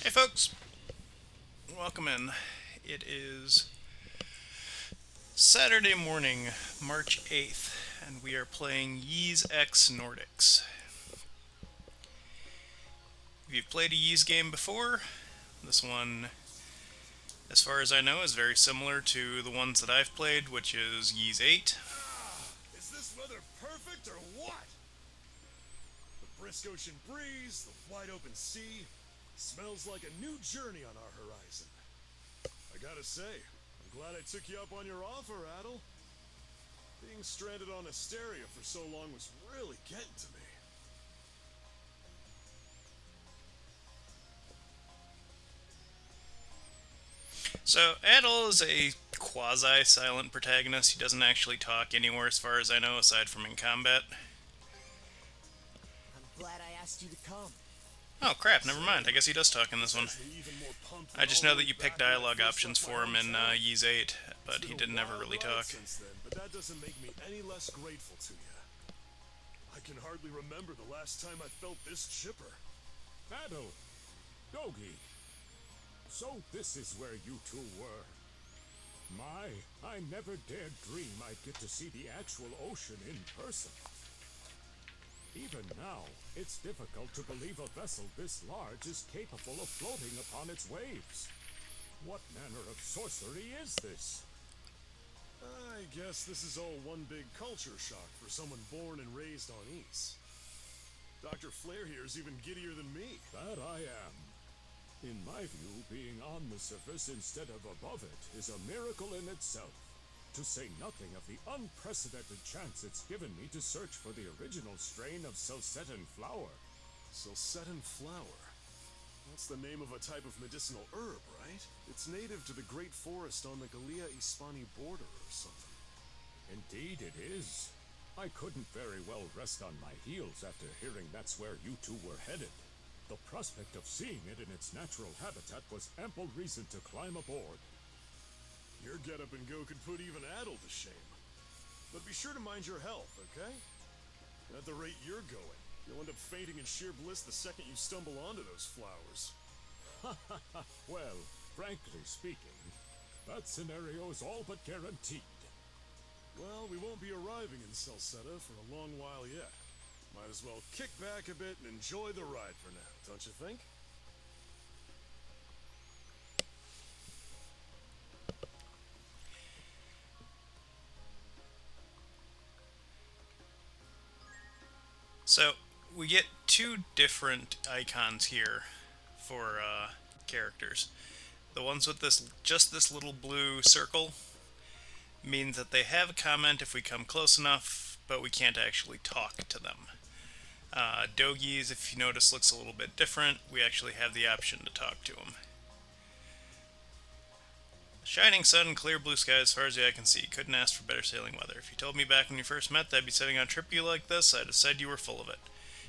Hey folks, welcome in. It is Saturday morning, March 8th, and we are playing Ys X Nordics. If you've played a Ys game before, this one, as far as I know, is very similar to the ones that I've played, which is Ys 8. Is this weather perfect or what? The brisk ocean breeze, the wide open sea, smells like a new journey on our horizon. I gotta say, I'm glad I took you up on your offer, Adel. Being stranded on Asteria for so long was really getting to me. So, Adol is a quasi silent protagonist. He doesn't actually talk anywhere, as far as I know, aside from in combat. I'm glad I asked you to come. Oh crap, never mind. I Same. guess he does talk in this This one. has me even more pumped I than just all know the that way you pick back when I dialogue first options left my for him in hometown. Ys 8, It's but been he a didn't ever wild really ride talk. since then, but that doesn't make me any less grateful to you. I can hardly remember the last time I felt this chipper. Adel, Dogi. So this is where you two were. My, I never dared dream I'd get to see the actual ocean in person. Even now, it's difficult to believe a vessel this large is capable of floating upon its waves. What manner of sorcery is this? I guess this is all one big culture shock for someone born and raised on Ys. Dr. Flair here is even giddier than me. That I am. In my view, being on the surface instead of above it is a miracle in itself. To say nothing of the unprecedented chance it's given me to search for the original strain of Selcetin flower. Selcetin flower. That's the name of a type of medicinal herb, right? It's native to the Great Forest on the Gallia-Hispani border or something. Indeed it is. I couldn't very well rest on my heels after hearing that's where you two were headed. The prospect of seeing it in its natural habitat was ample reason to climb aboard. Your get-up and go could put even Adel to shame. But be sure to mind your health, okay? At the rate you're going, you'll end up fainting in sheer bliss the second you stumble onto those flowers. Well, frankly speaking, that scenario is all but guaranteed. Well, we won't be arriving in Salsetta for a long while yet. Might as well kick back a bit and enjoy the ride for now, don't you think? So we get two different icons here for characters. The ones with this little blue circle means that they have a comment if we come close enough, but we can't actually talk to them. Dogies, if you notice, looks a little bit different. We actually have the option to talk to them. Shining sun, clear blue sky as far as the eye can see. Couldn't ask for better sailing weather. If you told me back when you first met that I'd be setting on a trip you like this, I'd have said you were full of it.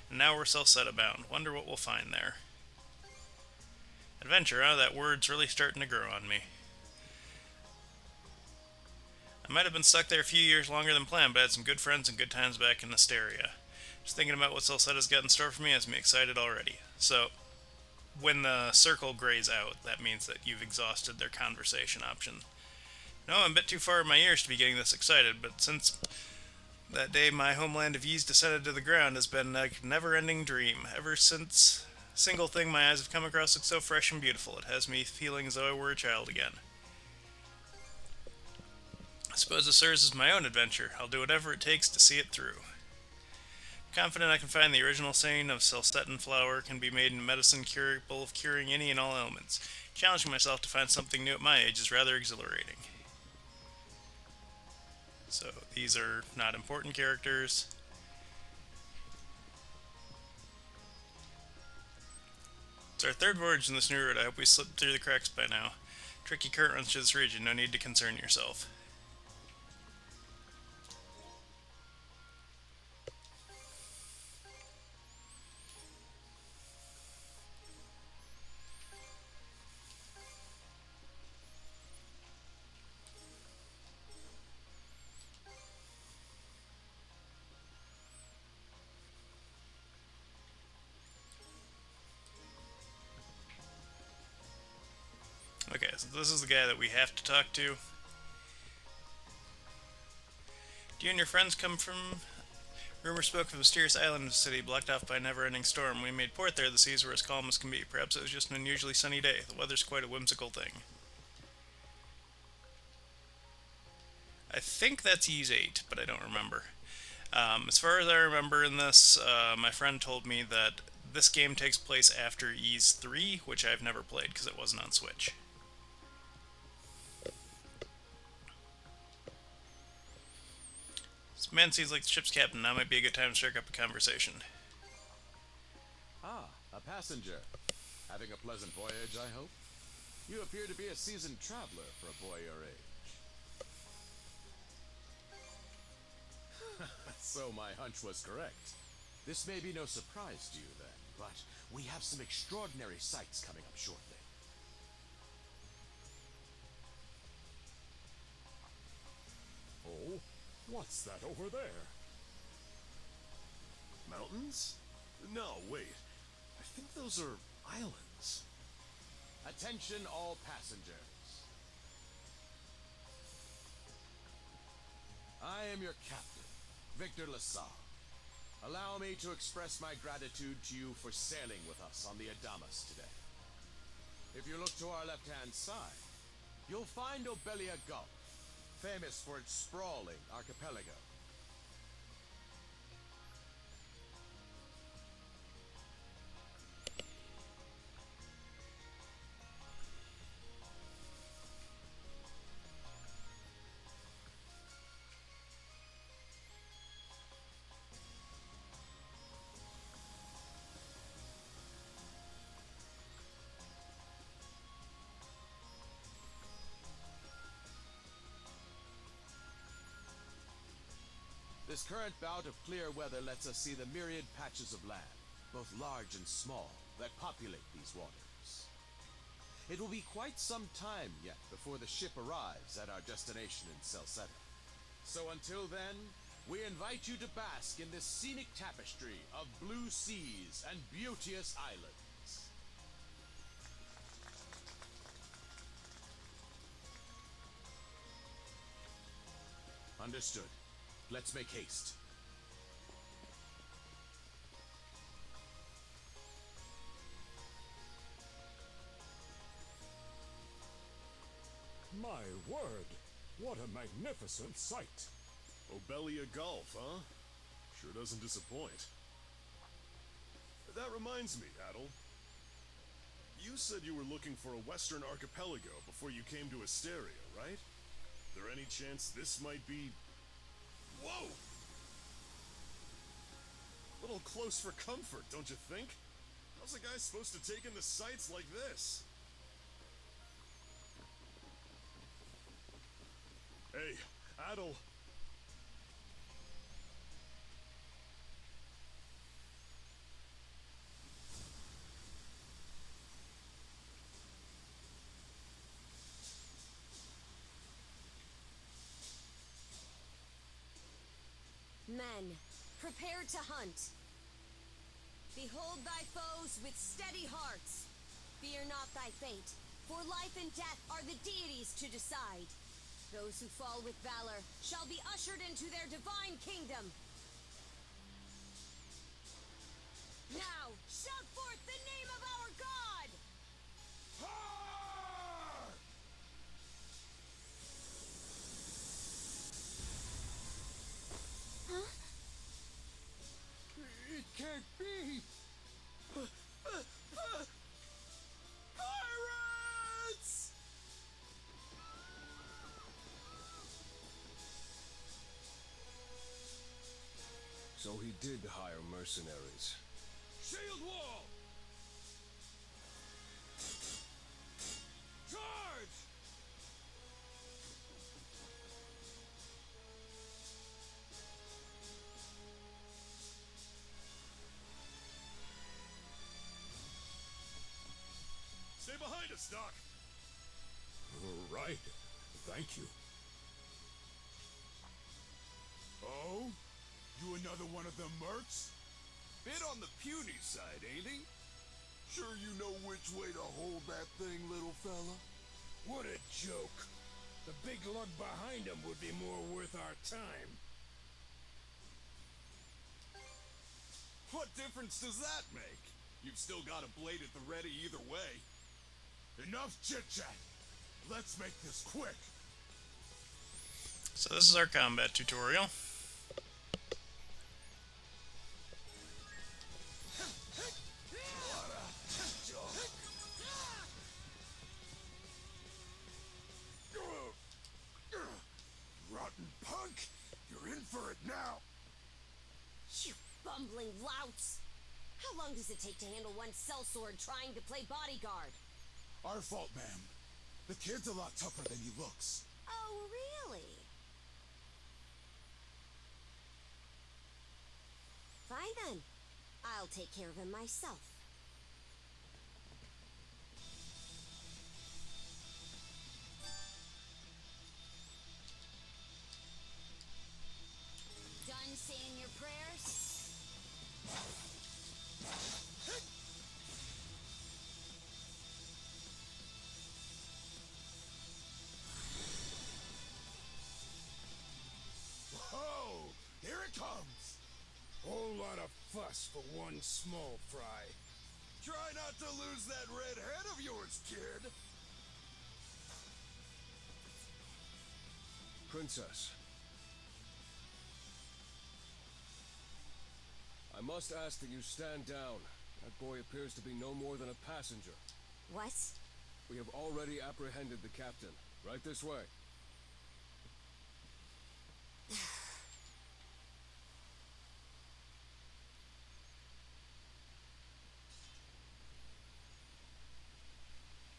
And now we're Salsetta bound. Wonder what we'll find there. Adventure, huh? That word's really starting to grow on me. I might have been stuck there a few years longer than planned, but I had some good friends and good times back in Asteria. Just thinking about what Salsetta's got in store for me has me excited already. So, when the circle grays out, that means that you've exhausted their conversation option. No, I'm a bit too far in my years to be getting this excited, but since that day my homeland of Ys descended to the ground has been a never-ending dream. Ever since single thing my eyes have come across looks so fresh and beautiful, it has me feeling as though I were a child again. I suppose it serves as my own adventure. I'll do whatever it takes to see it through. Confident I can find the original saying of Selcetin flower can be made into medicine capable of curing any and all ailments. Challenging myself to find something new at my age is rather exhilarating. So these are not important characters. It's our third voyage in this new route. I hope we slipped through the cracks by now. Tricky current runs through this region. No need to concern yourself. so this is the guy that we have to talk to. Do you and your friends come from... Rumor spoke of a mysterious island in the city blocked off by a never-ending storm. We made port there. The seas were as calm as can be. Perhaps it was just an unusually sunny day. The weather's quite a whimsical thing. I think that's Ys 8, but I don't remember. As far as I remember in this, my friend told me that this game takes place after Ys 3, which I've never played because it wasn't on Switch. This man seems like the ship's captain. Now might be a good time to strike up a conversation. Ah, a passenger. Having a pleasant voyage, I hope? You appear to be a seasoned traveler for a boy your age. So my hunch was correct. This may be no surprise to you then, but we have some extraordinary sights coming up shortly. Oh, what's that over there? Mountains? No, wait. I think those are islands. Attention all passengers. I am your captain, Victor Lasalle. Allow me to express my gratitude to you for sailing with us on the Adamas today. If you look to our left-hand side, you'll find Obelia Gulf, famous for its sprawling archipelago. This current bout of clear weather lets us see the myriad patches of land, both large and small, that populate these waters. It will be quite some time yet before the ship arrives at our destination in Celceta. So until then, we invite you to bask in this scenic tapestry of blue seas and beauteous islands. Understood. Let's make haste. My word, what a magnificent sight. Obelia Gulf, huh? Sure doesn't disappoint. That reminds me, Adel. You said you were looking for a western archipelago before you came to Asteria, right? There any chance this might be... Whoa! A little close for comfort, don't you think? How's a guy supposed to take in the sights like this? Hey, Adel. Men, prepare to hunt. Behold thy foes with steady hearts. Fear not thy fate, for life and death are the deities to decide. Those who fall with valor shall be ushered into their divine kingdom. Now, shout forth the name of our God! It can't be! Pirates! So he did hire mercenaries. Shield wall! Charge! Stay behind us, Doc! Right. Thank you. Oh? You another one of them mercs? Bit on the puny side, ain't he? Sure you know which way to hold that thing, little fella? What a joke. The big lug behind him would be more worth our time. What difference does that make? You've still got a blade at the ready either way. Enough chit-chat. Let's make this quick. So this is our combat tutorial. Rotten punk! You're in for it now! You bumbling louts! How long does it take to handle one sellsword trying to play bodyguard? Our fault, ma'am. The kid's a lot tougher than he looks. Oh, really? Fine then. I'll take care of him myself. Done saying your prayers? Whoa! Here it comes! Whole lot of fuss for one small fry. Try not to lose that red head of yours, kid! Princess. I must ask that you stand down. That boy appears to be no more than a passenger. What? We have already apprehended the captain. Right this way.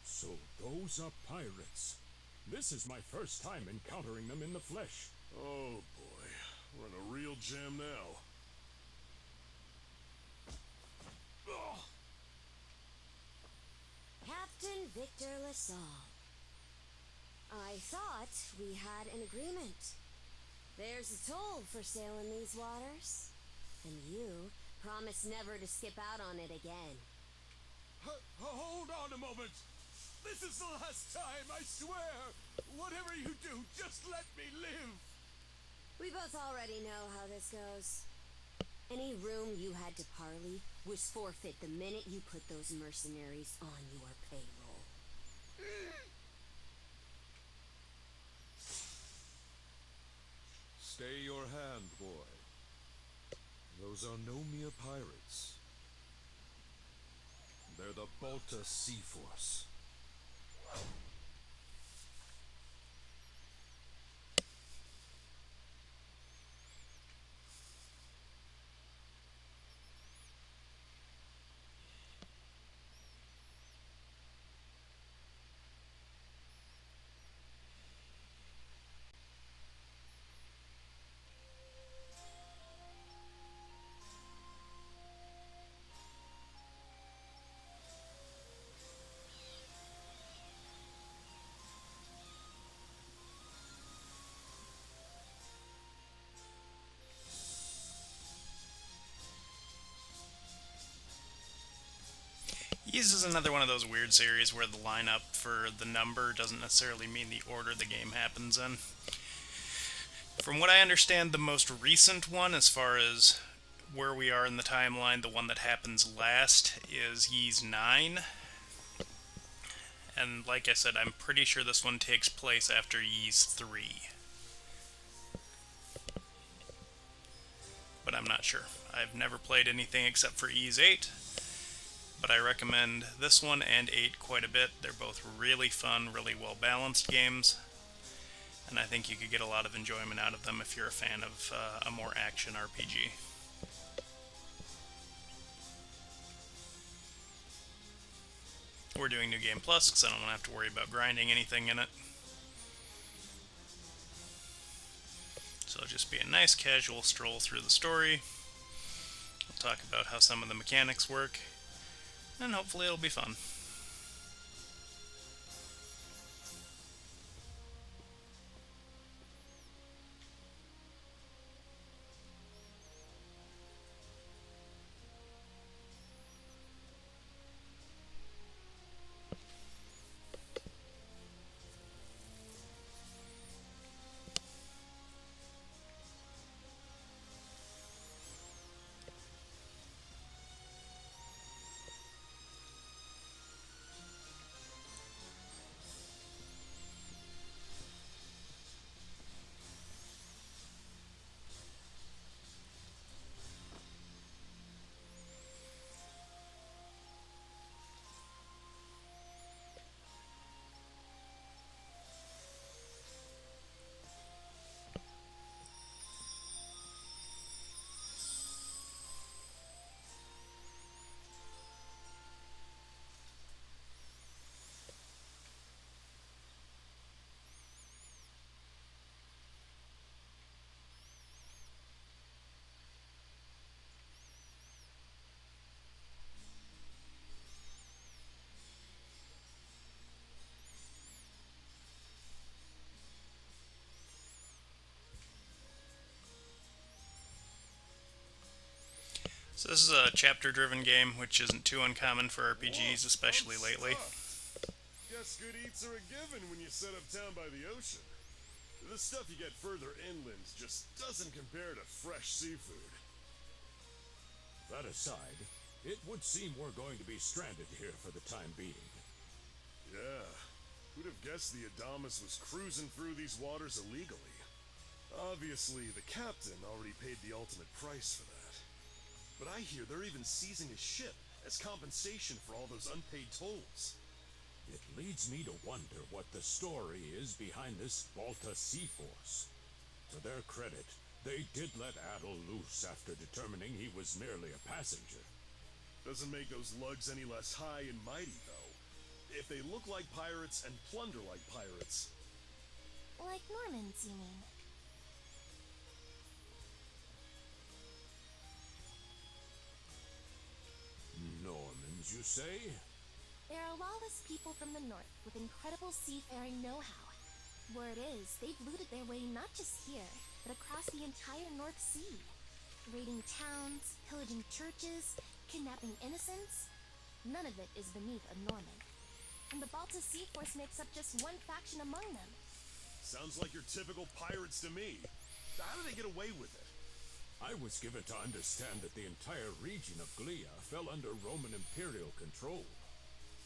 So those are pirates. This is my first time encountering them in the flesh. Oh boy, we're in a real jam now. Captain Victor Lassalle. I thought we had an agreement. There's a toll for sailing these waters. And you promised never to skip out on it again. Hold on a moment. This is the last time, I swear. Whatever you do, just let me live. We both already know how this goes. Any room you had to parley was forfeit the minute you put those mercenaries on your payroll. Stay your hand, boy. Those are no mere pirates. They're the Balta Sea Force. Ys is another one of those weird series where the lineup for the number doesn't necessarily mean the order the game happens in. From what I understand, the most recent one, as far as where we are in the timeline, the one that happens last, is Ys 9. And like I said, I'm pretty sure this one takes place after Ys 3. But I'm not sure. I've never played anything except for Ys 8. But I recommend this one and 8 quite a bit. They're both really fun, really well balanced games. And I think you could get a lot of enjoyment out of them if you're a fan of a more action RPG. We're doing New Game Plus because I don't want to have to worry about grinding anything in it. So it'll just be a nice casual stroll through the story. We'll talk about how some of the mechanics work, and hopefully it'll be fun. So this is a chapter-driven game, which isn't too uncommon for RPGs, especially I'm lately. stuffed. Guess good eats are a given when you set up town by the ocean. The stuff you get further inland just doesn't compare to fresh seafood. That aside, it would seem we're going to be stranded here for the time being. Yeah, who'd have guessed the Adamas was cruising through these waters illegally? Obviously, the captain already paid the ultimate price for that. But I hear they're even seizing his ship as compensation for all those unpaid tolls. It leads me to wonder what the story is behind this Balta Sea Force. To their credit, they did let Adel loose after determining he was merely a passenger. Doesn't make those lugs any less high and mighty, though. If they look like pirates and plunder like pirates. Like Normans, you mean? Normans, you say? They're a lawless people from the north with incredible seafaring know-how. Word is, they've looted their way not just here, but across the entire North Sea. Raiding towns, pillaging churches, kidnapping innocents. None of it is beneath a Norman. And the Balta Sea Force makes up just one faction among them. Sounds like your typical pirates to me. How do they get away with it? I was given to understand that the entire region of Glia fell under Roman imperial control.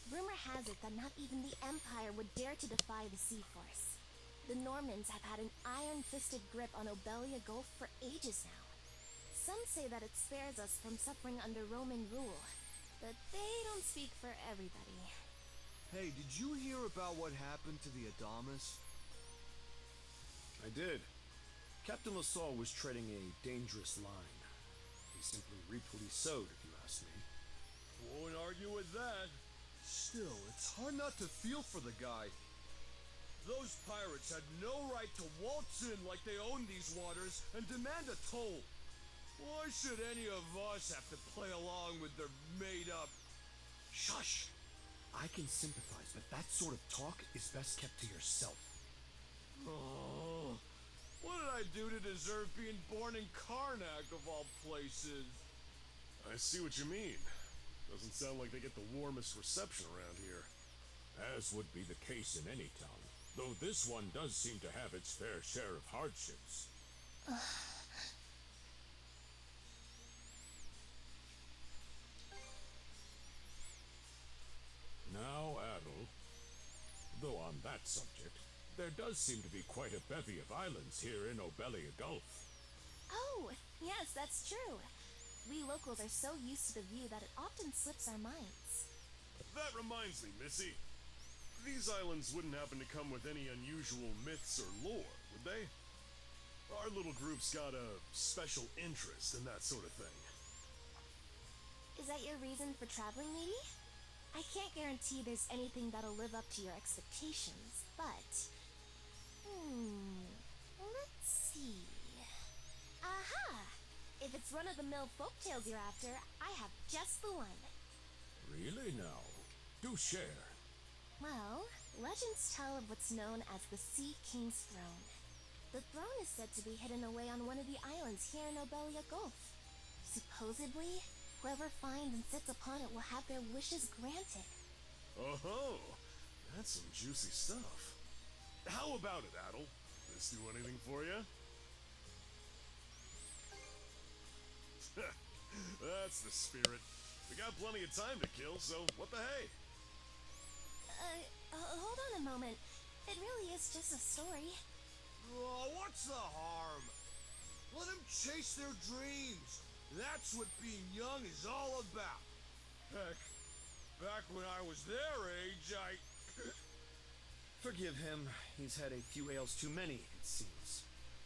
Rumor has it that not even the Empire would dare to defy the Sea Force. The Normans have had an iron-fisted grip on Obelia Gulf for ages now. Some say that it spares us from suffering under Roman rule, but they don't speak for everybody. Hey, did you hear about what happened to the Adamas? I did. Captain LaSalle was treading a dangerous line. He simply reaped what he sowed, if you ask me. Won't argue with that. Still, it's hard not to feel for the guy. Those pirates had no right to waltz in like they owned these waters and demand a toll. Why should any of us have to play along with their made-up... Shush! I can sympathize, but that sort of talk is best kept to yourself. Oh, what did I do to deserve being born in Karnak, of all places? I see what you mean. Doesn't sound like they get the warmest reception around here. As would be the case in any town, though this one does seem to have its fair share of hardships. Now, Adel, though on that subject, there does seem to be quite a bevy of islands here in Obelia Gulf. Oh, yes, that's true. We locals are so used to the view that it often slips our minds. That reminds me, Missy. These islands wouldn't happen to come with any unusual myths or lore, would they? Our little group's got a special interest in that sort of thing. Is that your reason for traveling, maybe? I can't guarantee there's anything that'll live up to your expectations, but... let's see... Aha! If it's run-of-the-mill folktales you're after, I have just the one. Really now? Do share. Well, legends tell of what's known as the Sea King's Throne. The throne is said to be hidden away on one of the islands here in Obelia Gulf. Supposedly, whoever finds and sits upon it will have their wishes granted. Oh, that's some juicy stuff. How about it, Adel? This do anything for you? That's the spirit. We got plenty of time to kill, so what the hey? Hold on a moment. It really is just a story. Oh, what's the harm? Let them chase their dreams. That's what being young is all about. Heck, back when I was their age, Forgive him. He's had a few ales too many, it seems.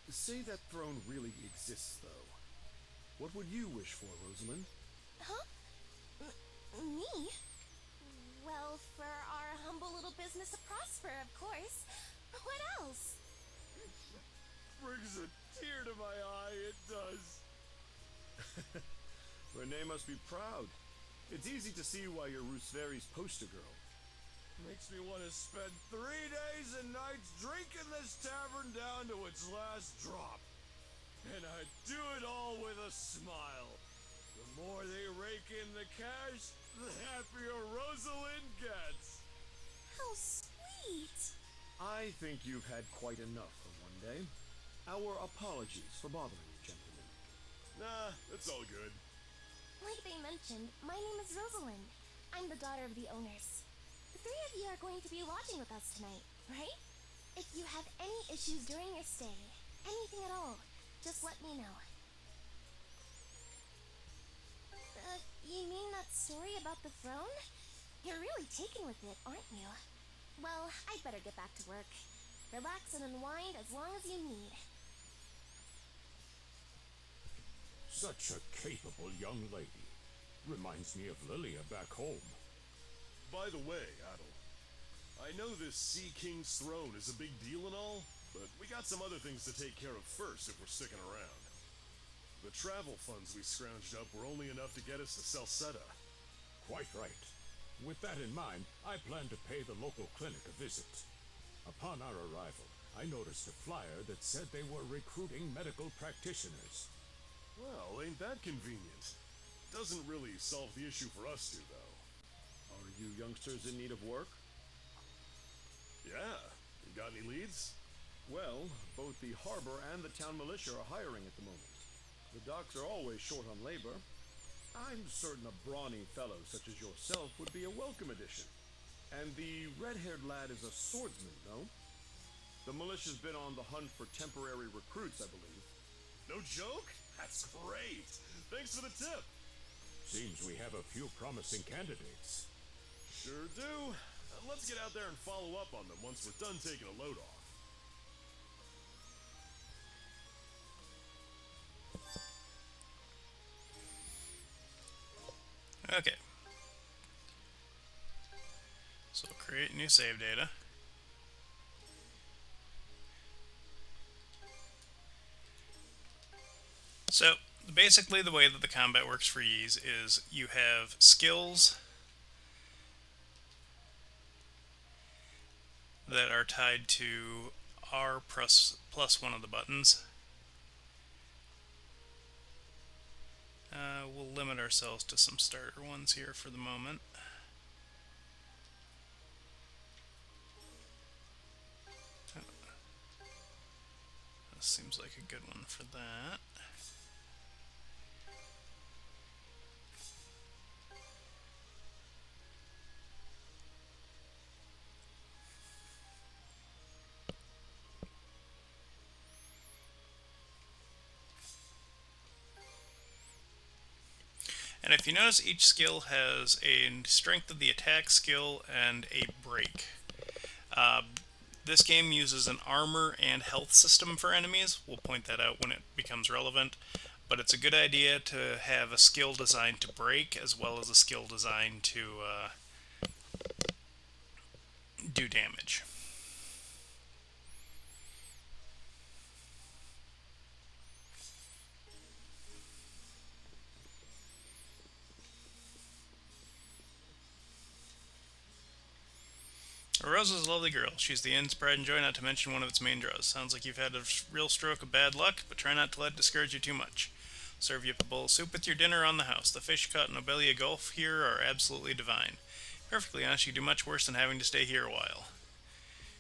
To say that throne really exists, though. What would you wish for, Rosalind? Huh? Me? Well, for our humble little business to prosper, of course. What else? Brings a tear to my eye, it does. Renee must be proud. It's easy to see why you're Rooseveri's poster girl. Makes me want to spend 3 days and nights drinking this tavern down to its last drop. And I'd do it all with a smile. The more they rake in the cash, the happier Rosalind gets. How sweet! I think you've had quite enough for one day. Our apologies for bothering you, gentlemen. Nah, it's all good. Like they mentioned, my name is Rosalind. I'm the daughter of the owners. The three of you are going to be lodging with us tonight, right? If you have any issues during your stay, anything at all, just let me know. You mean that story about the throne? You're really taken with it, aren't you? Well, I'd better get back to work. Relax and unwind as long as you need. Such a capable young lady. Reminds me of Lilia back home. By the way, Adel, I know this Sea King's throne is a big deal and all, but we got some other things to take care of first if we're sticking around. The travel funds we scrounged up were only enough to get us to Salsetta. Quite right. With that in mind, I plan to pay the local clinic a visit. Upon our arrival, I noticed a flyer that said they were recruiting medical practitioners. Well, ain't that convenient? Doesn't really solve the issue for us two, though. Are you youngsters in need of work? Yeah. You got any leads? Well, both the harbor and the town militia are hiring at the moment. The docks are always short on labor. I'm certain a brawny fellow such as yourself would be a welcome addition. And the red-haired lad is a swordsman, no? The militia's been on the hunt for temporary recruits, I believe. No joke? That's great. Thanks for the tip. Seems we have a few promising candidates. Sure do. Let's get out there and follow up on them once we're done taking a load off. Okay. So we'll create new save data. So basically the way that the combat works for Ys is you have skills that are tied to R plus one of the buttons. We'll limit ourselves to some starter ones here for the moment. This seems like a good one for that. And if you notice, each skill has a strength of the attack skill and a break. This game uses an armor and health system for enemies. We'll point that out when it becomes relevant. But it's a good idea to have a skill designed to break as well as a skill designed to do damage. Rosa's a lovely girl. She's the inn's pride and joy, not to mention one of its main draws. Sounds like you've had a real stroke of bad luck, but try not to let it discourage you too much. Serve you up a bowl of soup with your dinner on the house. The fish caught in Nobelia Gulf here are absolutely divine. Perfectly honest, you do much worse than having to stay here a while.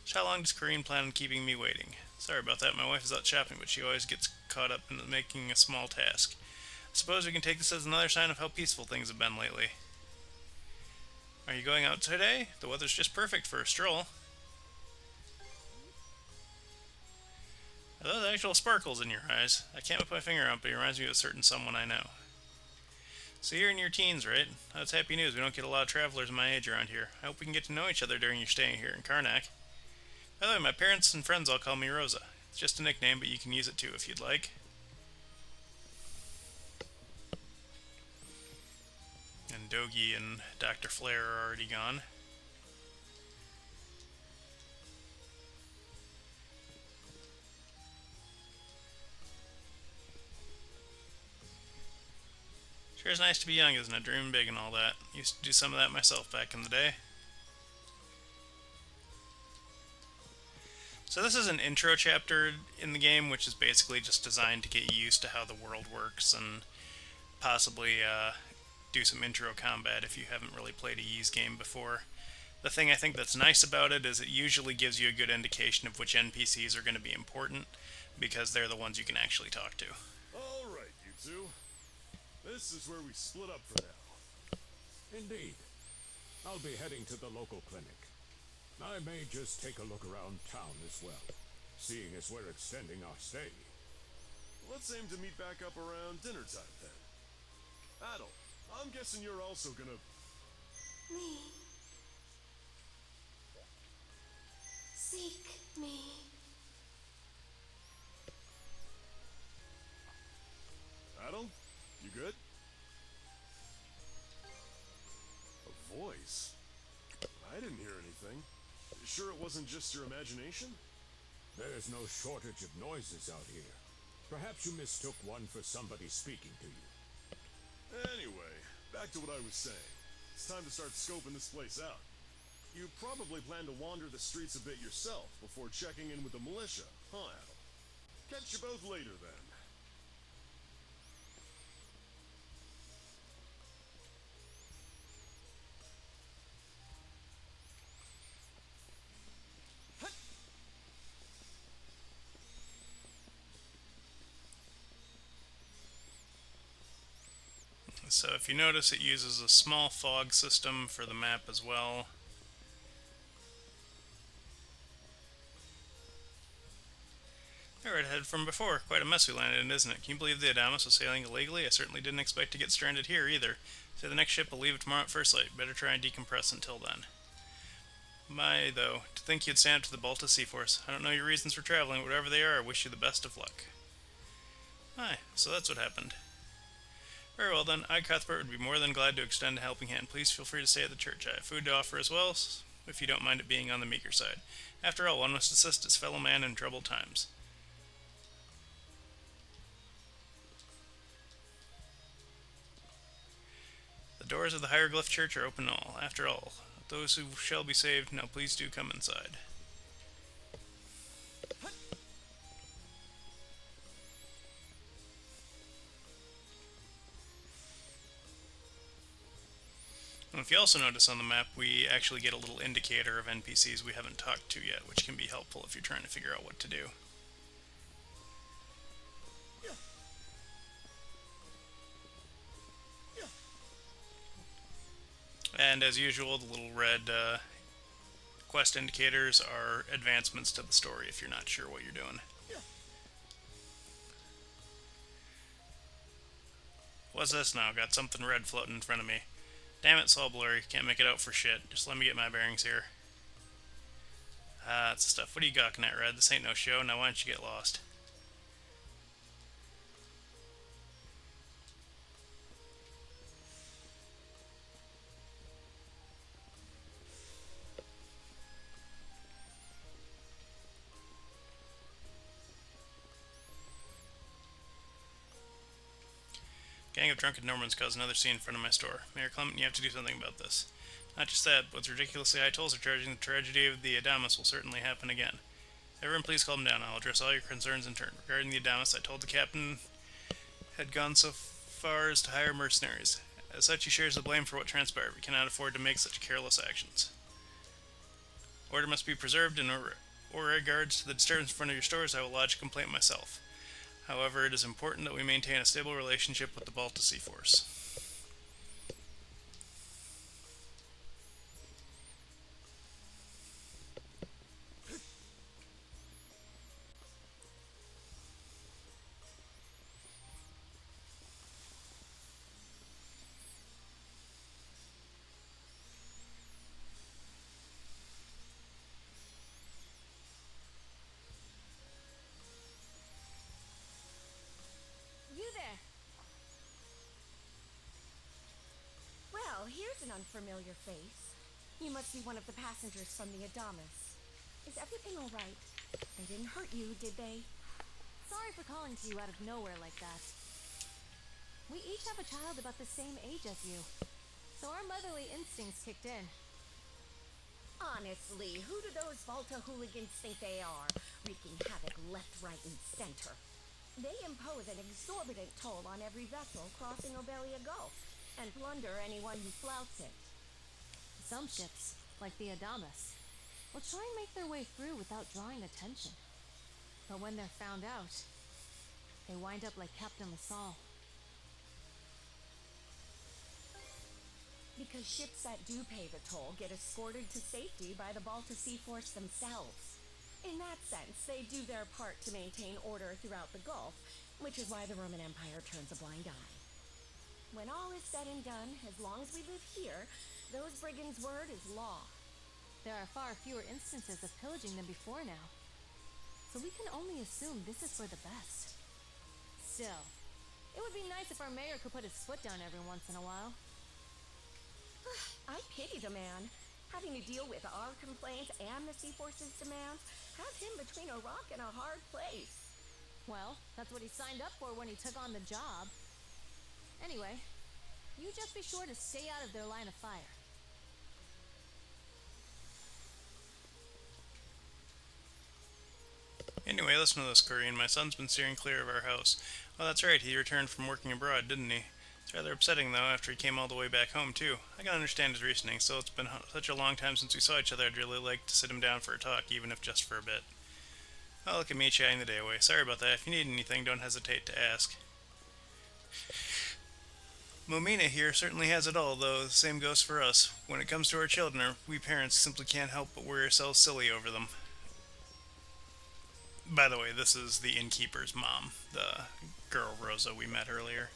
Just how long does Corrine plan on keeping me waiting? Sorry about that, my wife is out shopping, but she always gets caught up in making a small task. I suppose we can take this as another sign of how peaceful things have been lately. Are you going out today? The weather's just perfect for a stroll. Are those actual sparkles in your eyes? I can't put my finger on it, but it reminds me of a certain someone I know. So you're in your teens, right? That's happy news. We don't get a lot of travelers my age around here. I hope we can get to know each other during your stay here in Karnak. By the way, my parents and friends all call me Rosa. It's just a nickname, but you can use it too if you'd like. And Dogi and Dr. Flare are already gone. Sure is nice to be young, isn't it? Dreaming big and all that. Used to do some of that myself back in the day. So this is an intro chapter in the game, which is basically just designed to get you used to how the world works and possibly do some intro combat if you haven't really played a Ys game before. The thing I think that's nice about it is it usually gives you a good indication of which NPCs are going to be important, because they're the ones you can actually talk to. Alright, you two. This is where we split up for now. Indeed. I'll be heading to the local clinic. I may just take a look around town as well, seeing as we're extending our stay. Let's aim to meet back up around dinner time then. Adel, I'm guessing you're also gonna... Me. Seek me. Adel, you good? A voice? I didn't hear anything. You sure it wasn't just your imagination? There's no shortage of noises out here. Perhaps you mistook one for somebody speaking to you. Anyway, back to what I was saying. It's time to start scoping this place out. You probably plan to wander the streets a bit yourself before checking in with the militia, huh, Adel? Catch you both later then. So if you notice, it uses a small fog system for the map as well. There it had from before. Quite a mess we landed in, isn't it? Can you believe the Adamas was sailing illegally? I certainly didn't expect to get stranded here either. Say the next ship will leave tomorrow at first light. Better try and decompress until then. My, though, to think you'd stand up to the Balta Sea Force. I don't know your reasons for traveling, whatever they are, I wish you the best of luck. Aye, so that's what happened. Very well then, I, Cuthbert, would be more than glad to extend a helping hand. Please feel free to stay at the church. I have food to offer as well, if you don't mind it being on the meager side. After all, one must assist his fellow man in troubled times. The doors of the Hieroglyph Church are open all. After all, those who shall be saved, now please do come inside. And if you also notice on the map, we actually get a little indicator of NPCs we haven't talked to yet, which can be helpful if you're trying to figure out what to do. And as usual, the little red quest indicators are advancements to the story if you're not sure what you're doing. What's this now? Got something red floating in front of me. Damn it, it's all blurry. Can't make it out for shit. Just let me get my bearings here. Ah, that's the stuff. What are you gawking at, Red? This ain't no show. Now why don't you get lost? Gang of drunken Normans caused another scene in front of my store. Mayor Clement, you have to do something about this. Not just that, but with ridiculously high tolls are charging, the tragedy of the Adamas will certainly happen again. Everyone please calm down. I'll address all your concerns in turn. Regarding the Adamas, I told the captain had gone so far as to hire mercenaries. As such, he shares the blame for what transpired. We cannot afford to make such careless actions. Order must be preserved, and or regards to the disturbance in front of your stores, I will lodge a complaint myself. However, it is important that we maintain a stable relationship with the Balta Sea Force. Well, here's an unfamiliar face. You must be one of the passengers from the Adamas. Is everything all right? They didn't hurt you, did they? Sorry for calling to you out of nowhere like that. We each have a child about the same age as you, so our motherly instincts kicked in. Honestly, who do those Volta hooligans think they are? Wreaking havoc left, right, and center. They impose an exorbitant toll on every vessel crossing Obelia Gulf, and plunder anyone who flouts it. Some ships, like the Adamas, will try and make their way through without drawing attention. But when they're found out, they wind up like Captain LaSalle. Because ships that do pay the toll get escorted to safety by the Balta Sea Force themselves. In that sense, they do their part to maintain order throughout the Gulf, which is why the Roman Empire turns a blind eye. When all is said and done, as long as we live here, those brigands' word is law. There are far fewer instances of pillaging than before now, so we can only assume this is for the best. Still, it would be nice if our mayor could put his foot down every once in a while. I pity the man. Having to deal with our complaints and the Sea Force's demands has him between a rock and a hard place. Well, that's what he signed up for when he took on the job. Anyway, you just be sure to stay out of their line of fire. Anyway, listen to this, Korean. My son's been steering clear of our house. Oh, that's right, he returned from working abroad, didn't he? It's rather upsetting, though, after he came all the way back home, too. I can understand his reasoning, still it's been such a long time since we saw each other, I'd really like to sit him down for a talk, even if just for a bit. Oh, look at me chatting the day away. Sorry about that. If you need anything, don't hesitate to ask. Momina here certainly has it all, though the same goes for us. When it comes to our children, we parents simply can't help but worry ourselves silly over them. By the way, this is the innkeeper's mom, the girl Rosa we met earlier.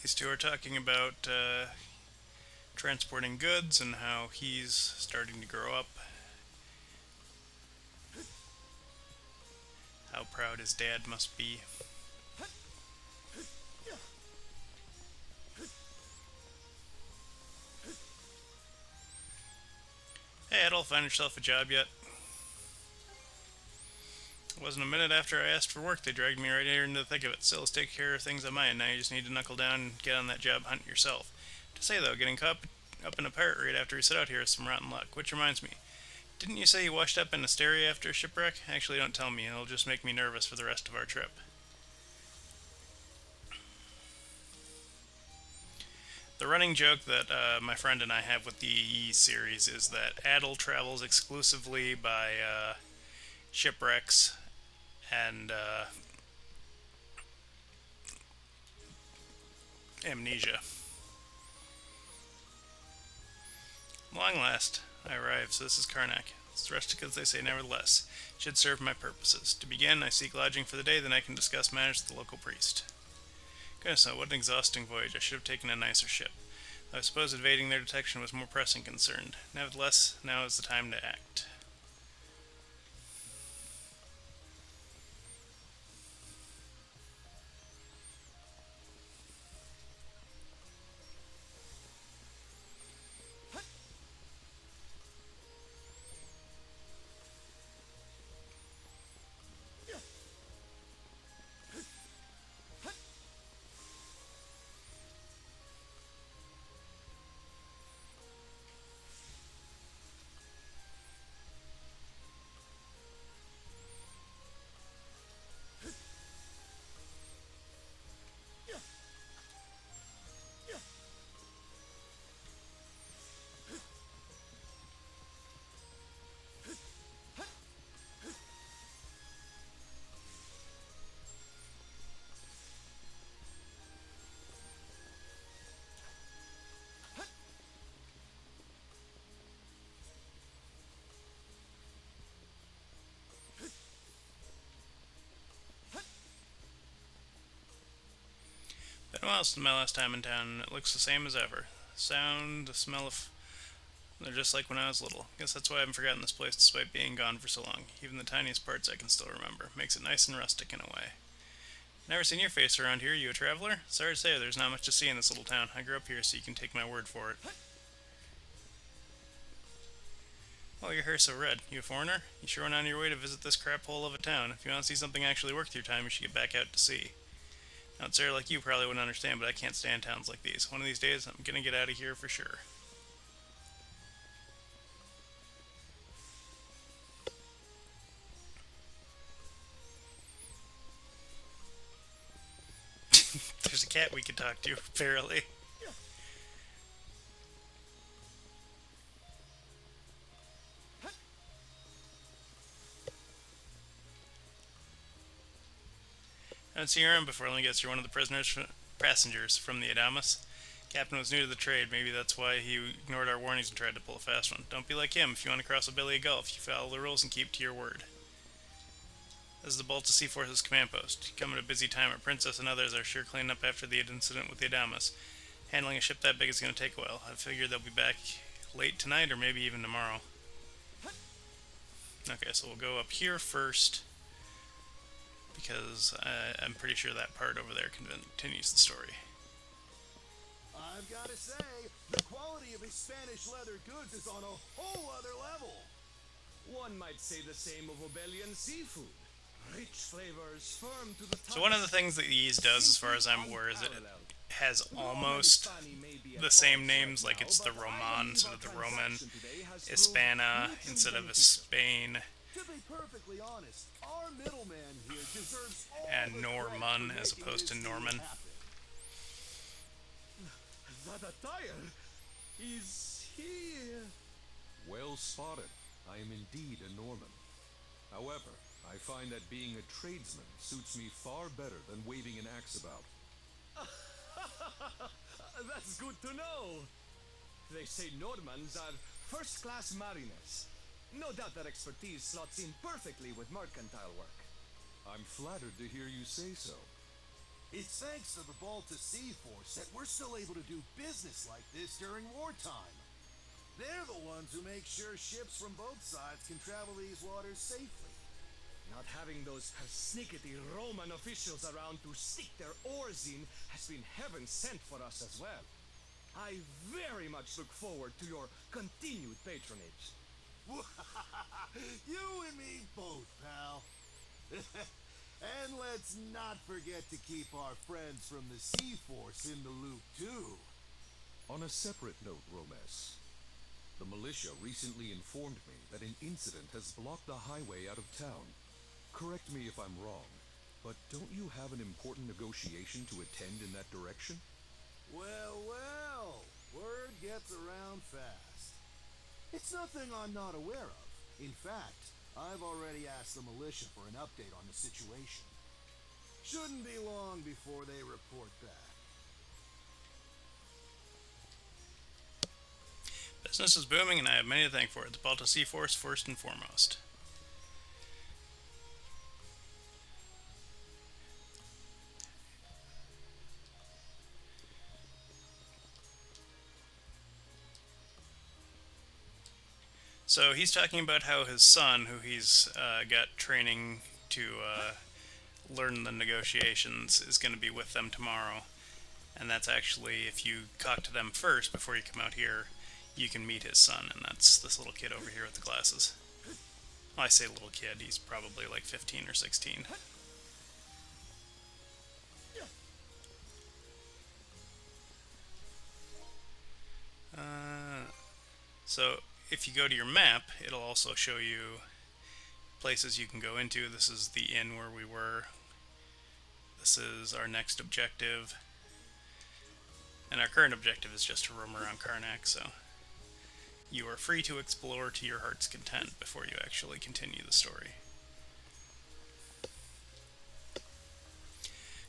These two are talking about transporting goods and how he's starting to grow up. How proud his dad must be. Hey, Adolf, find yourself a job yet? It wasn't a minute after I asked for work, they dragged me right here into the thick of it. Still, let's take care of things on my end. Now you just need to knuckle down and get on that job hunt yourself. To say, though, getting caught up in a pirate raid after we set out here is some rotten luck. Which reminds me, didn't you say you washed up in Asteria after a shipwreck? Actually, don't tell me. It'll just make me nervous for the rest of our trip. The running joke that my friend and I have with the EE series is that Adel travels exclusively by shipwrecks and amnesia. Long last, I arrive, so this is Karnak. It's rustic as they say, nevertheless. It should serve my purposes. To begin, I seek lodging for the day, then I can discuss matters with the local priest. Goodness, what an exhausting voyage. I should have taken a nicer ship. I suppose evading their detection was more pressing concern. Nevertheless, now is the time to act. Been a while since my last time in town, and it looks the same as ever. The sound, the smell of... They're just like when I was little. Guess that's why I haven't forgotten this place despite being gone for so long. Even the tiniest parts I can still remember. Makes it nice and rustic in a way. Never seen your face around here, you a traveler? Sorry to say, there's not much to see in this little town. I grew up here, so you can take my word for it. Oh, your hair's so red. You a foreigner? You sure went on your way to visit this crap hole of a town. If you want to see something actually worth your time, you should get back out to sea. Now, Sarah like you probably wouldn't understand, but I can't stand towns like these. One of these days, I'm gonna get out of here for sure. There's a cat we could talk to, apparently. I haven't seen you around before. Let me guess, you're one of the passengers from the Adamas. Captain was new to the trade. Maybe that's why he ignored our warnings and tried to pull a fast one. Don't be like him. If you want to cross a Billy Gulf, you follow the rules and keep to your word. This is the Balta Sea Force's command post. You come at a busy time. Our princess and others are sure cleaning up after the incident with the Adamas. Handling a ship that big is going to take a while. I figure they'll be back late tonight or maybe even tomorrow. Okay, so we'll go up here first, because I'm pretty sure that part over there continues the story. I've got to say, the quality of his Spanish leather goods is on a whole other level. One might say the same of Obelian seafood. Rich flavors, firm to the touch. So one of the things that Ys does, as far as I'm aware, is it has almost the same names, like it's the Roman instead of the Roman, Hispana instead of Spain, To be perfectly honest, our middleman here deserves all and the Norman credit for as making opposed to this deal Norman. happen. That attire is here. Well spotted. I am indeed a Norman. However, I find that being a tradesman suits me far better than waving an axe about. That's good to know. They say Normans are first-class mariners. No doubt their expertise slots in perfectly with mercantile work. I'm flattered to hear you say so. It's thanks to the Balta Sea Force that we're still able to do business like this during wartime. They're the ones who make sure ships from both sides can travel these waters safely. Not having those persnickety Roman officials around to stick their oars in has been heaven sent for us as well. I very much look forward to your continued patronage. You and me both, pal. And let's not forget to keep our friends from the Sea Force in the loop, too. On a separate note, Romes, the militia recently informed me that an incident has blocked the highway out of town. Correct me if I'm wrong, but don't you have an important negotiation to attend in that direction? Well, well, word gets around fast. It's nothing I'm not aware of. In fact, I've already asked the militia for an update on the situation. Shouldn't be long before they report back. Business is booming, and I have many to thank for it. The Balta Sea Force first and foremost. So he's talking about how his son, who he's got training to learn the negotiations, is going to be with them tomorrow. And that's actually, if you talk to them first before you come out here, you can meet his son, and that's this little kid over here with the glasses. Well, I say little kid, he's probably like 15 or 16. So if you go to your map, it'll also show you places you can go into. This is the inn where we were. This is our next objective. And our current objective is just to roam around Karnak, so you are free to explore to your heart's content before you actually continue the story.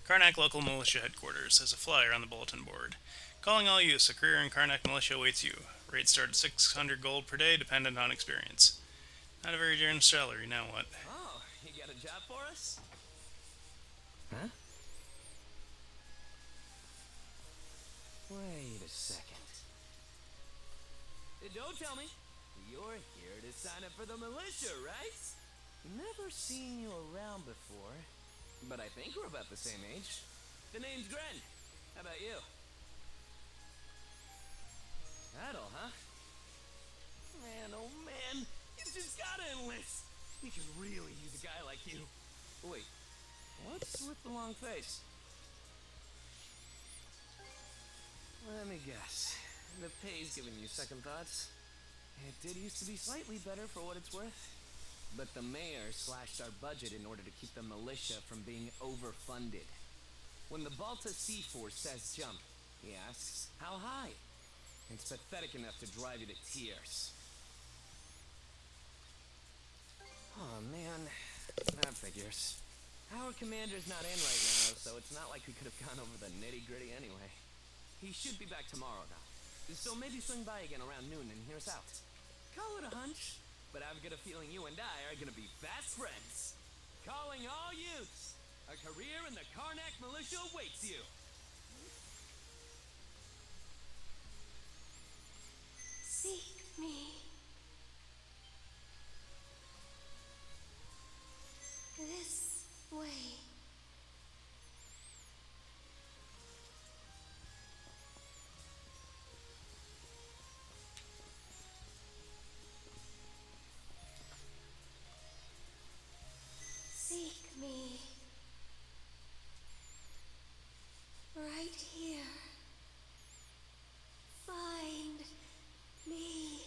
Karnak Local Militia Headquarters has a flyer on the bulletin board. Calling all use, a career in Karnak Militia awaits you. Rates start at 600 gold per day, dependent on experience. Not a very generous salary, now what? Oh, you got a job for us? Huh? tell me. You're here to sign up for the militia, right? Never seen you around before, but I think we're about the same age. The name's Gren. How about you? Adel, huh? Man, oh man, you just gotta enlist. We could really use a guy like you. Wait, what's with the long face? Let me guess. The pay's giving you second thoughts? It did used to be slightly better for what it's worth. But the mayor slashed our budget in order to keep the militia from being overfunded. When the Balta Sea Force says jump, he asks, how high? It's pathetic enough to drive you to tears. Oh man, that figures. Our commander's not in right now, so it's not like we could have gone over the nitty-gritty anyway. He should be back tomorrow, though. So maybe swing by again around noon and hear us out. Call it a hunch, but I've got a feeling you and I are gonna be fast friends. Calling all youths! A career in the Karnak militia awaits you! Seek me. This way. Seek me. Right here. Find me.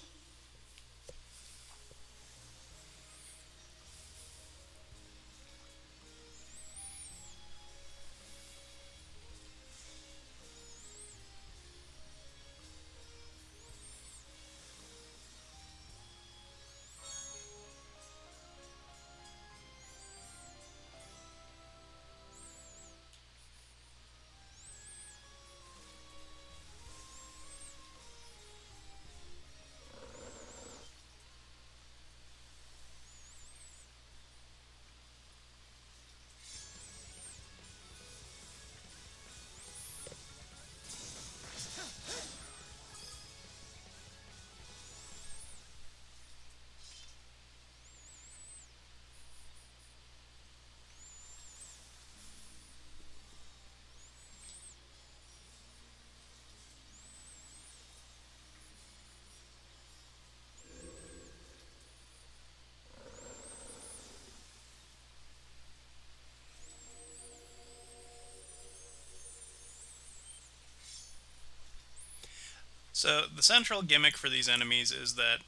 So the central gimmick for these enemies is that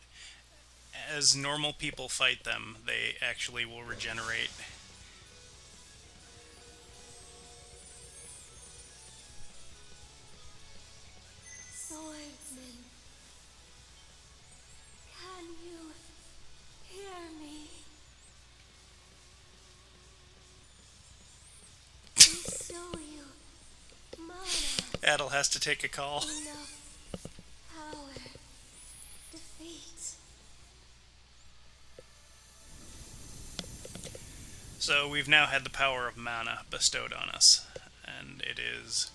as normal people fight them, they actually will regenerate. Swordsman. Can you hear me? I show you mana. Adel has to take a call. Enough power. Defeat. So we've now had the power of mana bestowed on us, and it is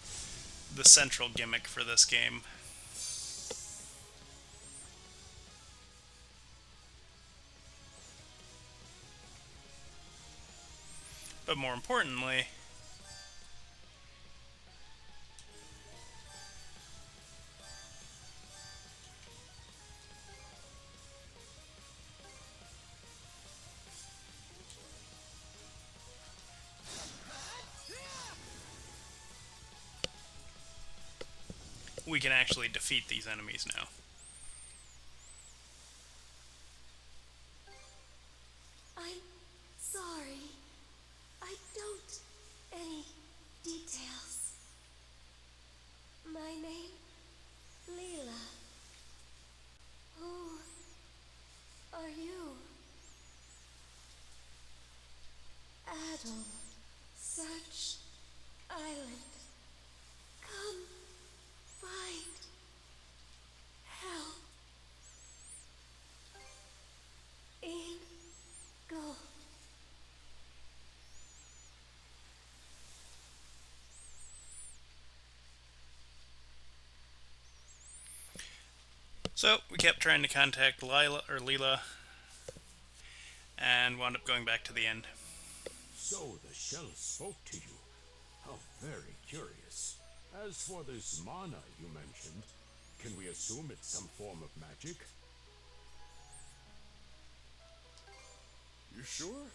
the central gimmick for this game. But more importantly, we can actually defeat these enemies now. I'm sorry. I don't any details. My name, Leela. Who are you? Adel. Search Island. Come find help. In go. So we kept trying to contact Lila or Leela, and wound up going back to the inn. So the shell spoke to you. How very curious. As for this mana you mentioned, can we assume it's some form of magic? You sure?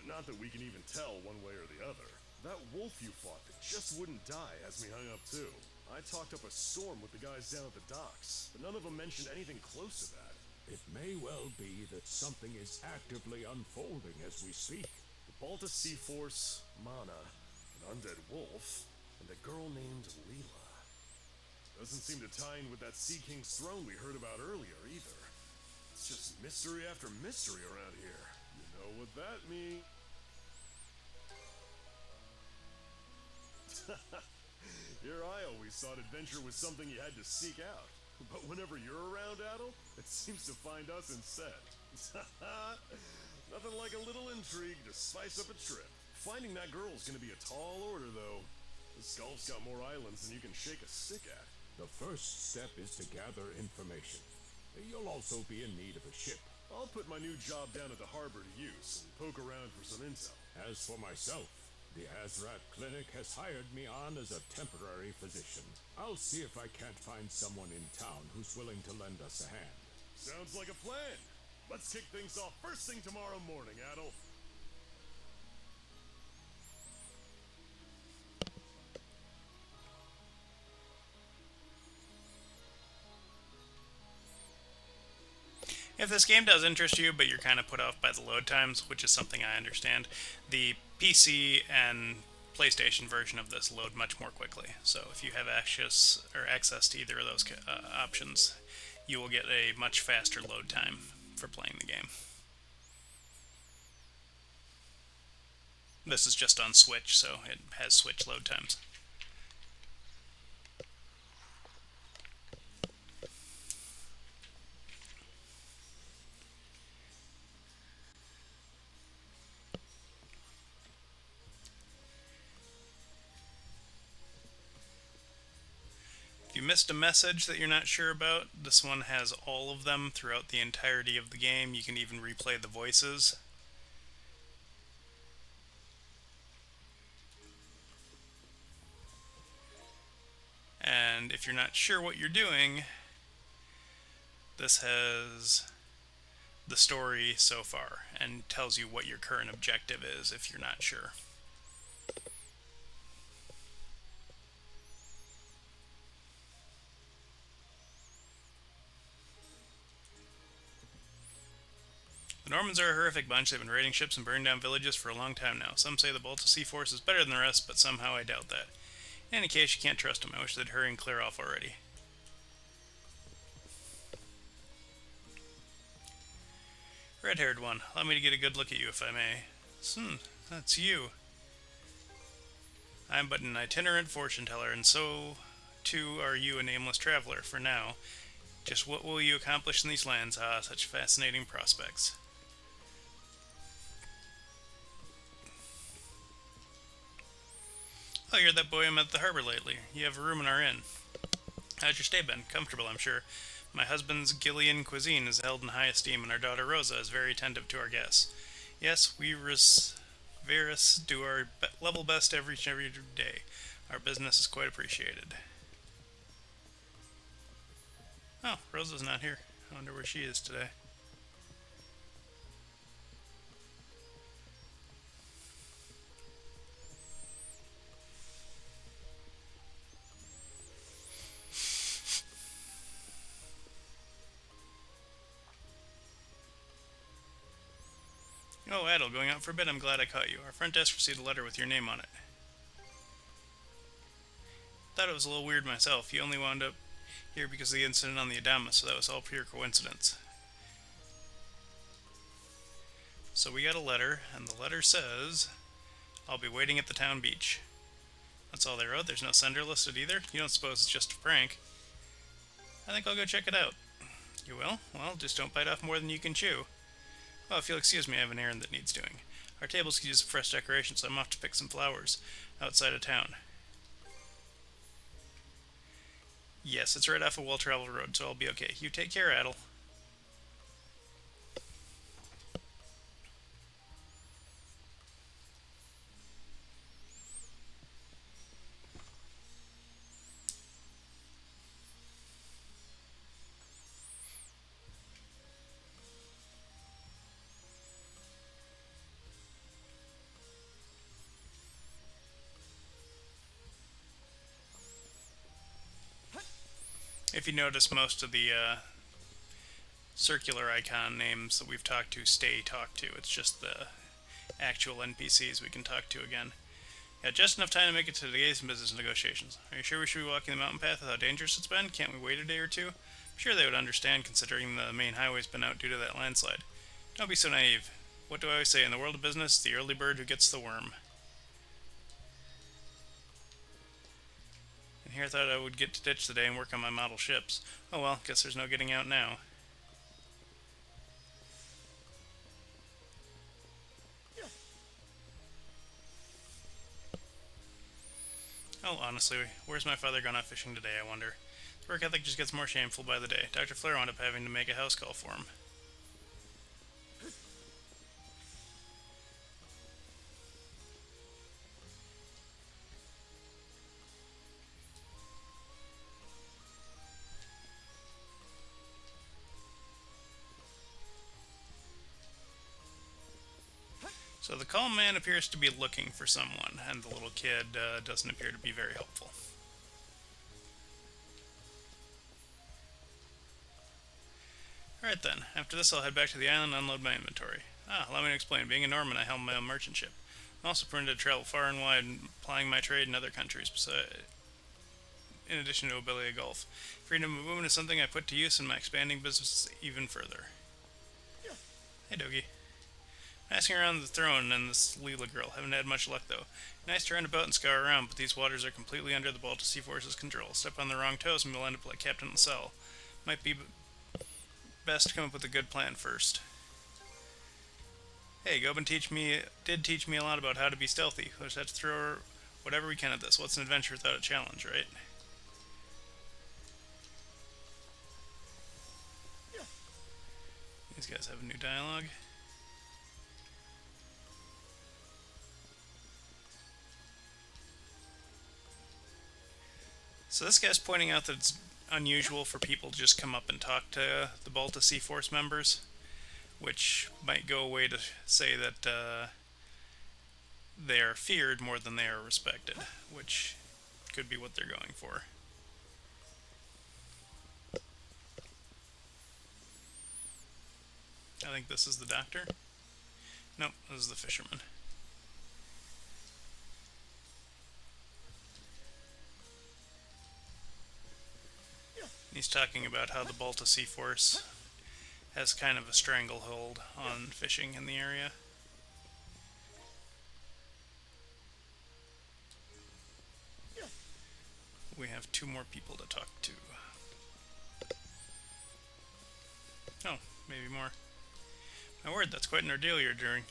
Not that we can even tell one way or the other. That wolf you fought that just wouldn't die has me hung up too. I talked up a storm with the guys down at the docks, but none of them mentioned anything close to that. It may well be that something is actively unfolding as we speak. The Balta Sea Force, Mana, an undead wolf, and a girl named Leela. Doesn't seem to tie in with that Sea King's throne we heard about earlier either. It's just mystery after mystery around here. You know what that means. Here I always thought adventure was something you had to seek out. But whenever you're around, Adel, it seems to find us instead. Nothing like a little intrigue to spice up a trip. Finding that girl's gonna be a tall order, though. This Gulf's got more islands than you can shake a stick at. The first step is to gather information. You'll also be in need of a ship. I'll put my new job down at the harbor to use and poke around for some intel. As for myself, the Azrat Clinic has hired me on as a temporary physician. I'll see if I can't find someone in town who's willing to lend us a hand. Sounds like a plan. Let's kick things off first thing tomorrow morning, Adel. If this game does interest you, but you're kind of put off by the load times, which is something I understand, the PC and PlayStation version of this load much more quickly. So if you have access to either of those options, you will get a much faster load time for playing the game. This is just on Switch, so it has Switch load times. If you missed a message that you're not sure about, this one has all of them throughout the entirety of the game. You can even replay the voices. And if you're not sure what you're doing, this has the story so far and tells you what your current objective is if you're not sure. The Normans are a horrific bunch. They've been raiding ships and burning down villages for a long time now. Some say the Balta Sea Force is better than the rest, but somehow I doubt that. In any case, you can't trust them. I wish they'd hurry and clear off already. Red-haired one, allow me to get a good look at you, if I may. That's you. I'm but an itinerant fortune-teller, and so, too, are you a nameless traveler, for now. Just what will you accomplish in these lands? Ah, such fascinating prospects. Oh, you're that boy I met at the harbor lately. You have a room in our inn. How's your stay been? Comfortable, I'm sure. My husband's Gillian cuisine is held in high esteem, and our daughter Rosa is very attentive to our guests. Yes, we Varus do our level best every day. Our business is quite appreciated. Oh, Rosa's not here. I wonder where she is today. Oh, Adel, going out for a bit. I'm glad I caught you. Our front desk received a letter with your name on it. Thought it was a little weird myself. You only wound up here because of the incident on the Adama, so that was all pure coincidence. So we got a letter, and the letter says, I'll be waiting at the town beach. That's all they wrote. There's no sender listed either. You don't suppose it's just a prank? I think I'll go check it out. You will? Well, just don't bite off more than you can chew. Oh, if you'll excuse me, I have an errand that needs doing. Our tables could use some fresh decoration, so I'm off to pick some flowers outside of town. Yes, it's right off a well-traveled road, so I'll be okay. You take care, Adel. If you notice, most of the circular icon names that we've talked to stay talked to. It's just the actual NPCs we can talk to again. Yeah, just enough time to make it to the gates and business negotiations. Are you sure we should be walking the mountain path with how dangerous it's been? Can't we wait a day or two? I'm sure they would understand considering the main highway's been out due to that landslide. Don't be so naive. What do I always say? In the world of business, the early bird who gets the worm. And here I thought I would get to ditch today and work on my model ships. Oh well, guess there's no getting out now. Oh, honestly, where's my father gone out fishing today, I wonder? His work ethic just gets more shameful by the day. Dr. Flair wound up having to make a house call for him. So the calm man appears to be looking for someone, and the little kid doesn't appear to be very helpful. Alright then, after this I'll head back to the island and unload my inventory. Allow me to explain. Being a Norman, I helm my own merchant ship. I'm also permitted to travel far and wide, plying my trade in other countries, in addition to Abilia Gulf. Freedom of movement is something I put to use in my expanding business even further. Hey, Dogi. Asking around the throne and this Leela girl. Haven't had much luck, though. Nice to run about and scour around, but these waters are completely under the Baltic Sea Force's control. Step on the wrong toes and we'll end up like Captain Lascelles. Might be best to come up with a good plan first. Hey, Gobin did teach me a lot about how to be stealthy. We'll just have to throw whatever we can at this. What's an adventure without a challenge, right? These guys have a new dialogue. So this guy's pointing out that it's unusual for people to just come up and talk to the Baltic Sea Force members, which might go away to say that they are feared more than they are respected, which could be what they're going for. I think this is the doctor. Nope, this is the fisherman. He's talking about how the Baltic Sea Force has kind of a stranglehold on fishing in the area. We have 2 more people to talk to. Oh, maybe more. My word, that's quite an ordeal you're doing.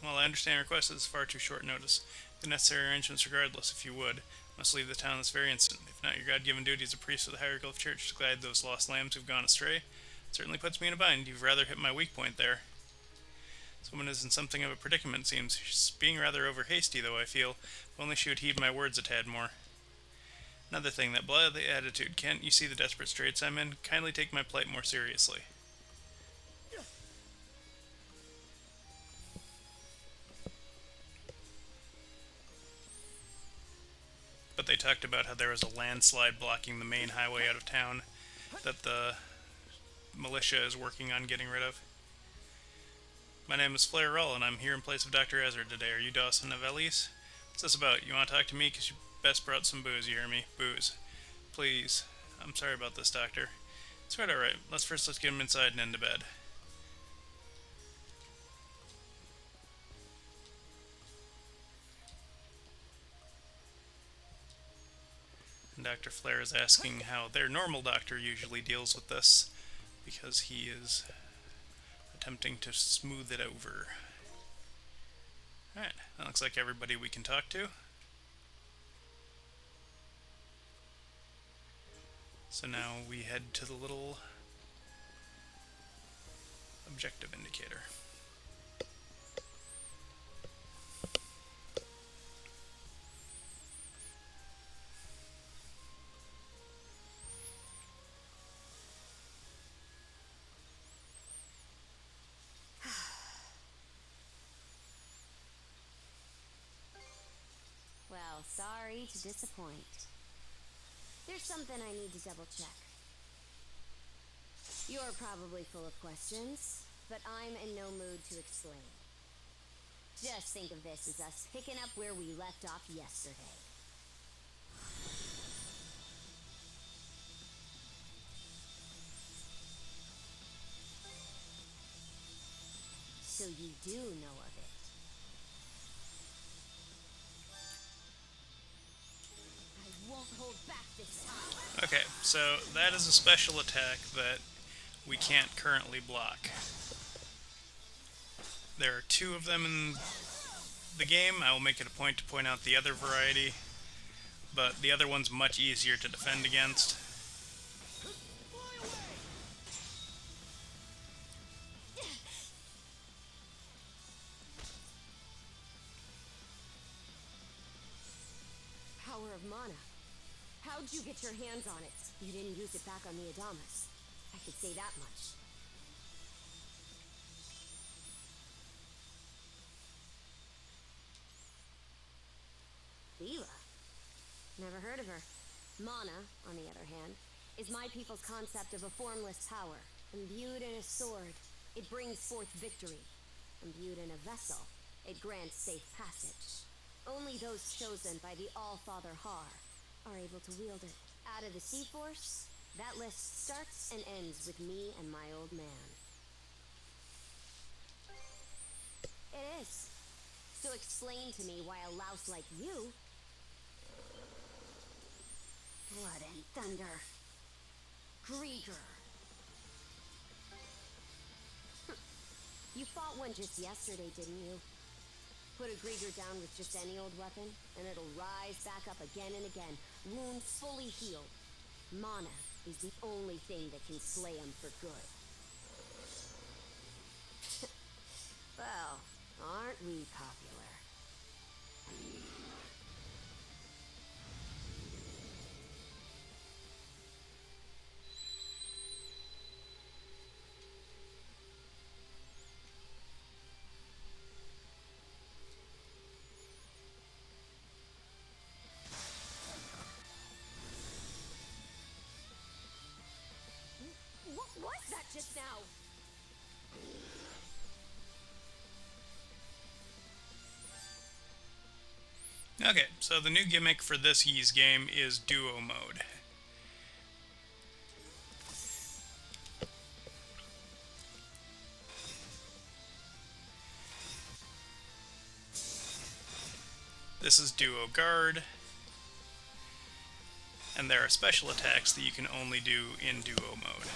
While I understand your request, it's far too short notice. The necessary arrangements regardless, if you would. Must leave the town this very instant. If not, your God-given duty as a priest of the Hieroglyph Church to guide those lost lambs who've gone astray. It certainly puts me in a bind. You've rather hit my weak point there. Someone is in something of a predicament, seems. She's being rather over-hasty, though, I feel. If only she would heed my words a tad more. Another thing, that bloody attitude. Can't you see the desperate straits I'm in? Kindly take my plight more seriously. But they talked about how there was a landslide blocking the main highway out of town that the militia is working on getting rid of. My name is Flair Rull, and I'm here in place of Dr. Ezra today. Are you Dawson of Elise? What's this about? You want to talk to me? Because you best brought some booze, you hear me? Booze. Please. I'm sorry about this, Doctor. It's right, alright. Let's get him inside and into bed. And Dr. Flair is asking how their normal doctor usually deals with this, because he is attempting to smooth it over. Alright, that looks like everybody we can talk to. So now we head to the little objective indicator. Well, sorry to disappoint. There's something I need to double check. You're probably full of questions, but I'm in no mood to explain. Just think of this as us picking up where we left off yesterday. So you do know of it. I won't hold back this time. Okay, so that is a special attack that we can't currently block. There are two of them in the game. I will make it a point to point out the other variety, but the other one's much easier to defend against. Power of mana. How'd you get your hands on it? You didn't use it back on the Adamas. I could say that much. Leela? Never heard of her. Mana, on the other hand, is my people's concept of a formless power. Imbued in a sword, it brings forth victory. Imbued in a vessel, it grants safe passage. Only those chosen by the All-Father Har are able to wield it. Out of the Sea Force, that list starts and ends with me and my old man. It is. So explain to me why a louse like you... Blood and thunder. Grieger. You fought one just yesterday, didn't you? Put a Grieger down with just any old weapon, and it'll rise back up again and again, wound fully healed. Mana is the only thing that can slay him for good. Well, aren't we popular? What was that just now? Okay, so the new gimmick for this Ys game is duo mode. This is duo guard, and there are special attacks that you can only do in duo mode.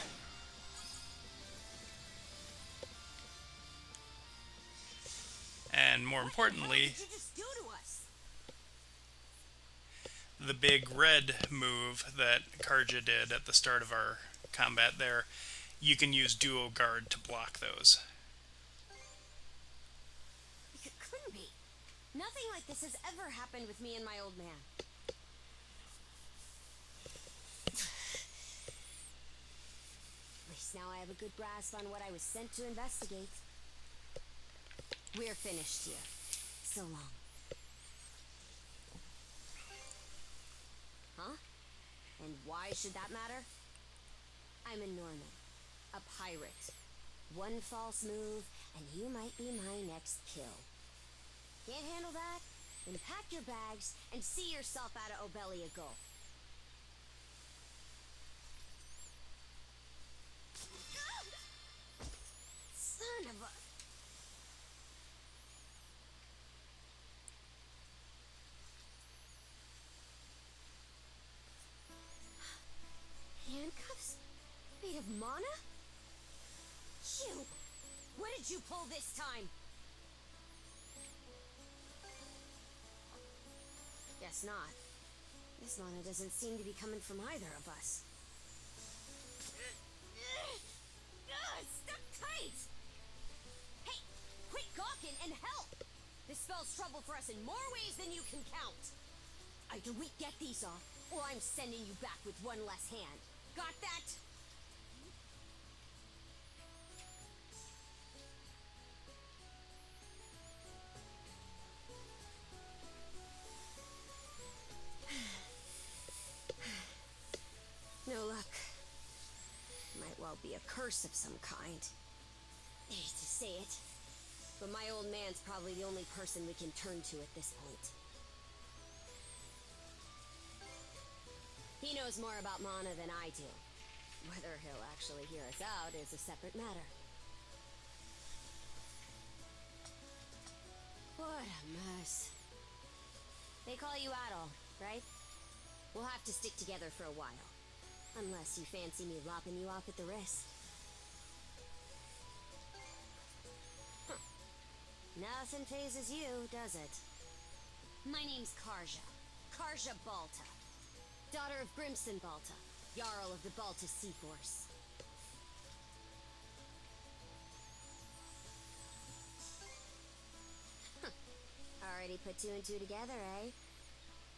And more importantly, What did you just do to us? the big red move that Karja did at the start of our combat there, you can use duo guard to block those. It couldn't be. Nothing like this has ever happened with me and my old man. At least now I have a good grasp on what I was sent to investigate. We're finished here. So long. Huh? And why should that matter? I'm a Norman. A pirate. One false move, and you might be my next kill. Can't handle that? Then pack your bags and see yourself out of Obelia Gulf. Son of a... Handcuffs? Made of mana? You! What did you pull this time? Guess not. This mana doesn't seem to be coming from either of us. awaken and help! This spells trouble for us in more ways than you can count. Either we get these off, or I'm sending you back with one less hand. Got that? No luck. Might well be a curse of some kind. I hate to say it, but my old man's probably the only person we can turn to at this point. He knows more about Mana than I do. Whether he'll actually hear us out is a separate matter. What a mess. They call you Adol, right? We'll have to stick together for a while. Unless you fancy me lopping you off at the wrist. Huh. Nothing phases you, does it? My name's Karja. Karja Balta. Daughter of Grimson Balta, Jarl of the Balta Sea Force. Already put two and two together, eh?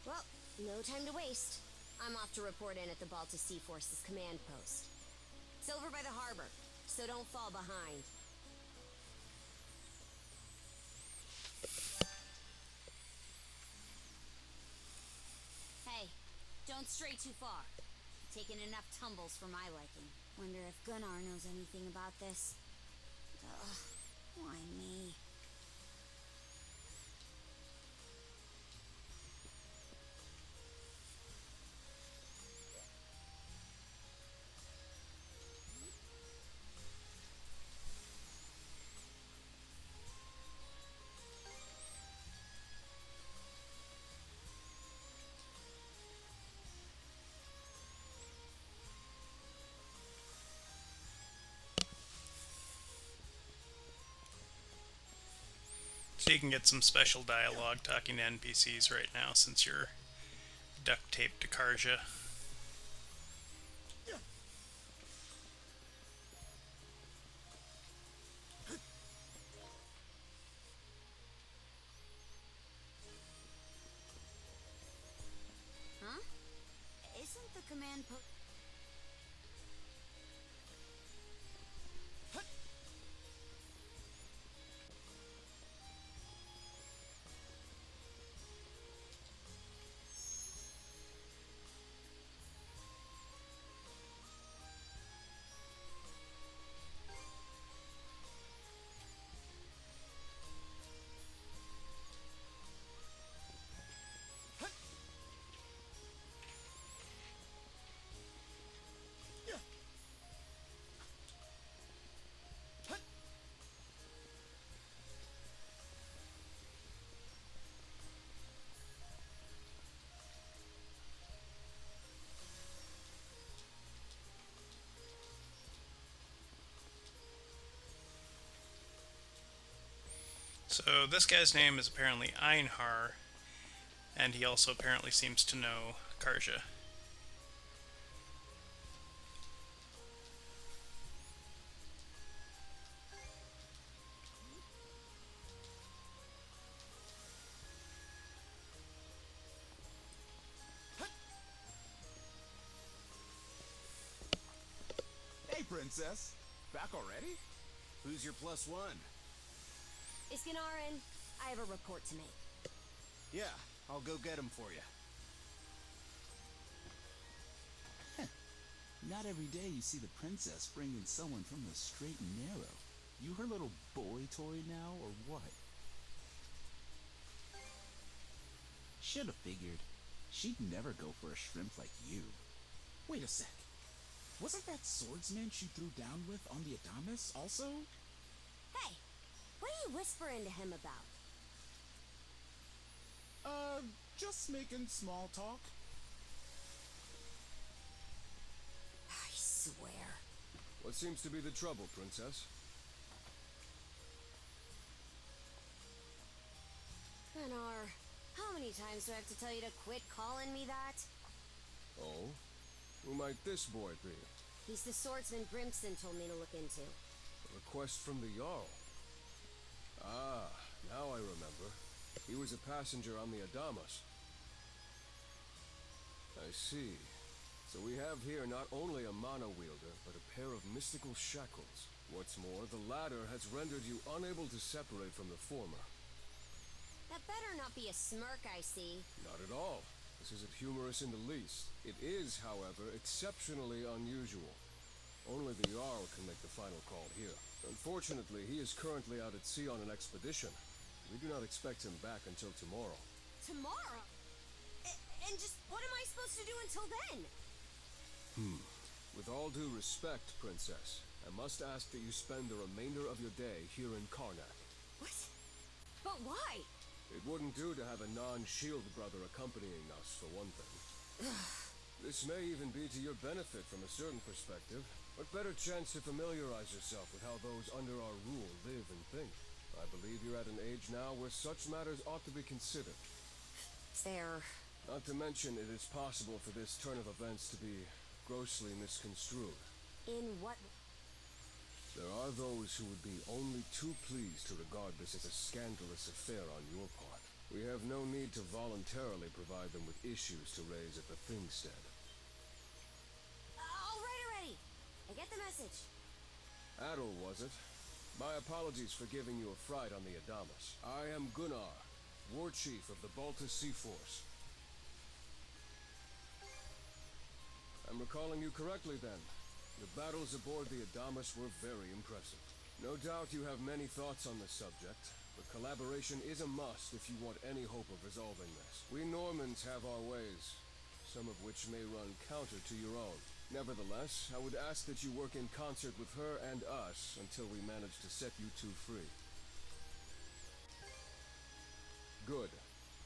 Well, no time to waste. I'm off to report in at the Balta Sea Force's command post. It's over by the harbor, so don't fall behind. Hey, don't stray too far. Taken enough tumbles for my liking. Wonder if Gunnar knows anything about this. Ugh, why me? So you can get some special dialogue talking to NPCs right now since you're duct taped to Karja. Huh? Isn't the command post... So this guy's name is apparently Einhar, and he also apparently seems to know Karja. Hey, Princess. Back already? Who's your +1? Iskanarin, I have a report to make. Yeah, I'll go get him for you. Not every day you see the princess bringing someone from the straight and narrow. You her little boy toy now, or what? Should've figured. She'd never go for a shrimp like you. Wait a sec. Wasn't that swordsman she threw down with on the Adamas also? Hey, what are you whispering to him about? Just making small talk. I swear. What seems to be the trouble, Princess? Gunnar, how many times do I have to tell you to quit calling me that? Oh? Who might this boy be? He's the swordsman Grimson told me to look into. A request from the Jarl. Ah, now I remember. He was a passenger on the Adamas. I see. So we have here not only a mana wielder, but a pair of mystical shackles. What's more, the latter has rendered you unable to separate from the former. That better not be a smirk I see. Not at all. This isn't humorous in the least. It is, however, exceptionally unusual. Only the Jarl can make the final call here. Unfortunately, he is currently out at sea on an expedition. We do not expect him back until tomorrow. Tomorrow? And just what am I supposed to do until then? With all due respect, Princess, I must ask that you spend the remainder of your day here in Karnak. What? But why? It wouldn't do to have a non-shield brother accompanying us, for one thing. This may even be to your benefit from a certain perspective. What better chance to familiarize yourself with how those under our rule live and think? I believe you're at an age now where such matters ought to be considered. Fair. Not to mention, it is possible for this turn of events to be grossly misconstrued. In what? There are those who would be only too pleased to regard this as a scandalous affair on your part. We have no need to voluntarily provide them with issues to raise at the Thingstead. All right already. I get the message. Adol, was it? My apologies for giving you a fright on the Adamas. I am Gunnar, War Chief of the Baltus Sea Force. I'm recalling you correctly then. Your battles aboard the Adamas were very impressive. No doubt you have many thoughts on the subject, but collaboration is a must if you want any hope of resolving this. We Normans have our ways, some of which may run counter to your own. Nevertheless, I would ask that you work in concert with her and us until we manage to set you two free. Good.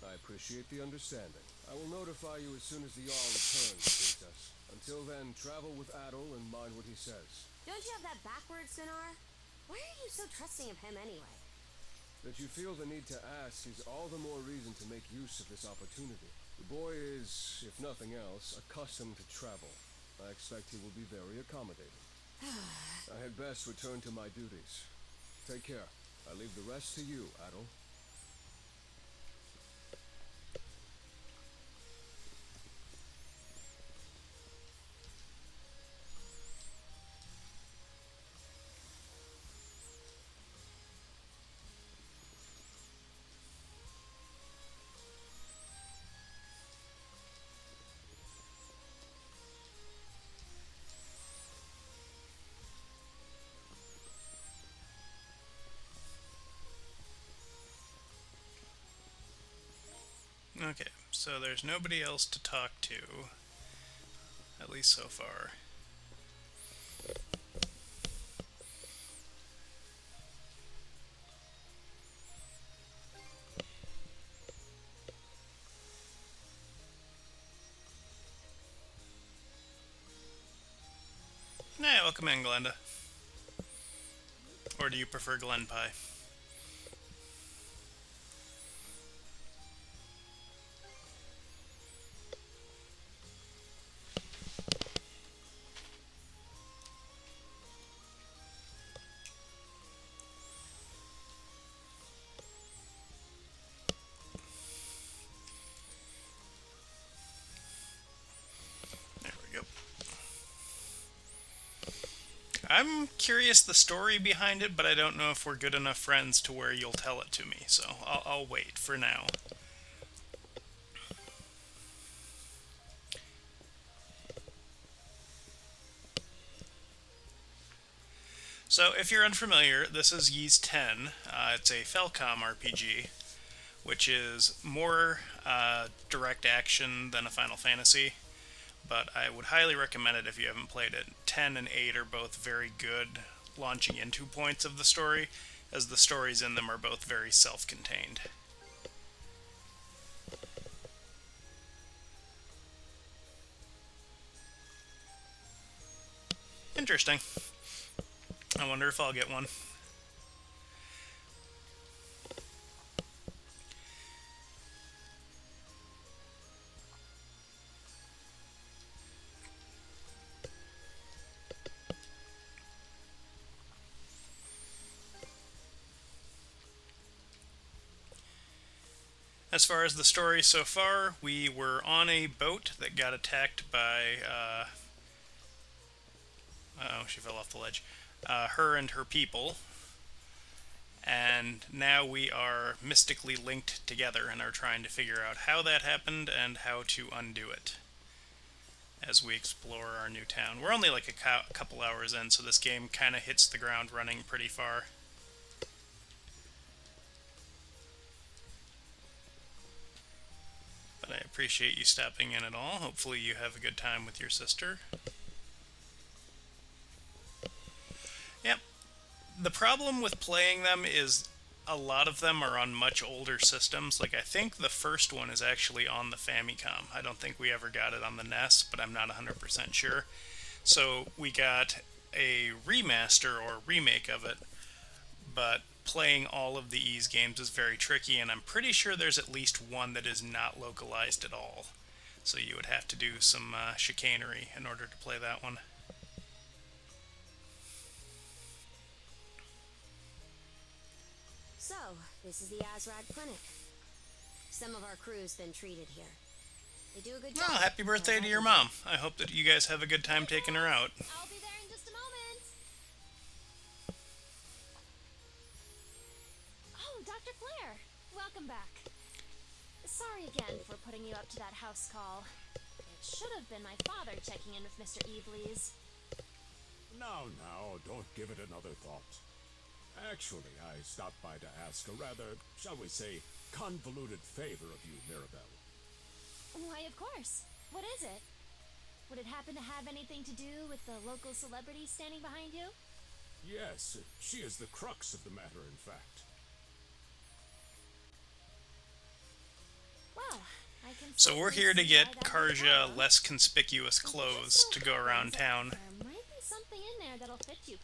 I appreciate the understanding. I will notify you as soon as the Jarl returns, Princess. Until then, travel with Adol and mind what he says. Don't you have that backwards, Gunnar? Why are you so trusting of him anyway? That you feel the need to ask is all the more reason to make use of this opportunity. The boy is, if nothing else, accustomed to travel. I expect he will be very accommodating. I had best return to my duties. Take care. I leave the rest to you, Adol. Okay, so there's nobody else to talk to, at least so far. Nah, welcome in, Glenda. Or do you prefer Glen Pie? There we go. I'm curious the story behind it, but I don't know if we're good enough friends to where you'll tell it to me, so I'll wait for now. So, if you're unfamiliar, this is Ys 10. It's a Felcom RPG, which is more direct action than a Final Fantasy, but I would highly recommend it if you haven't played it. 10 and 8 are both very good launching into points of the story, as the stories in them are both very self-contained. Interesting. I wonder if I'll get one. As far as the story so far, we were on a boat that got attacked by, oh, she fell off the ledge. Her and her people. And now we are mystically linked together and are trying to figure out how that happened and how to undo it as we explore our new town. We're only like a couple hours in, so this game kind of hits the ground running pretty far. But I appreciate you stopping in at all. Hopefully you have a good time with your sister. Yep. The problem with playing them is a lot of them are on much older systems. Like, I think the first one is actually on the Famicom. I don't think we ever got it on the NES, but I'm not 100% sure. So we got a remaster or remake of it, but playing all of the Ys games is very tricky, and I'm pretty sure there's at least one that is not localized at all. So you would have to do some chicanery in order to play that one. So, this is the Azrad Clinic. Some of our crew's been treated here. They do a good job. Oh, happy birthday to your mom. I hope that you guys have a good time taking her out. I'll be there in just a moment. Oh, Dr. Flair. Welcome back. Sorry again for putting you up to that house call. It should have been my father checking in with Mr. Evelees. Now, don't give it another thought. Actually, I stopped by to ask a rather, shall we say, convoluted favor of you, Mirabelle. Why, of course. What is it? Would it happen to have anything to do with the local celebrity standing behind you? Yes, she is the crux of the matter, in fact. Well, I can... So we're here to get Karja less conspicuous clothes to go around town. There might be something in there that'll fit you,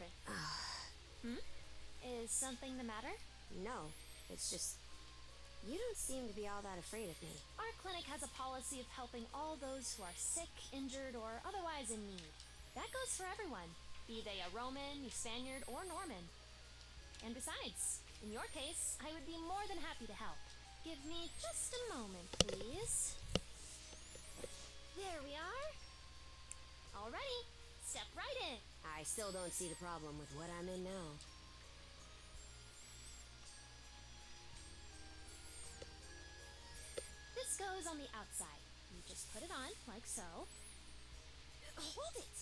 Is something the matter? No, it's just... You don't seem to be all that afraid of me. Our clinic has a policy of helping all those who are sick, injured, or otherwise in need. That goes for everyone, be they a Roman, a Spaniard, or Norman. And besides, in your case, I would be more than happy to help. Give me just a moment, please. There we are. Alrighty, step right in. I still don't see the problem with what I'm in now. This goes on the outside. You just put it on, like so. Hold it!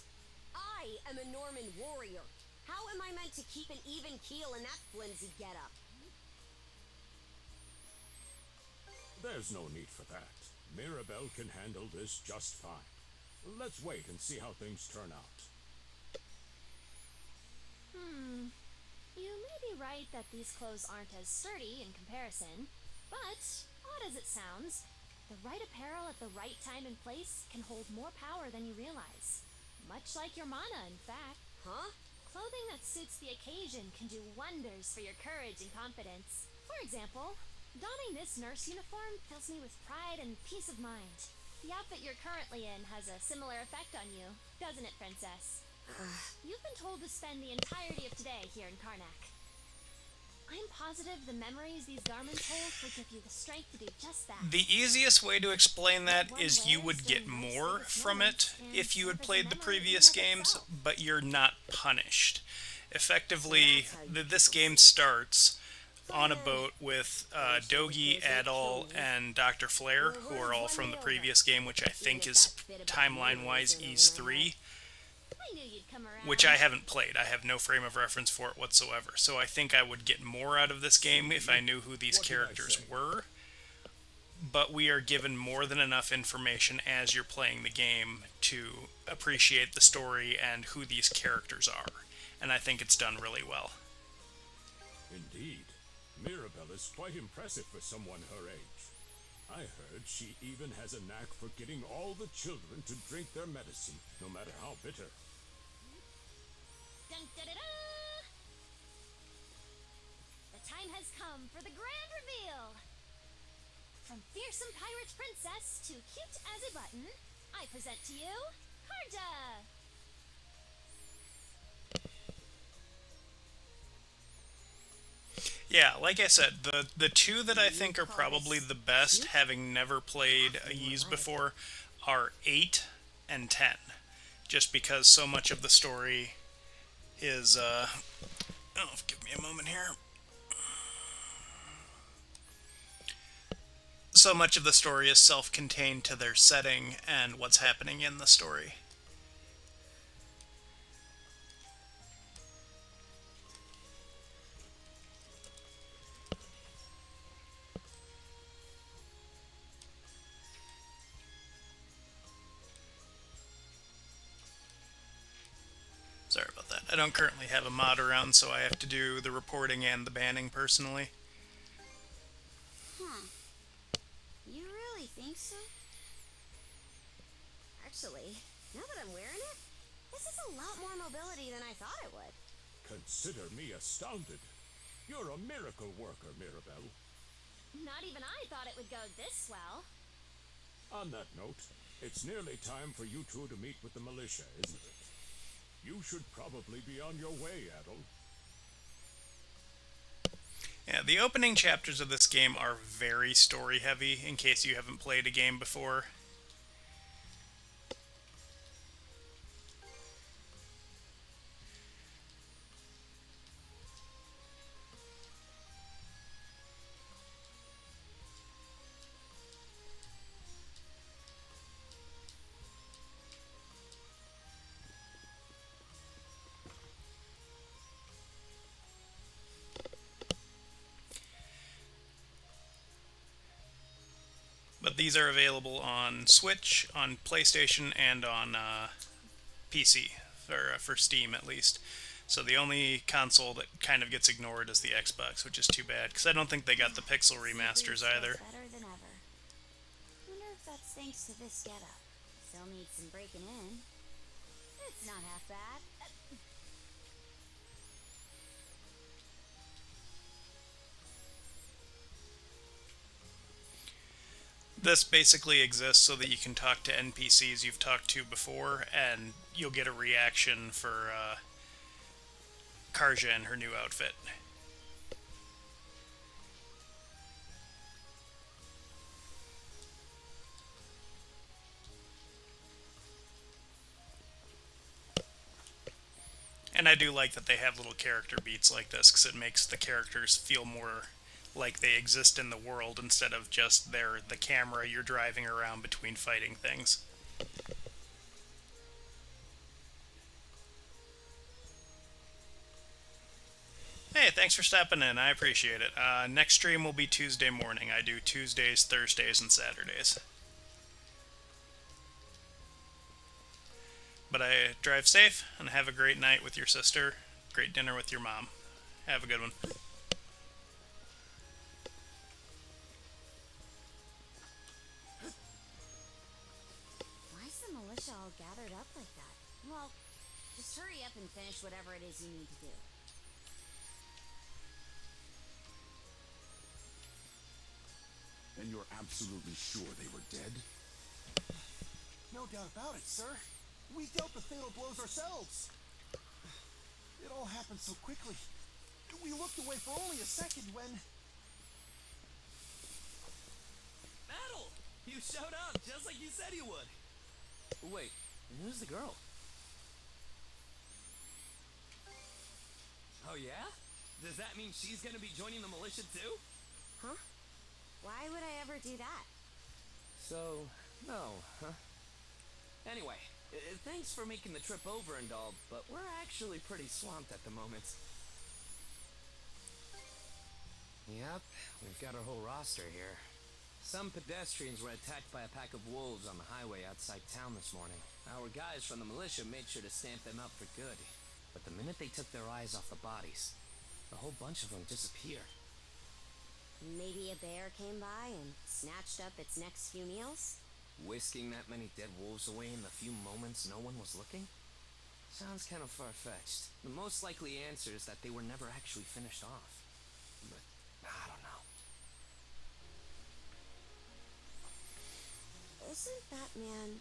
I am a Norman warrior. How am I meant to keep an even keel in that flimsy getup? There's no need for that. Mirabelle can handle this just fine. Let's wait and see how things turn out. You may be right that these clothes aren't as sturdy in comparison, but, odd as it sounds, the right apparel at the right time and place can hold more power than you realize. Much like your mana, in fact. Huh? Clothing that suits the occasion can do wonders for your courage and confidence. For example, donning this nurse uniform fills me with pride and peace of mind. The outfit you're currently in has a similar effect on you, doesn't it, Princess? You've been told to spend the entirety of today here in Karnak. I'm positive the memories these garments hold will give you the strength to do just that. The easiest way to explain that is you would get more from it if you had played the previous games, but you're not punished. Effectively, this game starts on a boat with Dogi, Adol, and Dr. Flair, who are all from the previous game, which I think is timeline-wise Ys 3. I knew you'd come around. Which I haven't played. I have no frame of reference for it whatsoever. So I think I would get more out of this game if I knew who these characters were. But we are given more than enough information as you're playing the game to appreciate the story and who these characters are. And I think it's done really well. Indeed. Mirabelle is quite impressive for someone her age. I heard she even has a knack for getting all the children to drink their medicine, no matter how bitter. Dun, da, da, da. The time has come for the grand reveal. From fearsome pirate princess to cute as a button, I present to you Karja. Yeah, like I said, the two that I think are probably the best, having never played a Ys before, are 8 and 10. Just because so much of the story is, oh, give me a moment here. So much of the story is self-contained to their setting and what's happening in the story. Sorry about that. I don't currently have a mod around, so I have to do the reporting and the banning personally. Huh. You really think so? Actually, now that I'm wearing it, this is a lot more mobility than I thought it would. Consider me astounded. You're a miracle worker, Mirabelle. Not even I thought it would go this well. On that note, it's nearly time for you two to meet with the militia, isn't it? You should probably be on your way, Adol. Yeah, the opening chapters of this game are very story heavy, in case you haven't played a game before. But these are available on Switch, on PlayStation, and on PC, for Steam at least. So the only console that kind of gets ignored is the Xbox, which is too bad, because I don't think they got the pixel remasters either. Better than ever. Wonder if that's thanks to this getup. Still needs some breaking in. It's not half bad. This basically exists so that you can talk to NPCs you've talked to before, and you'll get a reaction for Karja and her new outfit. And I do like that they have little character beats like this, because it makes the characters feel more like they exist in the world instead of just they're the camera you're driving around between fighting things. Hey, thanks for stepping in. I appreciate it. Next stream will be Tuesday morning. I do Tuesdays, Thursdays, and Saturdays. But I drive safe and have a great night with your sister. Great dinner with your mom. Have a good one. Why is the militia all gathered up like that? Well, just hurry up and finish whatever it is you need to do. And you're absolutely sure they were dead? No doubt about it, sir. We dealt the fatal blows ourselves. It all happened so quickly. We looked away for only a second when... Battle! You showed up just like you said you would. Wait, who's the girl? Oh yeah? Does that mean she's gonna be joining the militia too? Huh? Why would I ever do that? So, no, huh? Anyway, thanks for making the trip over and all, but we're actually pretty swamped at the moment. Yep, we've got our whole roster here. Some pedestrians were attacked by a pack of wolves on the highway outside town this morning. Our guys from the militia made sure to stamp them up for good. But the minute they took their eyes off the bodies, the whole bunch of them disappeared. Maybe a bear came by and snatched up its next few meals? Whisking that many dead wolves away in the few moments no one was looking? Sounds kind of far-fetched. The most likely answer is that they were never actually finished off. But, I don't know. Isn't that man...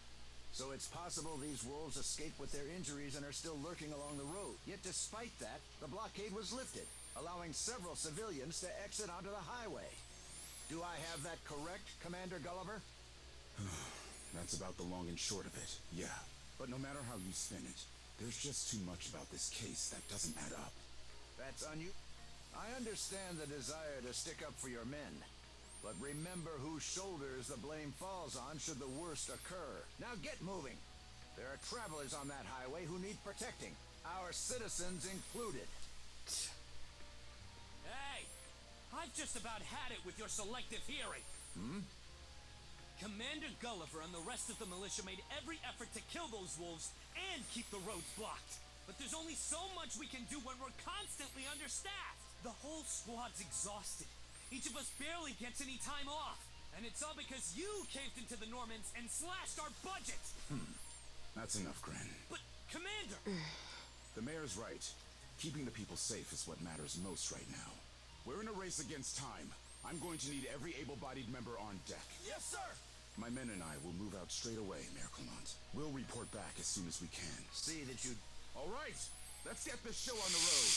So it's possible these wolves escaped with their injuries and are still lurking along the road. Yet despite that, the blockade was lifted. allowing several civilians to exit onto the highway. Do I have that correct, Commander Gulliver? That's about the long and short of it, yeah. But no matter how you spin it, there's just too much about this case that doesn't add up. That's I understand the desire to stick up for your men. But remember whose shoulders the blame falls on should the worst occur. Now get moving. There are travelers on that highway who need protecting. Our citizens included. Hey! I've just about had it with your selective hearing. Commander Gulliver and the rest of the militia made every effort to kill those wolves and keep the roads blocked. But there's only so much we can do when we're constantly understaffed. The whole squad's exhausted. Each of us barely gets any time off. And it's all because you caved into the Normans and slashed our budget. That's enough, Gren. But, Commander! The mayor's right. Keeping the people safe is what matters most right now. We're in a race against time. I'm going to need every able-bodied member on deck. Yes, sir! My men and I will move out straight away, Mayor Clement. We'll report back as soon as we can. See that you... All right, let's get this show on the road.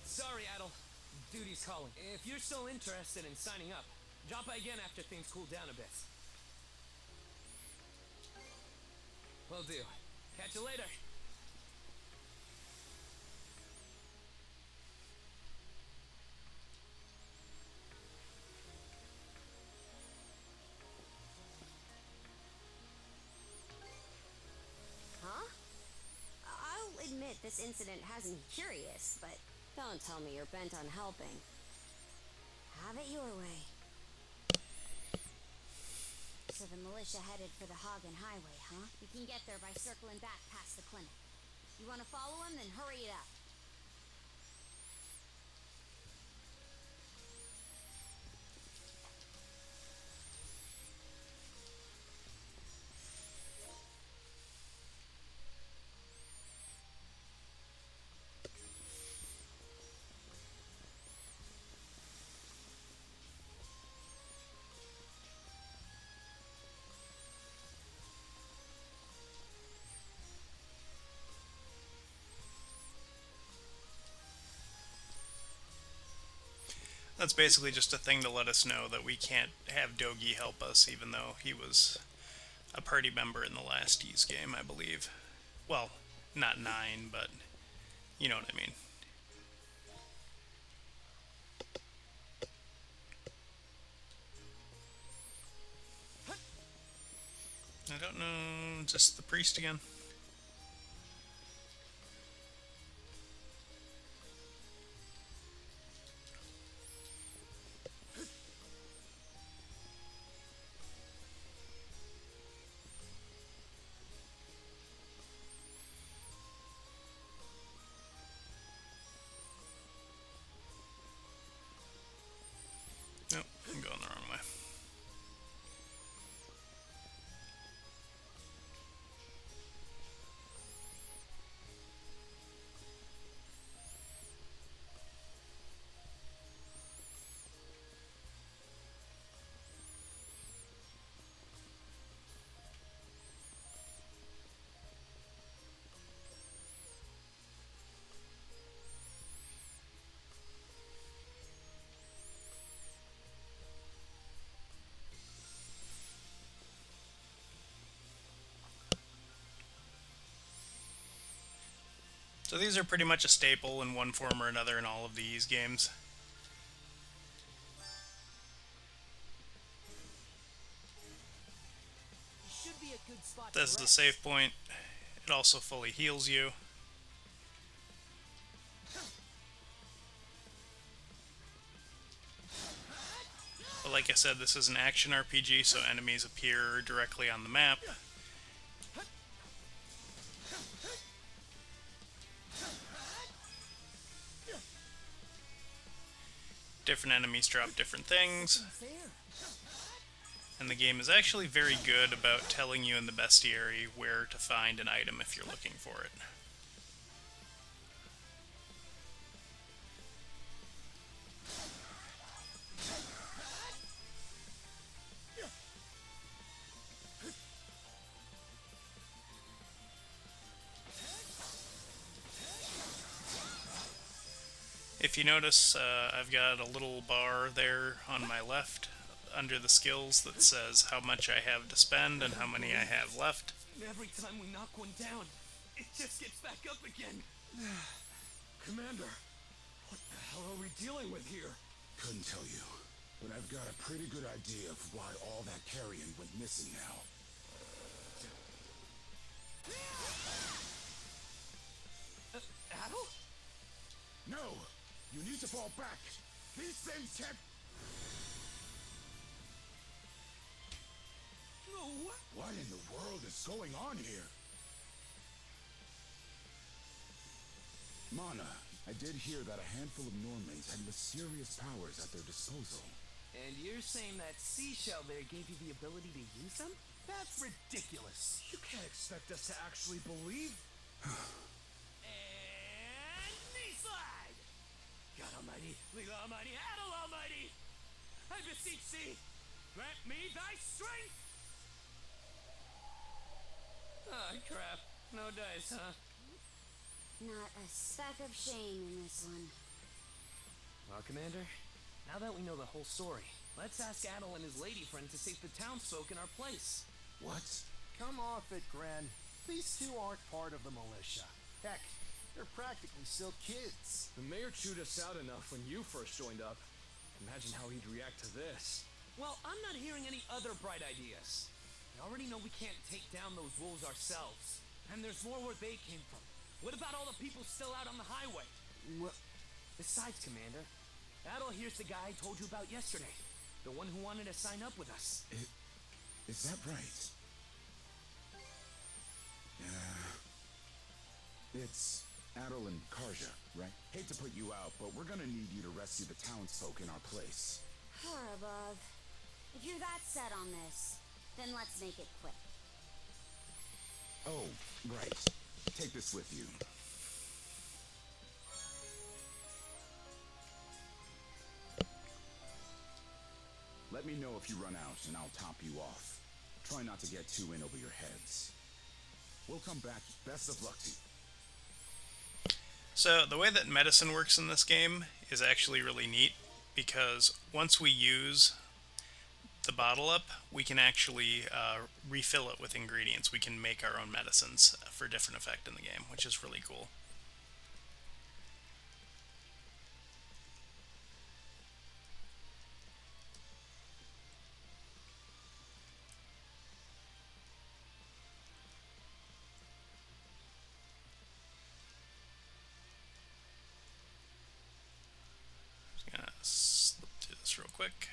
Sorry, Adel. Duty's calling. If you're still interested in signing up, drop by again after things cool down a bit. Will do. Catch you later. Huh? I'll admit this incident has me curious, but don't tell me you're bent on helping. Have it your way. So the militia headed for the Hagen Highway, huh? You can get there by circling back past the clinic. You want to follow him? Then hurry it up. That's basically just a thing to let us know that we can't have Dogi help us, even though he was a party member in the last Ys game, I believe. Well, not 9, but you know what I mean. I don't know, just the priest again? Nope, I'm going the wrong way. So these are pretty much a staple in one form or another in all of these games. Should be a good spot This is to the rest. save point. It also fully heals you. But like I said, this is an action RPG, so enemies appear directly on the map. Different enemies drop different things. And the game is actually very good about telling you in the bestiary where to find an item if you're looking for it. if you notice, I've got a little bar there on my left under the skills that says how much I have to spend and how many I have left. Every time we knock one down, it just gets back up again. Commander, what the hell are we dealing with here? Couldn't tell you, but I've got a pretty good idea of why all that carrion went missing now. Adel? No! You need to fall back! These things can't... No, what? What in the world is going on here? Mana, I did hear that a handful of Normans had mysterious powers at their disposal. And you're saying that seashell there gave you the ability to use them? That's ridiculous. You can't expect us to actually believe. And knee slide! God Almighty, Leela Almighty, Adel Almighty! I beseech thee, grant me thy strength! Oh, crap. No dice, huh? Not a speck of shame in this one. Well, Commander, now that we know the whole story, let's ask Adel and his lady friend to save the townsfolk in our place. What? Come off it, Gran. These two aren't part of the militia. Heck, they're practically still kids. The mayor chewed us out enough when you first joined up. Imagine how he'd react to this. Well, I'm not hearing any other bright ideas. We already know we can't take down those wolves ourselves. And there's more where they came from. What about all the people still out on the highway? Well, besides, Commander, Adel here's the guy I told you about yesterday. The one who wanted to sign up with us. Is that right? It's Adel and Karja, right? Hate to put you out, but we're gonna need you to rescue the townsfolk in our place. Above. If you're that set on this, then let's make it quick. Oh, right. Take this with you. Let me know if you run out and I'll top you off. Try not to get too in over your heads. We'll come back. Best of luck to you. So the way that medicine works in this game is actually really neat, because once we use the bottle up, we can actually refill it with ingredients. We can make our own medicines for different effect in the game, which is really cool. Just gonna slip through this real quick.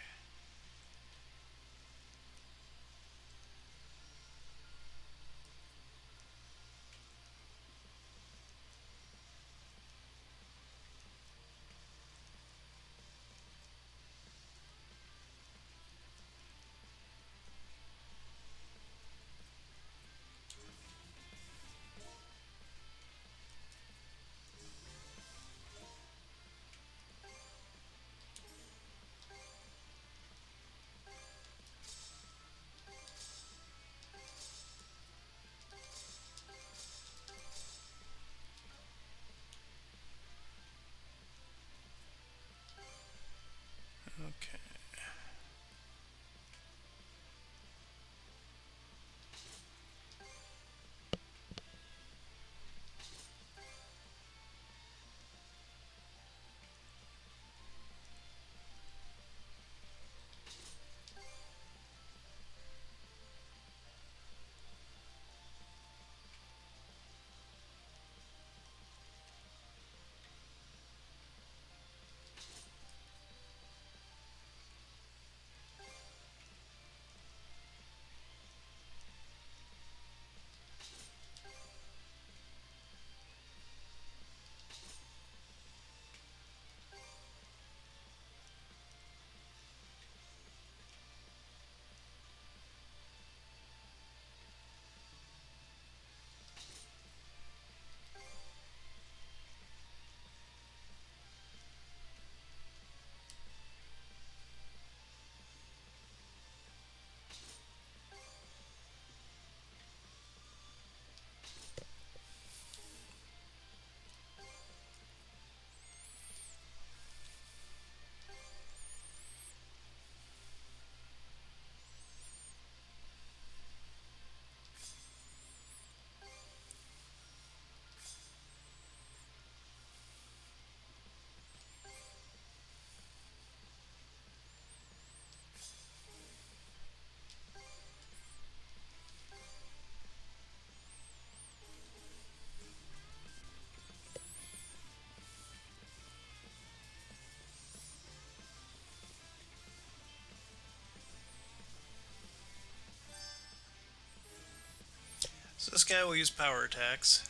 guy will use power attacks.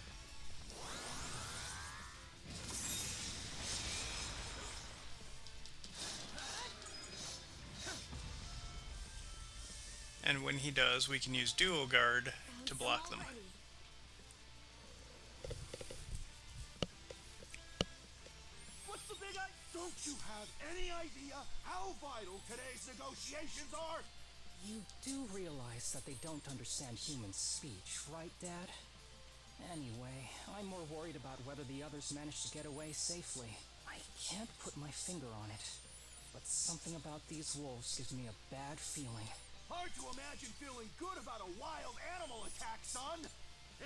And when he does, we can use Duo Guard to block them. What's the big idea? Don't you have any idea how vital today's negotiations are? You do realize that they don't understand human speech, right, Dad? Anyway, I'm more worried about whether the others managed to get away safely. I can't put my finger on it, but something about these wolves gives me a bad feeling. Hard to imagine feeling good about a wild animal attack, son.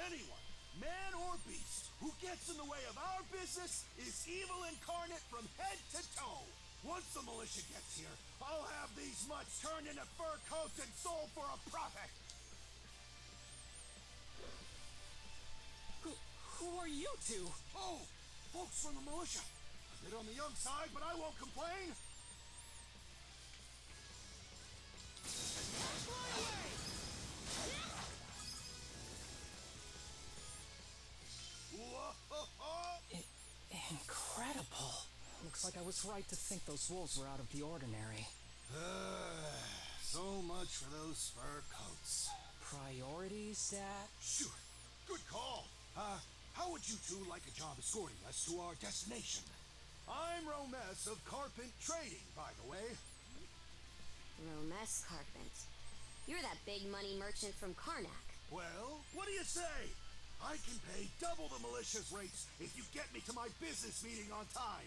Anyone, man or beast, who gets in the way of our business is evil incarnate from head to toe. Once the militia gets here, I'll have these mutts turned into fur coats and sold for a profit. Who are you two? Oh, folks from the militia. A bit on the young side, but I won't complain. Fly away! Whoa-ho-ho! Incredible. Looks like I was right to think those wolves were out of the ordinary. So much for those fur coats. Priorities, Dad? Sure. Good call. How would you two like a job escorting us to our destination? I'm Romess of Carpent Trading, by the way. Romess Carpent. You're that big money merchant from Karnak. Well, what do you say? I can pay double the militia's rates if you get me to my business meeting on time.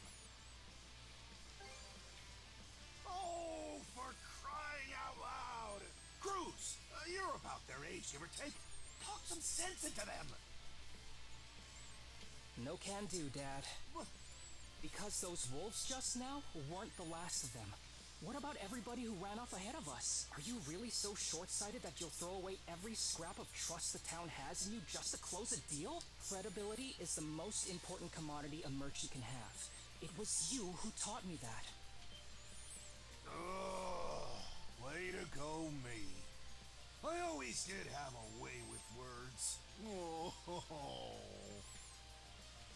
Oh, for crying out loud! Cruz, you're about their age, give or take. Talk some sense into them. No can do, Dad. Because those wolves just now weren't the last of them. What about everybody who ran off ahead of us? Are you really so short-sighted that you'll throw away every scrap of trust the town has in you just to close a deal? Credibility is the most important commodity a merchant can have. It was you who taught me that. Oh, way to go, me. I always did have a way with words. Oh.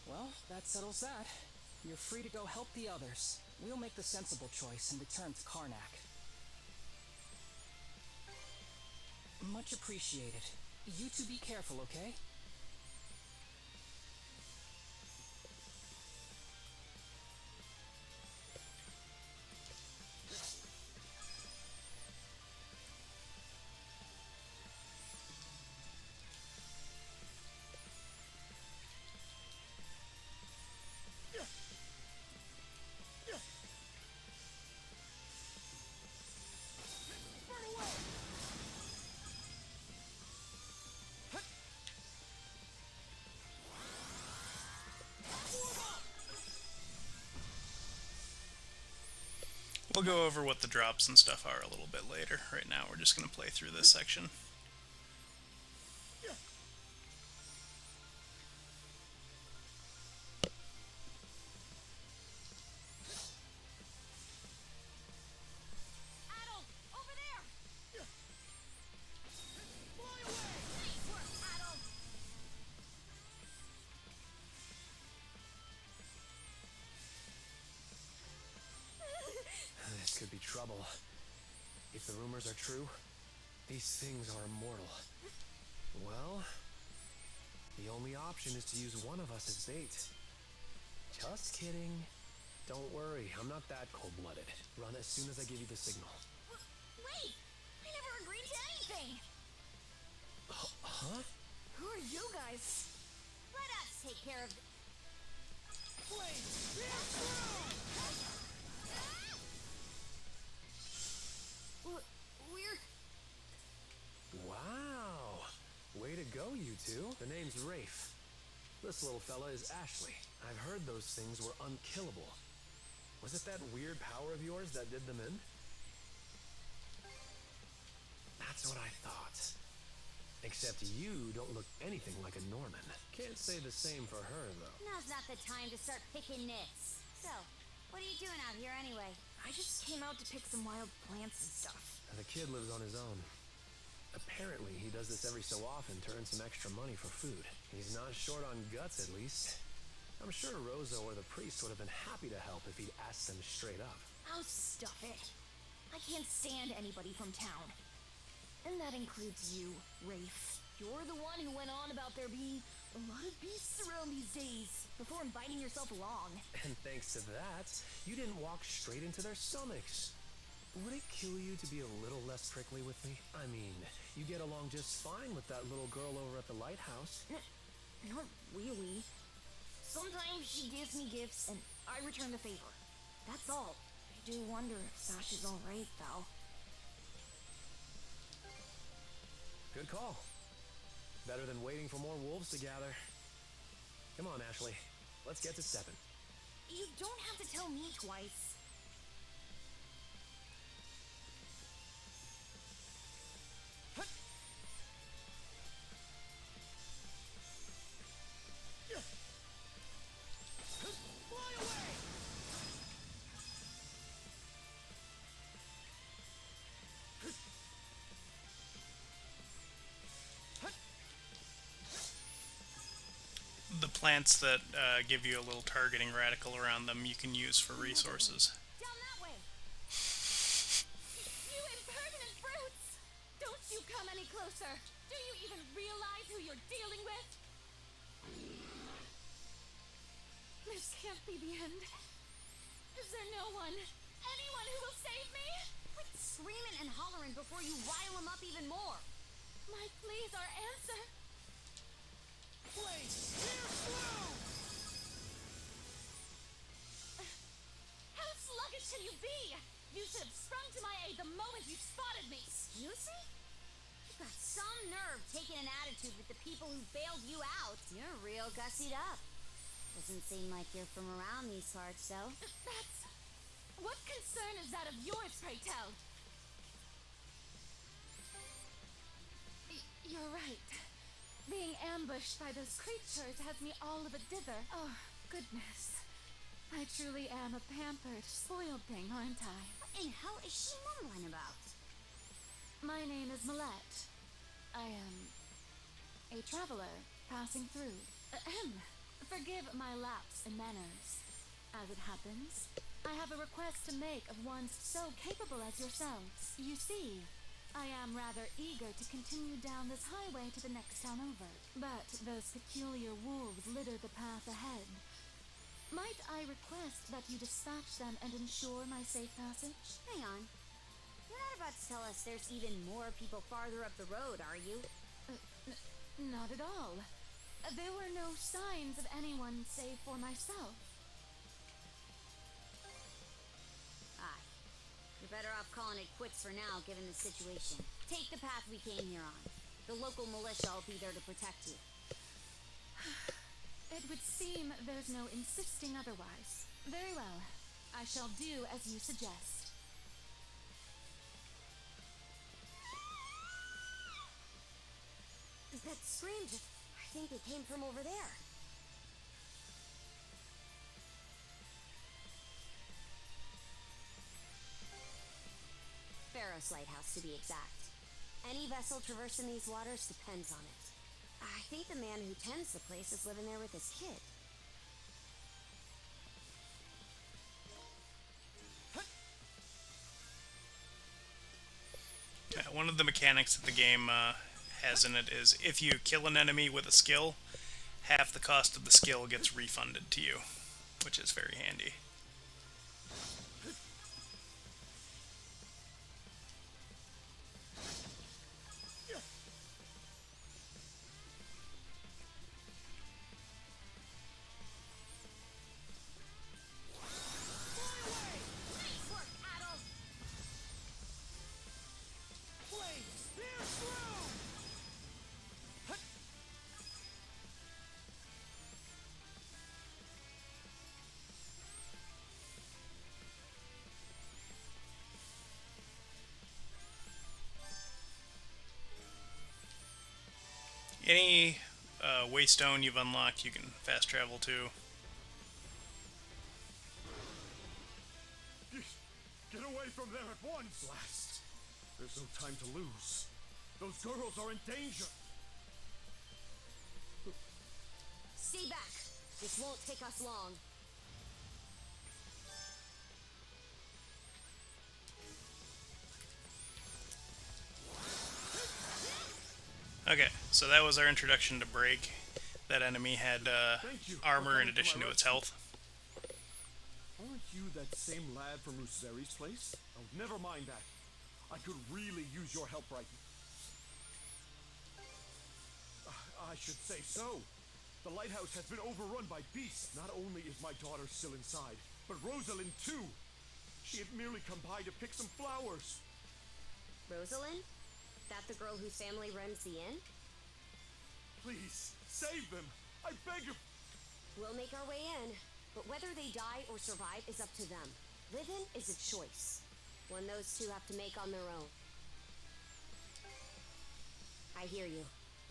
Well, that settles that. You're free to go help the others. We'll make the sensible choice and return to Karnak. Much appreciated. You two be careful, okay? We'll go over what the drops and stuff are a little bit later. Right now, we're just going to play through this section. This could be trouble. If the rumors are true, these things are immortal. Well, the only option is to use one of us as bait. Just kidding. Don't worry, I'm not that cold-blooded. Run as soon as I give you the signal. Wait! I never agreed to anything! Huh? Who are you guys? Let us take care of the... Flames, bear through! We're... Wow! Way to go, you two. The name's Rafe. This little fella is Ashley. I've heard those things were unkillable. Was it that weird power of yours that did them in? That's what I thought. Except you don't look anything like a Norman. Can't say the same for her, though. Now's not the time to start picking nits. So, what are you doing out here anyway? I just came out to pick some wild plants and stuff. The kid lives on his own. Apparently, he does this every so often to earn some extra money for food. He's not short on guts, at least. I'm sure Rosa or the priest would have been happy to help if he'd asked them straight up. Oh, stuff it. I can't stand anybody from town. And that includes you, Rafe. You're the one who went on about there being a lot of beasts around these days, before inviting yourself along. And thanks to that, you didn't walk straight into their stomachs. Would it kill you to be a little less prickly with me? I mean, you get along just fine with that little girl over at the lighthouse. Not really. Sometimes she gives me gifts and I return the favor. That's all. I do wonder if Sasha's alright, though. Good call. Better than waiting for more wolves to gather. Come on, Ashley. Let's get to 7. You don't have to tell me twice. The plants that give you a little targeting radical around them you can use for resources. Down that way! You impertinent brutes! Don't you come any closer! Do you even realize who you're dealing with? This can't be the end. Is there no one? Anyone who will save me? Quit screaming and hollering before you rile them up even more. My pleas are answer. Blaze, pierce through! How sluggish can you be? You should have sprung to my aid the moment you spotted me. Excuse me? You got some nerve taking an attitude with the people who bailed you out. You're real gussied up. Doesn't seem like you're from around these parts, though. That's... What concern is that of yours, pray tell? You're right. Being ambushed by those creatures has me all of a dither. Oh, goodness. I truly am a pampered, spoiled thing, aren't I? What in hell is she mumbling about? My name is Millette. I am a traveler passing through. Ahem. Forgive my lapse in manners. As it happens, I have a request to make of ones so capable as yourselves. You see, I am rather eager to continue down this highway to the next town over, but those peculiar wolves litter the path ahead. Might I request that you dispatch them and ensure my safe passage? Hang on. You're not about to tell us there's even more people farther up the road, are you? Not at all. There were no signs of anyone save for myself. You're better off calling it quits for now, given the situation. Take the path we came here on. The local militia will be there to protect you. It would seem there's no insisting otherwise. Very well. I shall do as you suggest. That scream I think it came from over there. Pharaoh's Lighthouse, to be exact. Any vessel traversing these waters depends on it. I think the man who tends the place is living there with his kid. Yeah, one of the mechanics that the game has in it is if you kill an enemy with a skill, half the cost of the skill gets refunded to you, which is very handy. Any waystone you've unlocked, you can fast travel to. Get away from there at once! Blast! There's no time to lose. Those girls are in danger. Stay back. This won't take us long. Okay, so that was our introduction to Break. That enemy had armor in addition to its health. Aren't you that same lad from Russeri's place? Oh, never mind that. I could really use your help right now. I should say so. The lighthouse has been overrun by beasts. Not only is my daughter still inside, but Rosalind too. She had merely come by to pick some flowers. Rosalind? That the girl whose family runs the inn? Please, save them. I beg you. We'll make our way in, but whether they die or survive is up to them. Living is a choice, one those two have to make on their own. I hear you.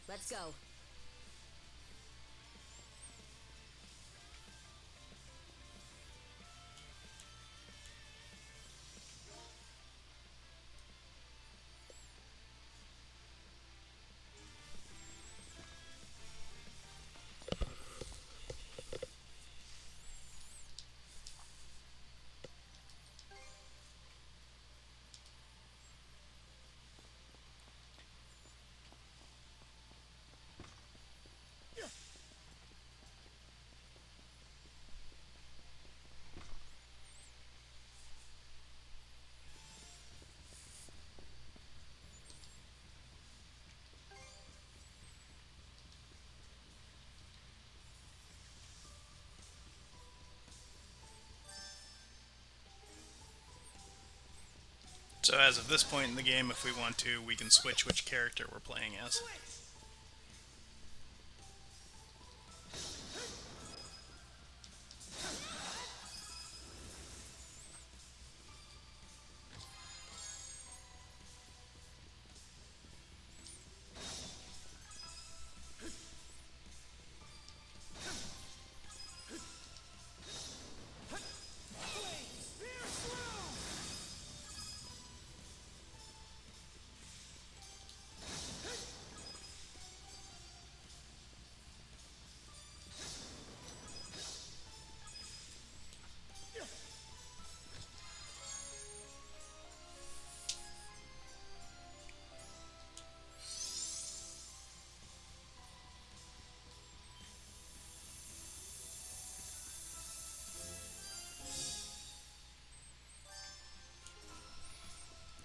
Let's go. So as of this point in the game, if we want to, we can switch which character we're playing as.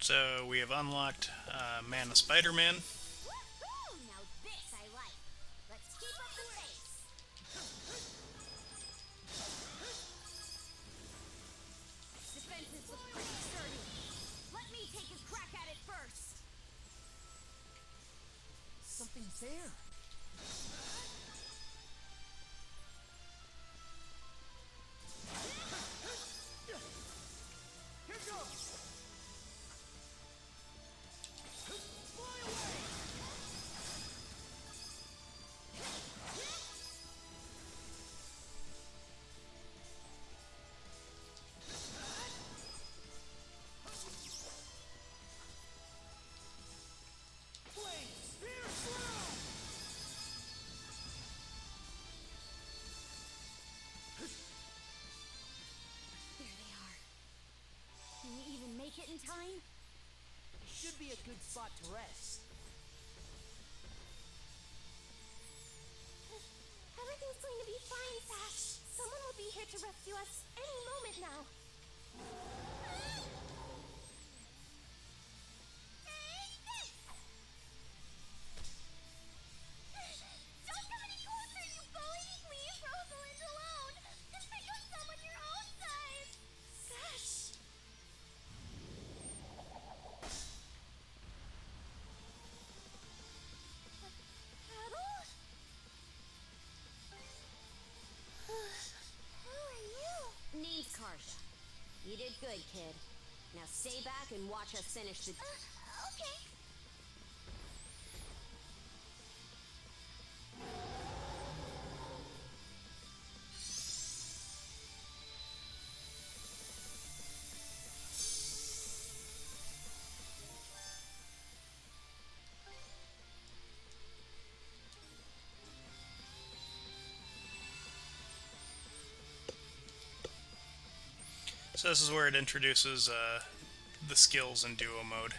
So we have unlocked Man of Spider-Man. Now this I like. Let's keep up the pace. Defenses look pretty sturdy. Let me take a crack at it first. Something's there. Here goes! There they are. Can we even make it in time? Should be a good spot to rest. Everything's going to be fine, Sash. Someone will be here to rescue us any moment now. Don't come any closer, you bully! Leave Rosalind alone! And pick up someone your own size! Sash! Paddle? Who are you? Name's Karja. You did good, kid. Now stay back and watch us finish the... Okay. So this is where it introduces the skills in duo mode.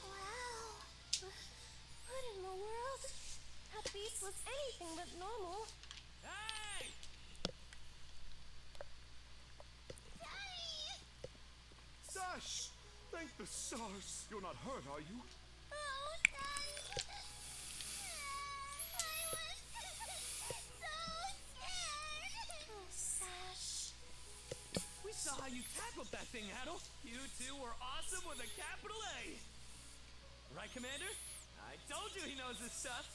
Wow. What in the world? That beast was anything but normal. Hey! Daddy! Sash! Thank the stars. You're not hurt, are you? Oh, Daddy! I was so scared. Oh, Sash. We saw how you tackled that thing, Adel. You two were awesome with a capital A. Right, Commander? I told you he knows his stuff.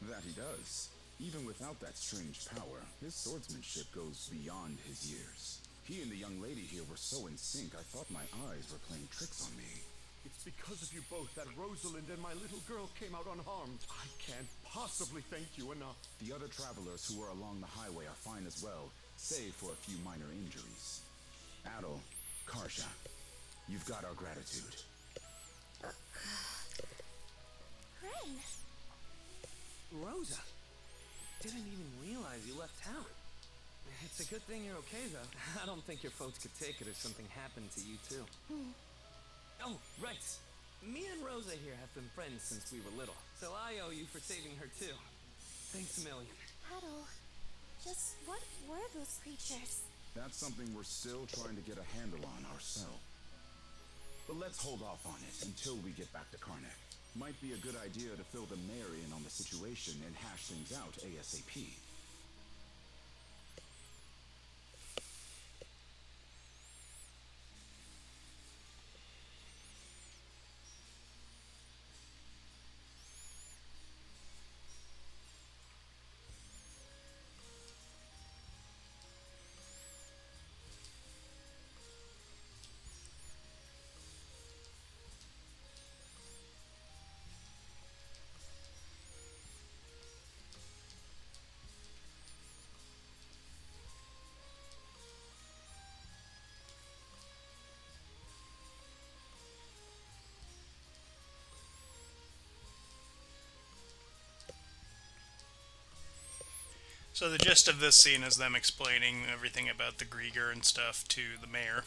That he does. Even without that strange power, his swordsmanship goes beyond his years. He and the young lady here were so in sync, I thought my eyes were playing tricks on me. It's because of you both that Rosalind and my little girl came out unharmed. I can't possibly thank you enough. The other travelers who were along the highway are fine as well, save for a few minor injuries. Adel, Karsha, you've got our gratitude. Ren. Rosa. Didn't even realize you left town. It's a good thing you're okay, though. I don't think your folks could take it if something happened to you, too. Oh, right. Me and Rosa here have been friends since we were little, so I owe you for saving her, too. Thanks a million. Adel, just what were those creatures? That's something we're still trying to get a handle on ourselves. But let's hold off on it until we get back to Karnak. Might be a good idea to fill the mayor in on the situation and hash things out ASAP. So the gist of this scene is them explaining everything about the Grieger and stuff to the mayor.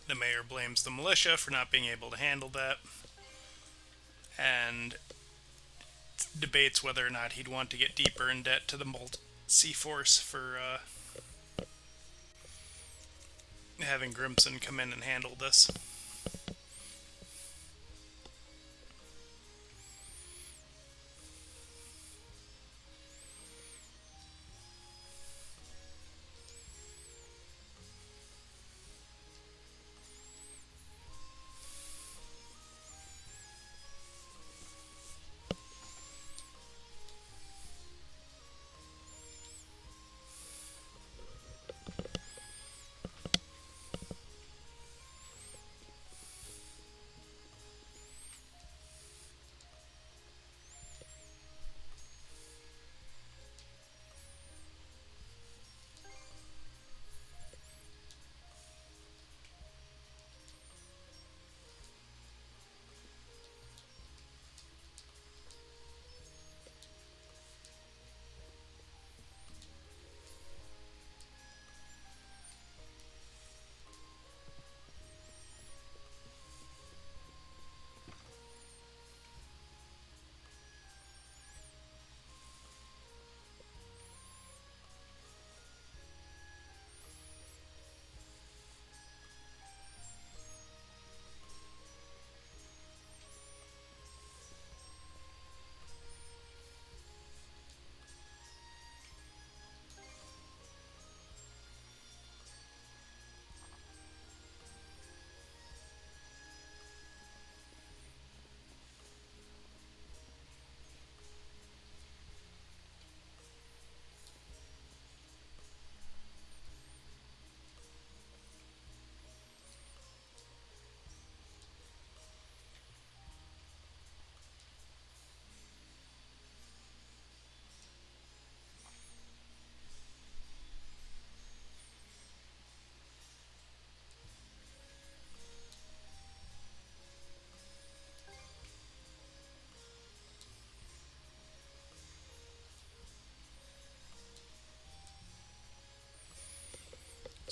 The mayor blames the militia for not being able to handle that, and debates whether or not he'd want to get deeper in debt to the Sea Force for having Grimson come in and handle this.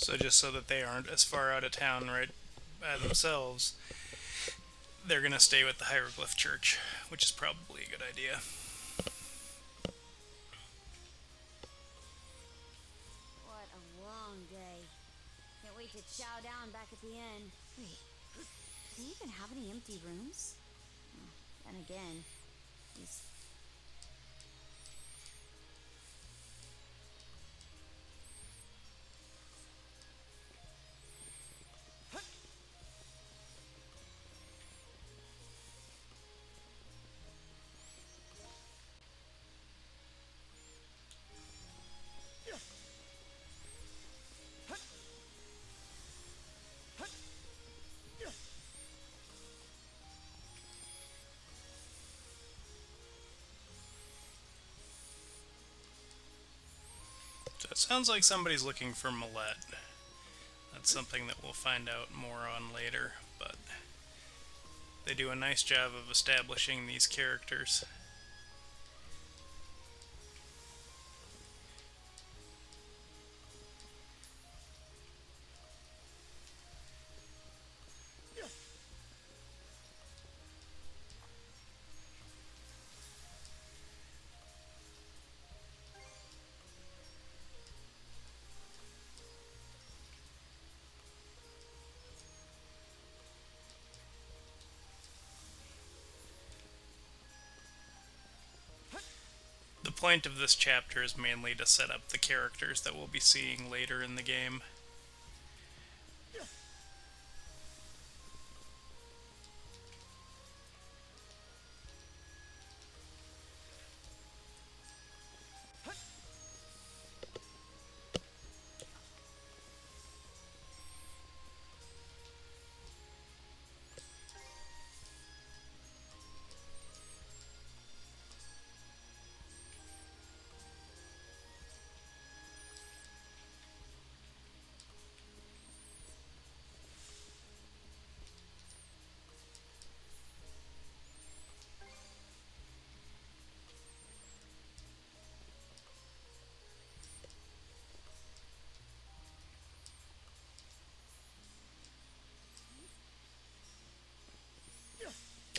So just so that they aren't as far out of town right by themselves, they're going to stay with the Hieroglyph Church, which is probably a good idea. What a long day. Can't wait to chow down back at the inn. Wait, do they even have any empty rooms? Then again, these... So it sounds like somebody's looking for Millette. That's something that we'll find out more on later, but they do a nice job of establishing these characters. The point of this chapter is mainly to set up the characters that we'll be seeing later in the game.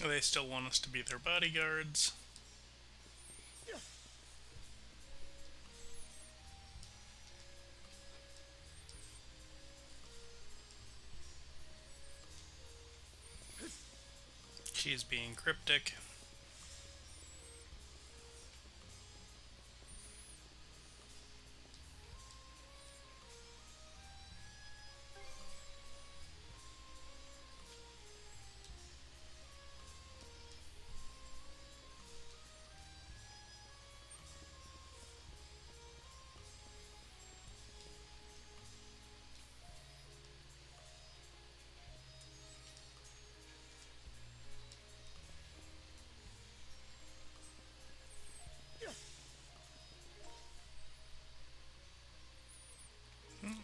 They still want us to be their bodyguards. She's being cryptic.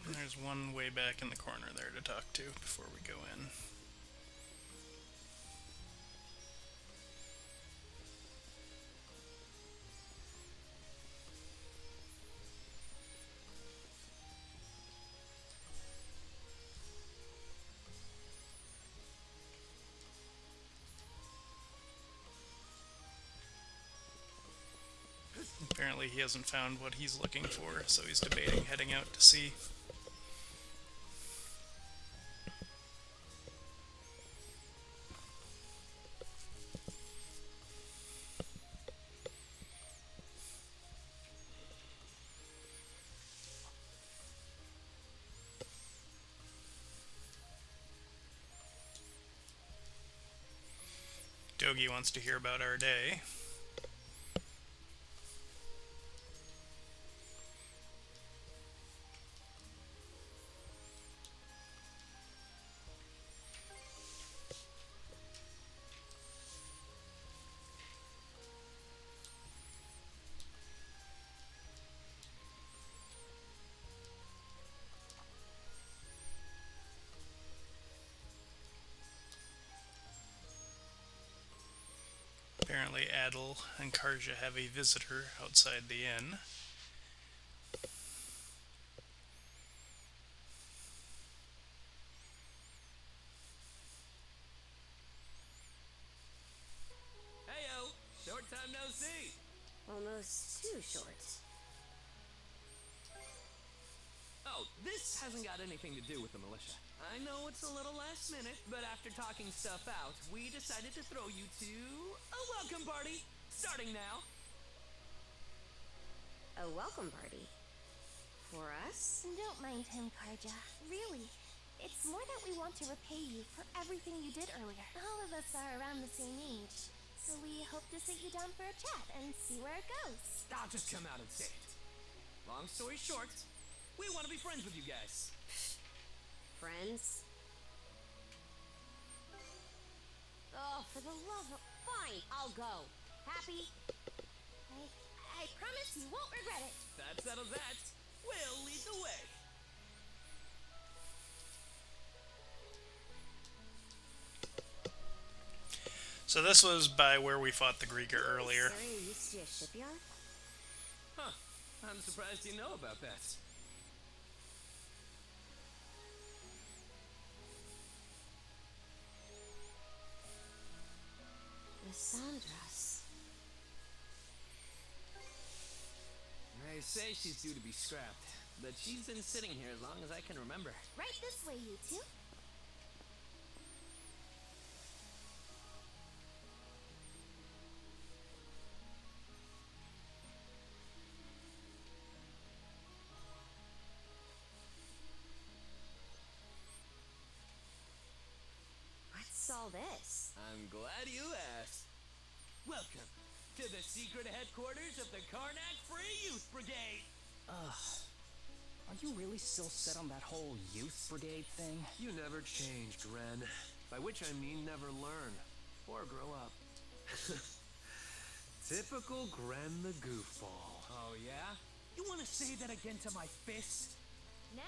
There's one way back in the corner there to talk to before we go in. Apparently he hasn't found what he's looking for, so he's debating heading out to sea. Dogi wants to hear about our day. Apparently Adel and Karja have a visitor outside the inn. see. Almost too short. Oh, this hasn't got anything to do with the militia. I know it's a little last minute, but after talking stuff out, we decided to throw you to a welcome party, starting now. A welcome party? For us? Don't mind him, Karja. Really. It's more that we want to repay you for everything you did earlier. All of us are around the same age, so we hope to sit you down for a chat and see where it goes. I'll just come out and say it. Long story short, we want to be friends with you guys. Friends? Oh, for the love of... Fine, I'll go. Happy? I promise you won't regret it. That settles that. We'll lead the way. So this was by where we fought the Grieger earlier. This area used to be a shipyard? Huh. I'm surprised you know about that. Lissandras. They say she's due to be scrapped, but she's been sitting here as long as I can remember. Right this way, you two. What's all this? I'm glad you asked. Welcome to the secret headquarters of the Karnak Free Youth Brigade. Ugh. Are you really still set on that whole youth brigade thing? You never changed, Ren. By which I mean never learn. Or grow up. Typical Gren the goofball. Oh, yeah? You want to say that again to my fist? Now,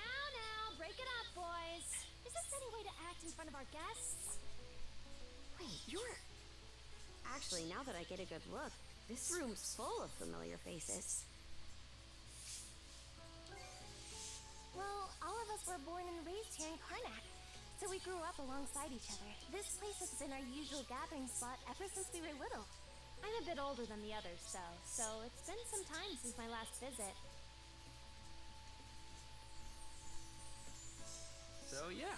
break it up, boys. Is this any way to act in front of our guests? Wait, you're... Actually, now that I get a good look, this room's full of familiar faces. Well, all of us were born and raised here in Karnak, so we grew up alongside each other. This place has been our usual gathering spot ever since we were little. I'm a bit older than the others, though, so it's been some time since my last visit. So, yeah.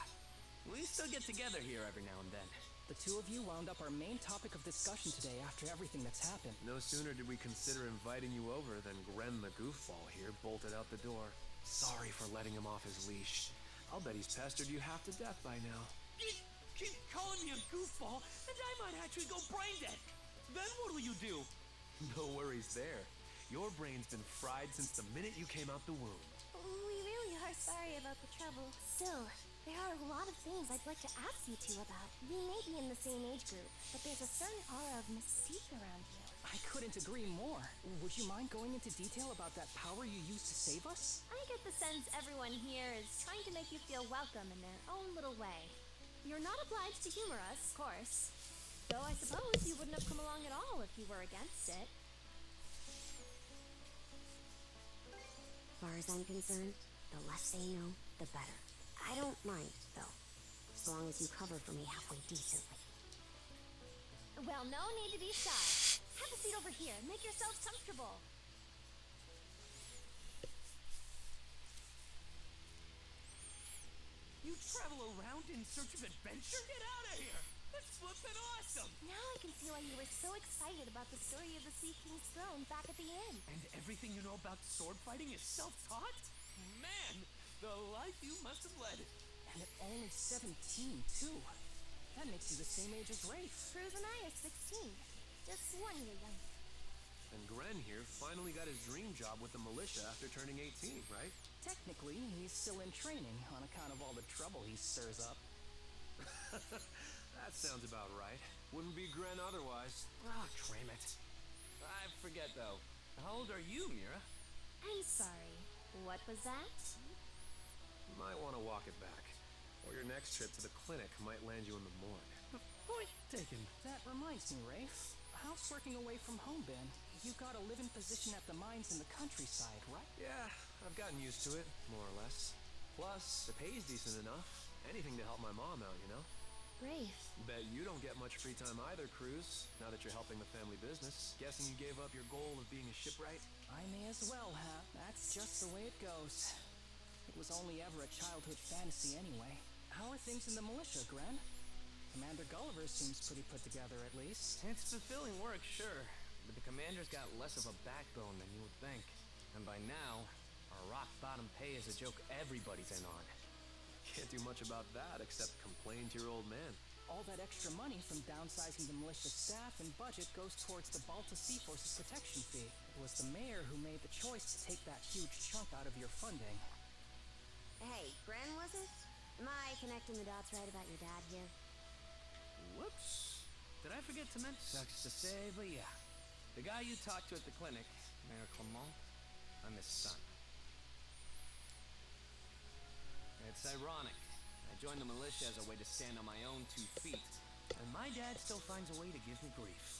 We still get together here every now and then. The two of you wound up our main topic of discussion today after everything that's happened. No sooner did we consider inviting you over than Gren the goofball here bolted out the door. Sorry for letting him off his leash. I'll bet he's pestered you half to death by now. Keep calling me a goofball, and I might actually go brain dead. Then what will you do? No worries there. Your brain's been fried since the minute you came out the womb. We really are sorry about the trouble. Still, there are a lot of things I'd like to ask you two about. We may be in the same age group, but there's a certain aura of mystique around you. I couldn't agree more. Would you mind going into detail about that power you used to save us? I get the sense everyone here is trying to make you feel welcome in their own little way. You're not obliged to humor us, of course. Though I suppose you wouldn't have come along at all if you were against it. As far as I'm concerned, the less they know, the better. I don't mind, though, as long as you cover for me halfway decently. Well, no need to be shy. Have a seat over here. Make yourselves comfortable. You travel around in search of adventure? Get out of here! That's flippin' awesome! Now I can see why you were so excited about the story of the Sea King's throne back at the inn. And everything you know about sword fighting is self-taught? Man, the life you must have led. And at only 17, too. That makes you the same age as Rafe. Cruz and I are 16. Just 1 year younger. And Gren here finally got his dream job with the militia after turning 18, right? Technically, he's still in training on account of all the trouble he stirs up. That sounds about right. Wouldn't be Gren otherwise. Ah, cram it. I forget, though. How old are you, Mira? I'm sorry. What was that? You might want to walk it back. Or your next trip to the clinic might land you in the morgue. Point taken. That reminds me, Rafe. How's working away from home been? You got a live-in position at the mines in the countryside, right? Yeah, I've gotten used to it, more or less. Plus, the pay's decent enough. Anything to help my mom out, you know? Rafe. Bet you don't get much free time either, Cruz, now that you're helping the family business. Guessing you gave up your goal of being a shipwright? I may as well have. That's just the way it goes. It was only ever a childhood fantasy anyway. How are things in the militia, Gren? Commander Gulliver seems pretty put together, at least. It's fulfilling work, sure, but the commander's got less of a backbone than you would think. And by now, our rock-bottom pay is a joke everybody's in on. Can't do much about that except complain to your old man. All that extra money from downsizing the militia staff and budget goes towards the Balta Sea Force's protection fee. It was the mayor who made the choice to take that huge chunk out of your funding. Hey, Gren, was it? Am I connecting the dots right about your dad here? Whoops. Did I forget to mention? Sucks to say, but yeah. The guy you talked to at the clinic, Mayor Clement, I'm his son. It's ironic. I joined the militia as a way to stand on my own 2 feet, and my dad still finds a way to give me grief.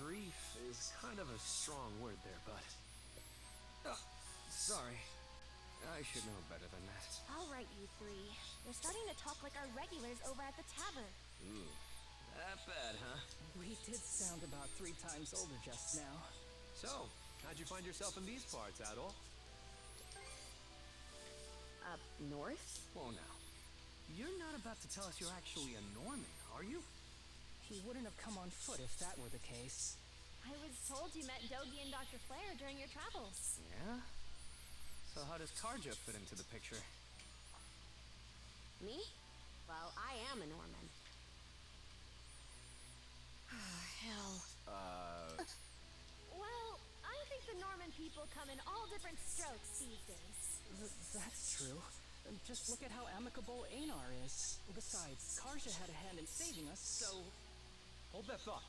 Grief is kind of a strong word there, bud. Oh, sorry. I should know better than that. All right, you three. You're starting to talk like our regulars over at the tavern. Ooh, that bad, huh? We did sound about 3 times older just now. So, how'd you find yourself in these parts, Adol? Up north? Whoa now. You're not about to tell us you're actually a Norman, are you? He wouldn't have come on foot if that were the case. I was told you met Dogi and Dr. Flair during your travels. Yeah? So how does Karja fit into the picture? Me? Well, I am a Norman. Hell. Well, I think the Norman people come in all different strokes these days. That's true. Just look at how amicable Einar is. Besides, Karja had a hand in saving us, so... Hold that thought.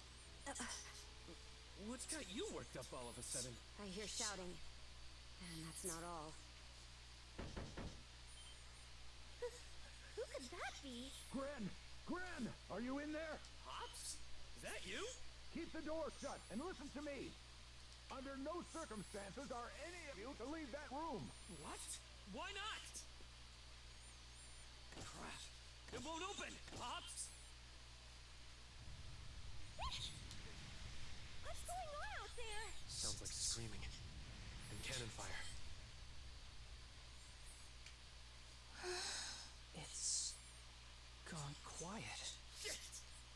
What's got you worked up all of a sudden? I hear shouting. And that's not all. Who could that be? Gren! Gren! Are you in there? Hops? Is that you? Keep the door shut and listen to me. Under no circumstances are any of you to leave that room. What? Why not? Crap. It won't open. Hops? What's going on out there? Sounds like screaming and cannon fire. It's... gone quiet. Shit!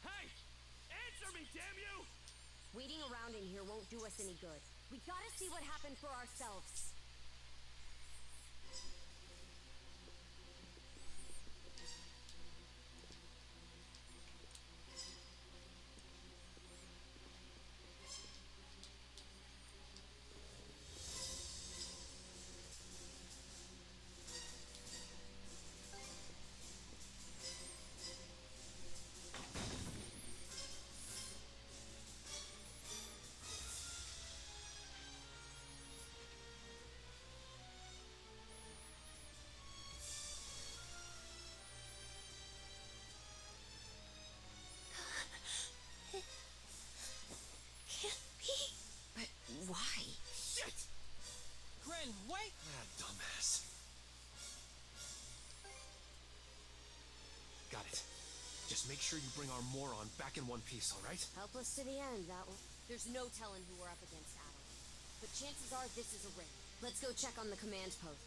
Hey! Answer me, damn you! Waiting around in here won't do us any good. We gotta see what happened for ourselves. Why? Shit! Gren, wait! Ah, dumbass. Got it. Just make sure you bring our moron back in one piece, all right? Help us to the end, that one. There's no telling who we're up against, Adam. But chances are this is a raid. Let's go check on the command post.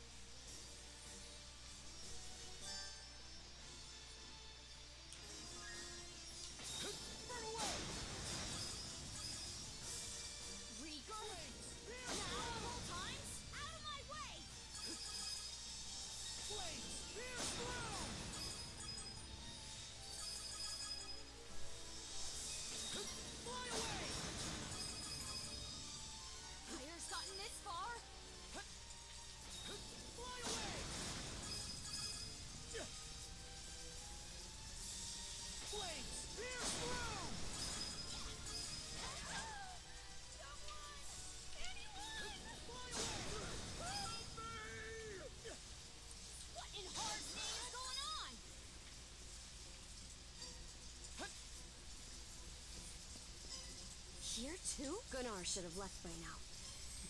Here too? Gunnar should have left by now.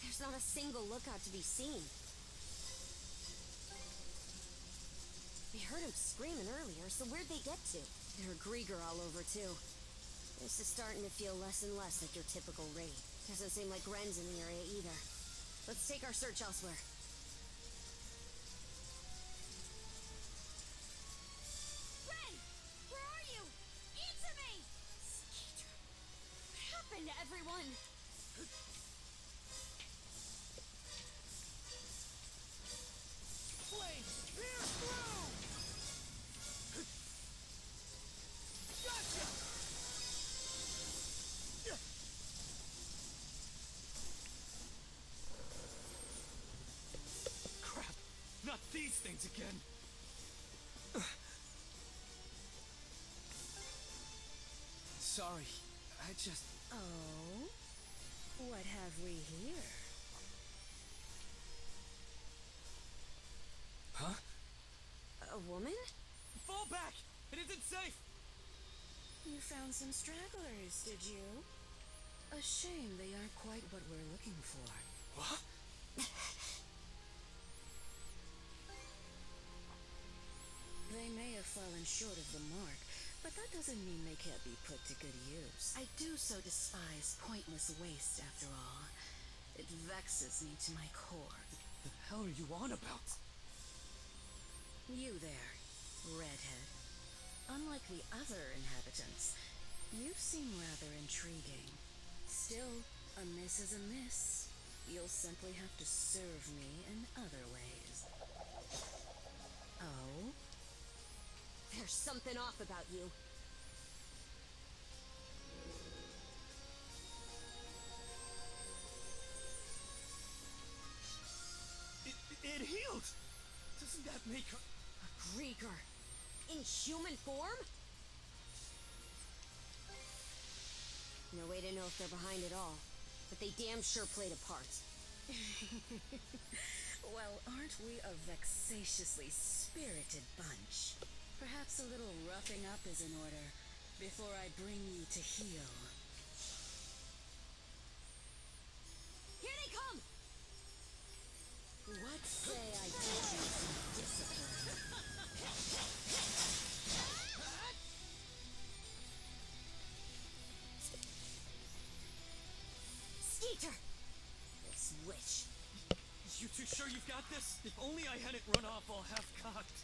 There's not a single lookout to be seen. We heard him screaming earlier, so where'd they get to? There are Grieger all over, too. This is starting to feel less and less like your typical raid. Doesn't seem like Ren's in the area either. Let's take our search elsewhere. Ren! Where are you? Answer me! Skeeter. What happened to everyone? Flame! Pierce through! Gotcha! Crap! Not these things again! Sorry, I just... Oh? What have we here? Huh? A woman? Fall back! It isn't safe! You found some stragglers, did you? A shame they aren't quite what we're looking for. What? They may have fallen short of the mark, but that doesn't mean they can't be put to good use. I do so despise pointless waste, after all. It vexes me to my core. The hell are you on about? You there, redhead. Unlike the other inhabitants, you seem rather intriguing. Still, a miss is a miss. You'll simply have to serve me in other ways. Oh? There's something off about you. It healed! Doesn't that make her... A Grieger. In human form? No way to know if they're behind it all, but they damn sure played a part. Well, aren't we a vexatiously spirited bunch? Perhaps a little roughing up is in order, before I bring you to heel. Here they come! What say I give you some discipline? Skeeter! This witch. You two sure you've got this? If only I hadn't run off all half-cocked.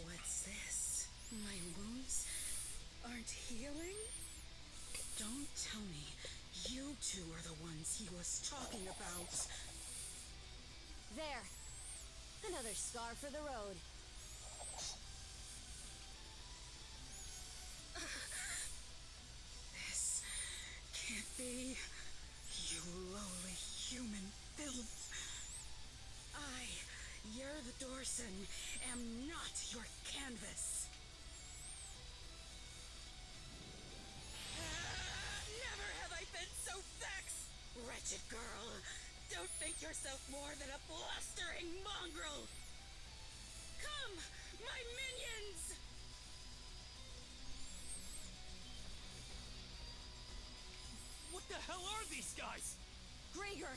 What's this? My wounds aren't healing? Don't tell me you two are the ones he was talking about. There. Another scar for the road. This can't be. You lowly human filth. I, Yer the Dorson, am not your canvas. Never have I been so vexed! Wretched girl, don't think yourself more than a blustering mongrel! Come, my minions! What the hell are these guys? Grieger!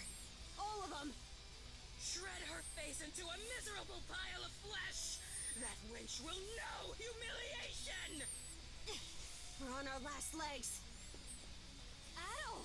All of them! Shred her face into a miserable pile of flesh! That wench will know humiliation! We're on our last legs. Ow!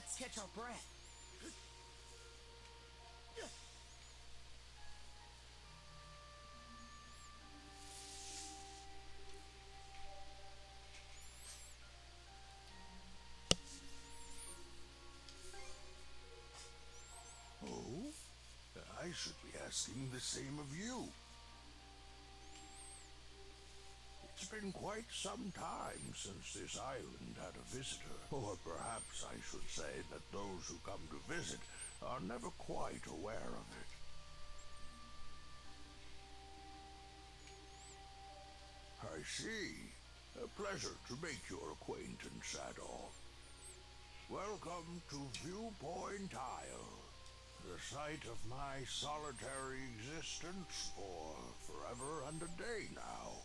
Let's catch our breath. Oh? I should be asking the same of you. It's been quite some time since this island had a visitor. Or perhaps I should say that those who come to visit are never quite aware of it. I see. A pleasure to make your acquaintance, Adol. Welcome to Viewpoint Isle, the site of my solitary existence for forever and a day now.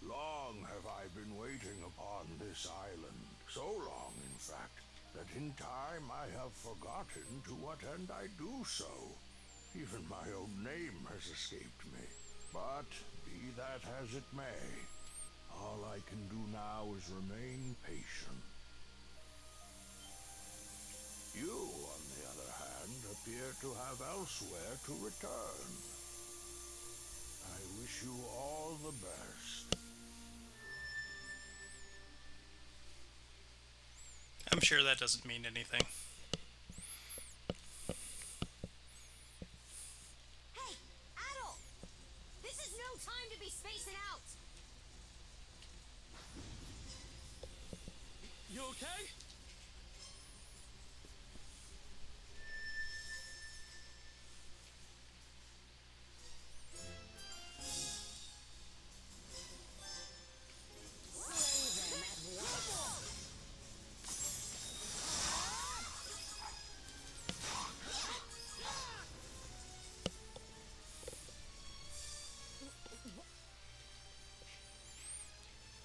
Long have I been waiting upon this island, so long, in fact, that in time I have forgotten to what end I do so. Even my own name has escaped me. But be that as it may, all I can do now is remain patient. You, on the other hand, appear to have elsewhere to return. I wish you all the best. I'm sure that doesn't mean anything. Hey, Adol! This is no time to be spacing out! You okay?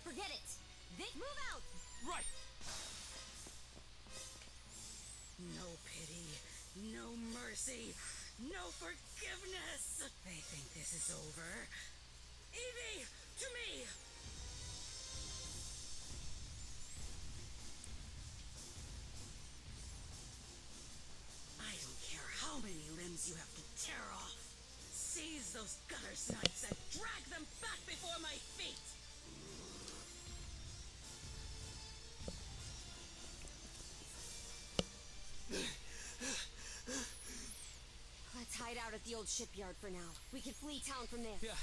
Forget it! Move out! Right! No pity, no mercy, no forgiveness. They think this is over. Evie, to me! I don't care how many limbs you have to tear off. Seize those gutter snipes and drag them back before my feet! Let's hide out at the old shipyard for now. We can flee town from there. Yeah,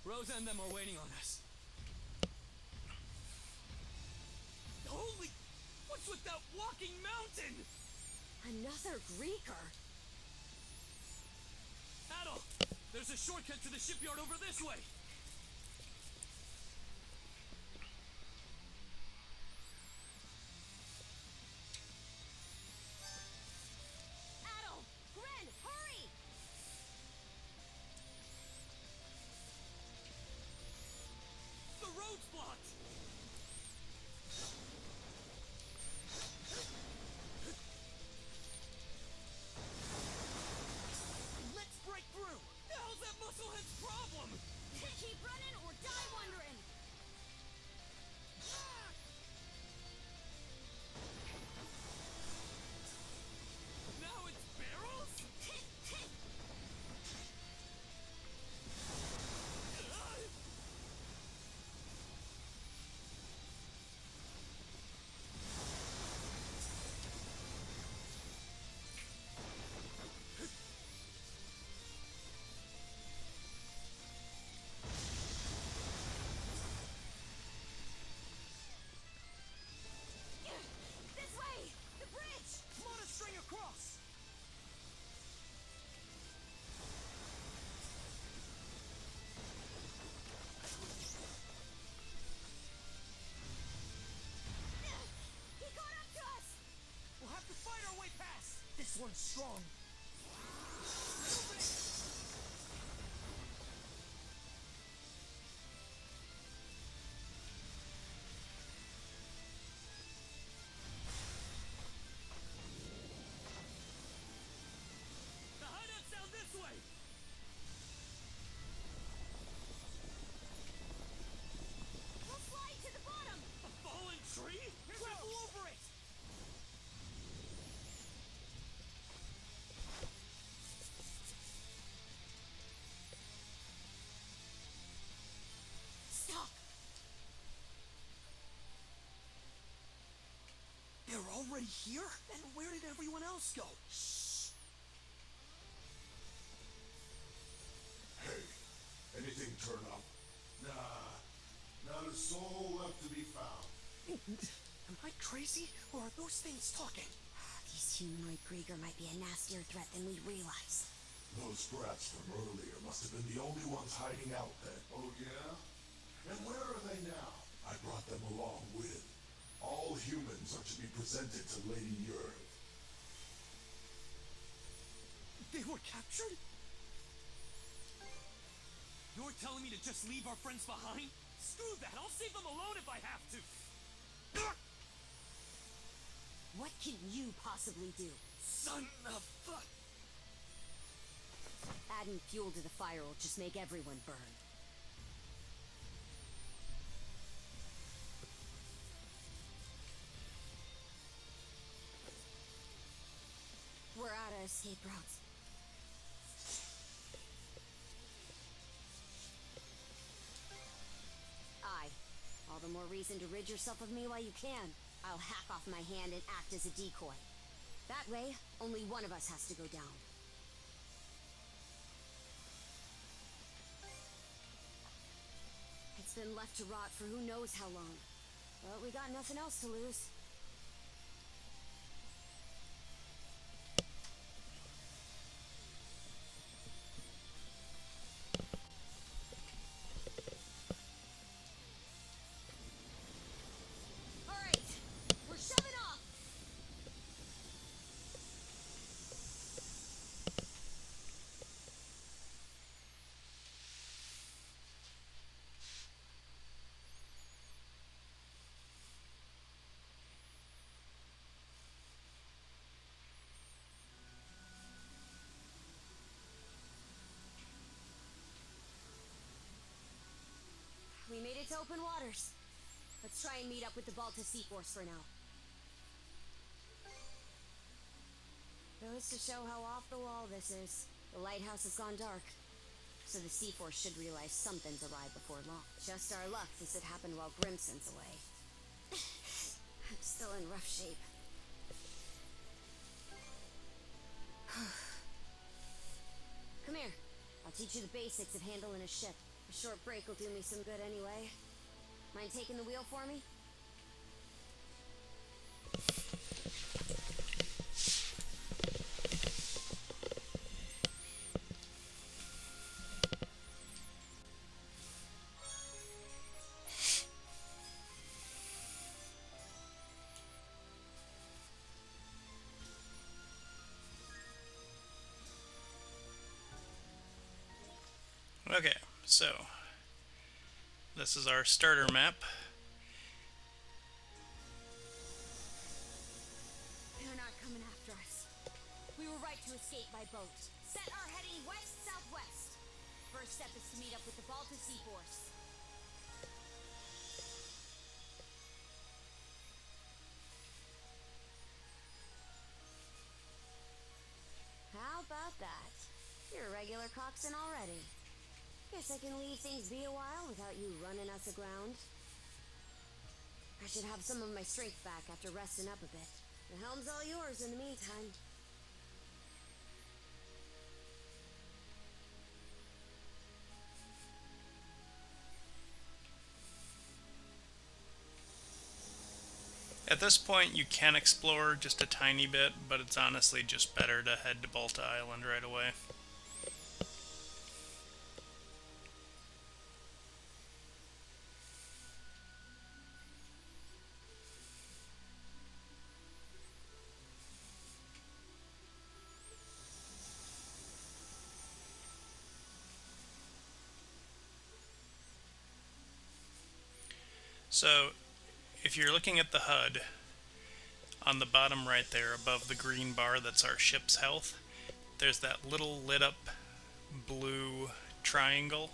Rosa and them are waiting on us. Holy... What's with that walking mountain? Another Greeker? Adol, there's a shortcut to the shipyard over this way. Adol! Gren, hurry! The road's blocked! Let's break through! The hell's that musclehead's problem? Keep running or die wondering! Now it's barrels? This way! The bridge! Come on, a string across! He caught up to us! We'll have to fight our way past! This one's strong. The hideout's down this way! We'll slide to the bottom! A fallen tree? Trample over it! already here? And where did everyone else go? Hey, anything turn up? Nah, not a soul left to be found. Am I crazy, or are those things talking? These humanoid Grieger might be a nastier threat than we realized. Those brats from earlier must have been the only ones hiding out then. Oh yeah? And where are they now? I brought them along with. All humans are to be presented to Lady Earth. They were captured? You're telling me to just leave our friends behind? Screw that! I'll save them alone if I have to! What can you possibly do? Son of a... Adding fuel to the fire will just make everyone burn. We're out of escape routes. Aye. All the more reason to rid yourself of me while you can. I'll hack off my hand and act as a decoy. That way, only one of us has to go down. It's been left to rot for who knows how long. But we got nothing else to lose. Alright, we're shoving off! We made it to open waters. Let's try and meet up with the Balta Sea Force for now. Goes to show how off the wall this is. The lighthouse has gone dark, so the Sea Force should realize something's arrived before long. Just our luck this had happened while Grimson's away. I'm still in rough shape. Come here. I'll teach you the basics of handling a ship. A short break will do me some good anyway. Mind taking the wheel for me? Okay, so this is our starter map. They're not coming after us. We were right to escape by boat. Set our heading west-southwest. First step is to meet up with the Balta Sea Force. How about that? You're a regular coxswain already. Guess I can leave things be a while without you running us aground. I should have some of my strength back after resting up a bit. The helm's all yours in the meantime. At this point, you can explore just a tiny bit, but it's honestly just better to head to Balta Island right away. So, if you're looking at the HUD, on the bottom right there, above the green bar that's our ship's health, there's that little lit up blue triangle.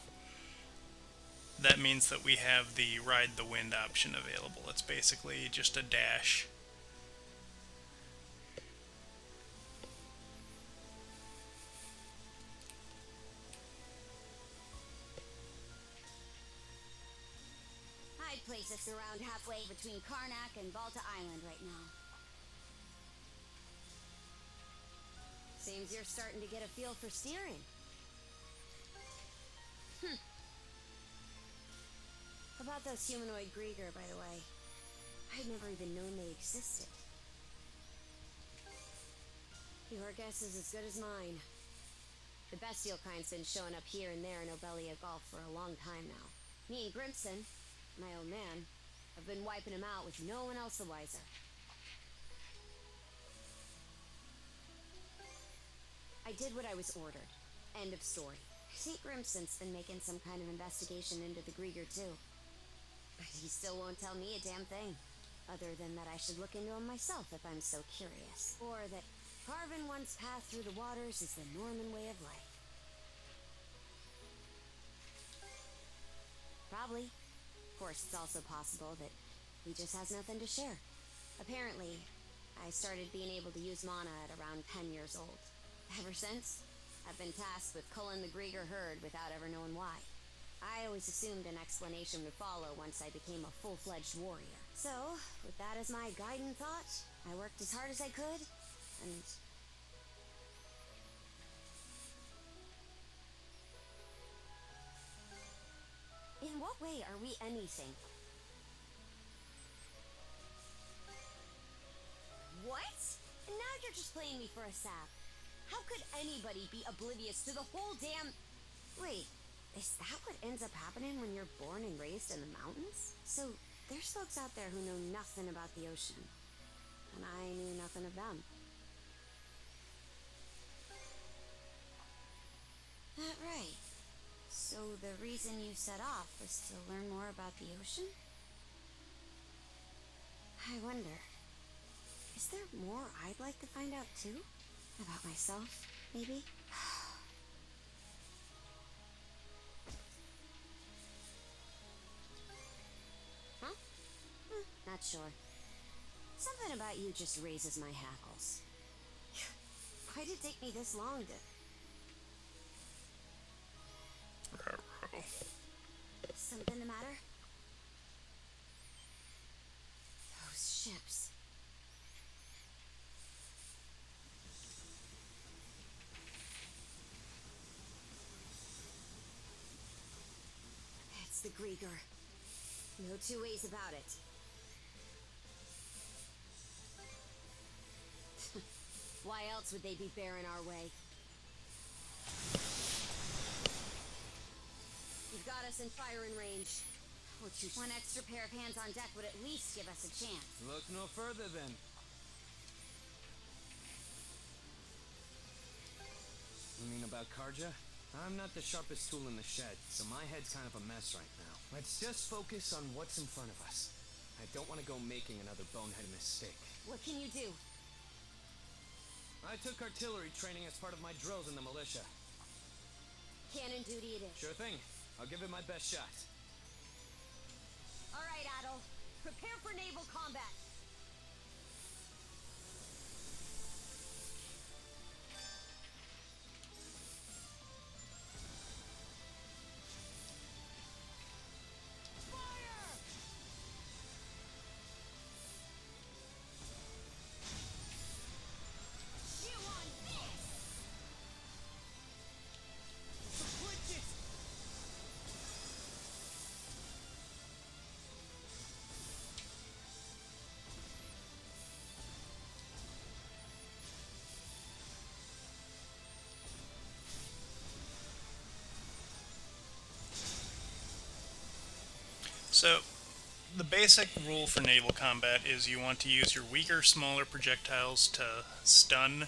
That means that we have the Ride the Wind option available. It's basically just a dash. I'd place us around halfway between Karnak and Balta Island right now. Seems you're starting to get a feel for steering. About those humanoid Grieger, by the way. I'd never even known they existed. Your guess is as good as mine. The bestial kind's been showing up here and there in Obelia Gulf for a long time now. Me and Grimson, my old man, have been wiping him out with no one else the wiser. I did what I was ordered. End of story. I think Grimson's been making some kind of investigation into the Grieger too. But he still won't tell me a damn thing. Other than that I should look into him myself if I'm so curious. Or that carving one's path through the waters is the Norman way of life. Probably. Of course, it's also possible that he just has nothing to share. Apparently, I started being able to use mana at around 10 years old. Ever since, I've been tasked with culling the Grieger herd without ever knowing why. I always assumed an explanation would follow once I became a full-fledged warrior. So, with that as my guiding thought, I worked as hard as I could, and... In what way are we anything? What? And now you're just playing me for a sap. How could anybody be oblivious to the whole damn... Wait, is that what ends up happening when you're born and raised in the mountains? So, there's folks out there who know nothing about the ocean. And I knew nothing of them. That right. So the reason you set off was to learn more about the ocean? I wonder, is there more I'd like to find out too? About myself, maybe? Huh? Not sure. Something about you just raises my hackles. Why'd it take me this long to... Something the matter? Those ships. It's the Grieger. No two ways about it. Why else would they be bearing our way? You've got us in firing range. One extra pair of hands on deck would at least give us a chance. Look no further then. You mean about Karja? I'm not the sharpest tool in the shed, so my head's kind of a mess right now. Let's just focus on what's in front of us. I don't want to go making another bonehead mistake. What can you do? I took artillery training as part of my drills in the militia. Cannon duty it is. Sure thing. I'll give it my best shot. All right, Adol. Prepare for naval combat. So, the basic rule for naval combat is you want to use your weaker, smaller projectiles to stun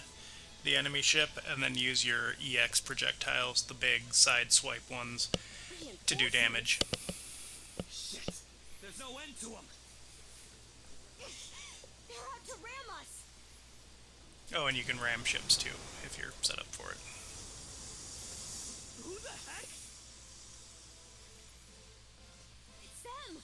the enemy ship, and then use your EX projectiles, the big side swipe ones, to do damage. Shit! There's no end to them! They're out to ram us! Oh, and you can ram ships too, if you're set up for it. Who the heck? It's them!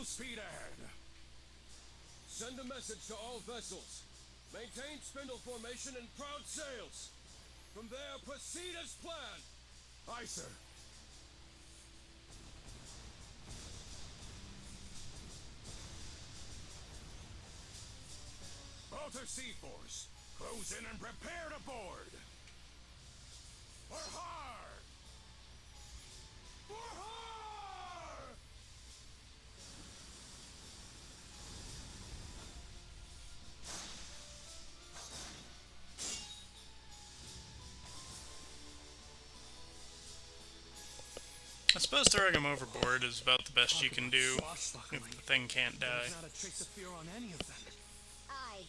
speed ahead. Send a message to all vessels. Maintain spindle formation and crowd sails. From there, proceed as planned. Aye, sir. Balter Sea Force, close in and prepare to board. For hard! For hard! I suppose throwing him overboard is about the best you can do if the thing can't die. There's not a trace of fear on any of them. Aye.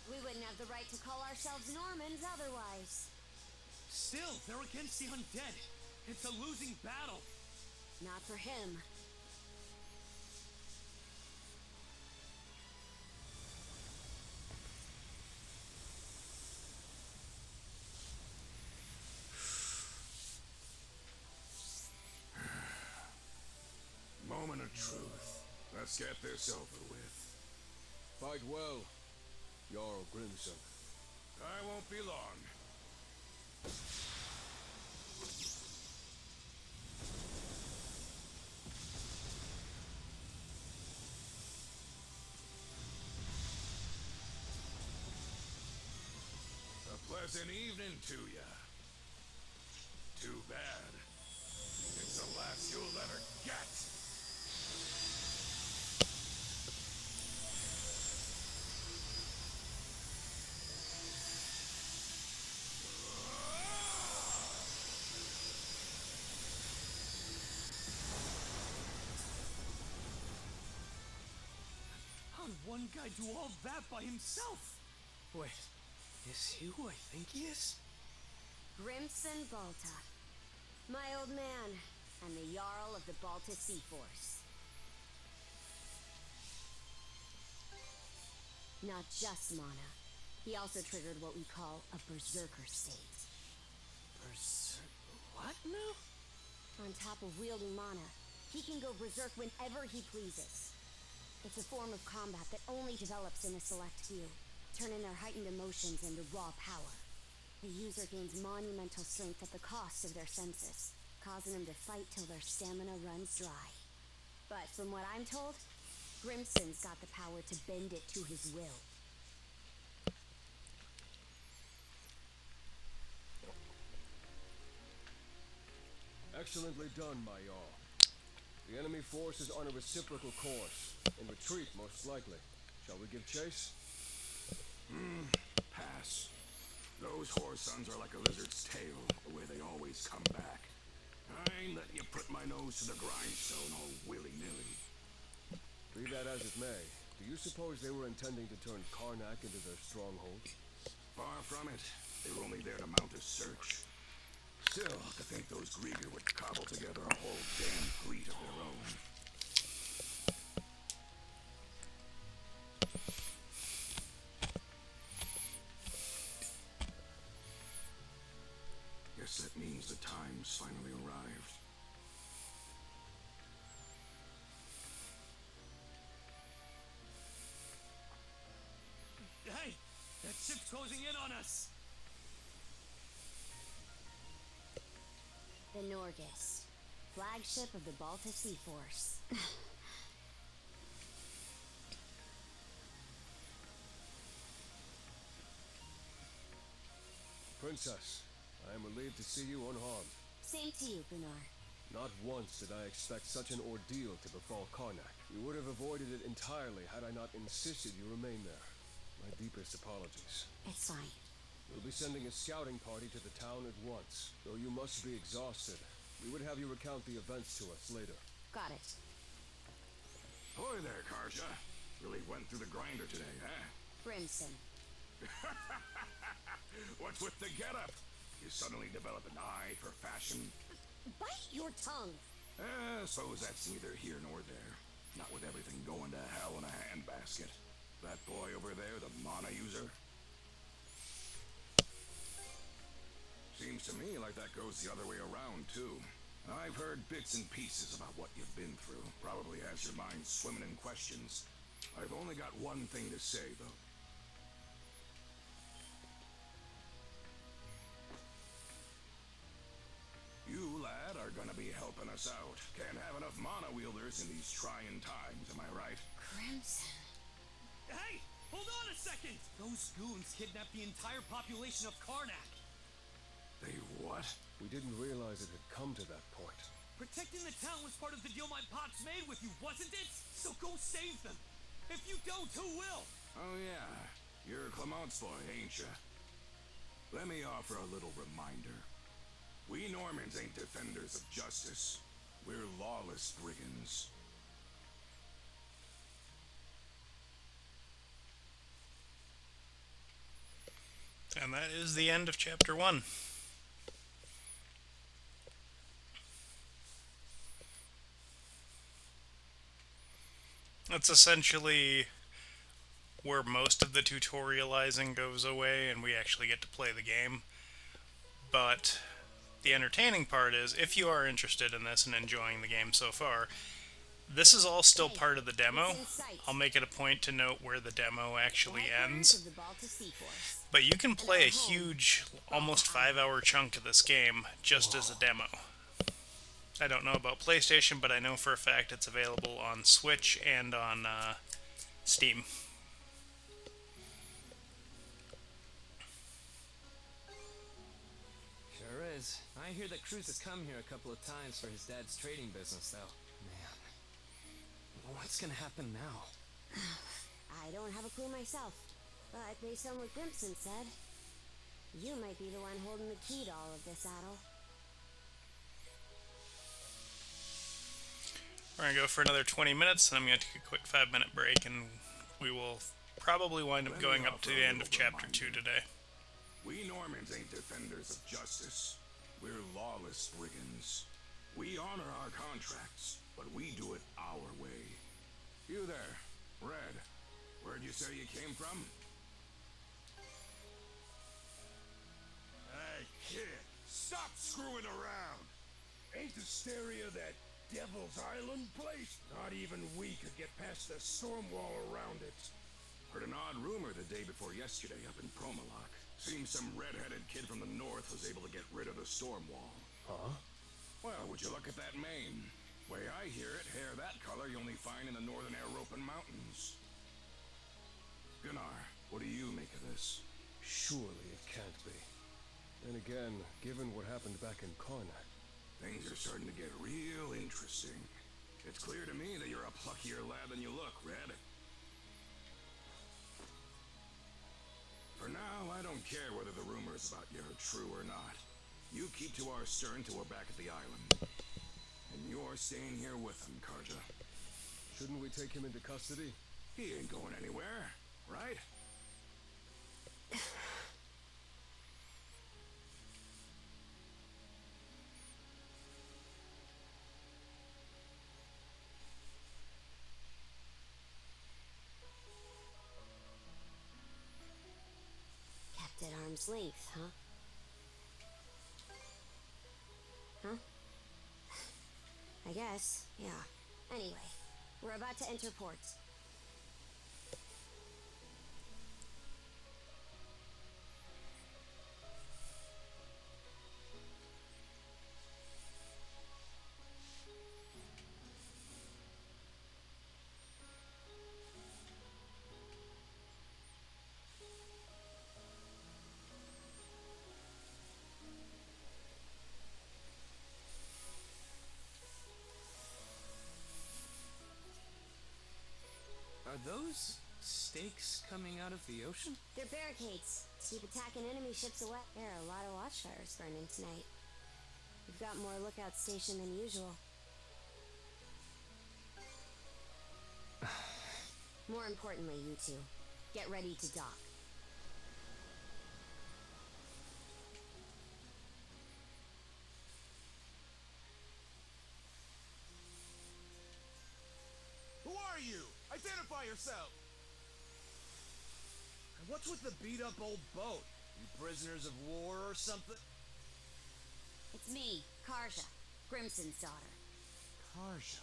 We wouldn't have the right to call ourselves Normans otherwise. Still, they're against the undead. It's a losing battle. Not for him. Moment of truth. Let's get this over with. Fight well, Jarl Grimson. I won't be long. A pleasant evening to ya. Too bad. It's the last you'll ever get. How did one guy do all that by himself? Wait, is he who I think he is? Grimson Balta. My old man, and the Jarl of the Balta Sea Force. Not just mana. He also triggered what we call a berserker state. What now? On top of wielding mana, he can go berserk whenever he pleases. It's a form of combat that only develops in a select few, turning their heightened emotions into raw power. The user gains monumental strength at the cost of their senses, causing them to fight till their stamina runs dry. But from what I'm told, Grimson's got the power to bend it to his will. Excellently done, my Jarl. The enemy force is on a reciprocal course. In retreat, most likely. Shall we give chase? Pass. Those horse sons are like a lizard's tail, the way they always come back. I ain't letting you put my nose to the grindstone all willy-nilly. Be that as it may, do you suppose they were intending to turn Karnak into their stronghold? Far from it. They were only there to mount a search. Still, to think those Grieger would cobble together a whole damn fleet of their own. Guess that means the time's finally arrived. Hey! That ship's closing in on us! The Nordics, flagship of the Balta Sea Force. Princess, I am relieved to see you unharmed. Same to you, Gunnar. Not once did I expect such an ordeal to befall Karnak. You would have avoided it entirely had I not insisted you remain there. My deepest apologies. It's fine. We'll be sending a scouting party to the town at once. Though you must be exhausted, we would have you recount the events to us later. Got it. Hoy there, Karja. Really went through the grinder today, huh? Grimson. What's with the getup? You suddenly develop an eye for fashion? Bite your tongue! I suppose that's neither here nor there. Not with everything going to hell in a handbasket. That boy over there, the mana user? Seems to me like that goes the other way around, too. I've heard bits and pieces about what you've been through. Probably has your mind swimming in questions. I've only got one thing to say, though. You, lad, are gonna be helping us out. Can't have enough mana wielders in these trying times, am I right? Crimson. Hey! Hold on a second! Those goons kidnapped the entire population of Karnak. They what? We didn't realize it had come to that point. Protecting the town was part of the deal my pops made with you, wasn't it? So go save them. If you don't, who will? Oh yeah, you're Clement's boy, ain't ya? Let me offer a little reminder. We Normans ain't defenders of justice. We're lawless brigands. And that is the end of Chapter 1. That's essentially where most of the tutorializing goes away and we actually get to play the game. But the entertaining part is, if you are interested in this and enjoying the game so far, this is all still part of the demo. I'll make it a point to note where the demo actually ends. But you can play a huge, almost 5-hour chunk of this game just as a demo. I don't know about PlayStation, but I know for a fact it's available on Switch and on Steam. Sure is. I hear that Cruz has come here a couple of times for his dad's trading business, though. Man, what's gonna happen now? I don't have a clue myself, but based on what Grimson said, you might be the one holding the key to all of this, Adel. We're going to go for another 20 minutes, and I'm going to take a quick 5-minute break, and we will probably wind up going up to the end of Chapter 2 today. We Normans ain't defenders of justice. We're lawless brigands. We honor our contracts, but we do it our way. You there, Red. Where'd you say you came from? Hey, kid, stop screwing around. Ain't Hysteria that Devil's Island place? Not even we could get past the storm wall around it. Heard an odd rumor the day before yesterday up in Promalock. Seems some red-headed kid from the north was able to get rid of the storm wall. Huh? Well, would you look at that mane? Way I hear it, hair that color you only find in the northern European mountains. Gunnar, what do you make of this? Surely it can't be. And again, given what happened back in Karnak. Things are starting to get real interesting. It's clear to me that you're a pluckier lad than you look, Red. For now, I don't care whether the rumors about you are true or not. You keep to our stern till we're back at the island. And you're staying here with him, Karja. Shouldn't we take him into custody? He ain't going anywhere, right? Kept at arm's length, huh? Huh? I guess, yeah. Anyway, we're about to enter port. Are those stakes coming out of the ocean? They're barricades to keep attacking enemy ships away. There are a lot of watchfires burning tonight. We've got more lookouts stationed than usual. More importantly, you two, get ready to dock. Who are you? Identify yourself! And what's with the beat-up old boat? You prisoners of war or something? It's me, Karja. Grimson's daughter. Karja.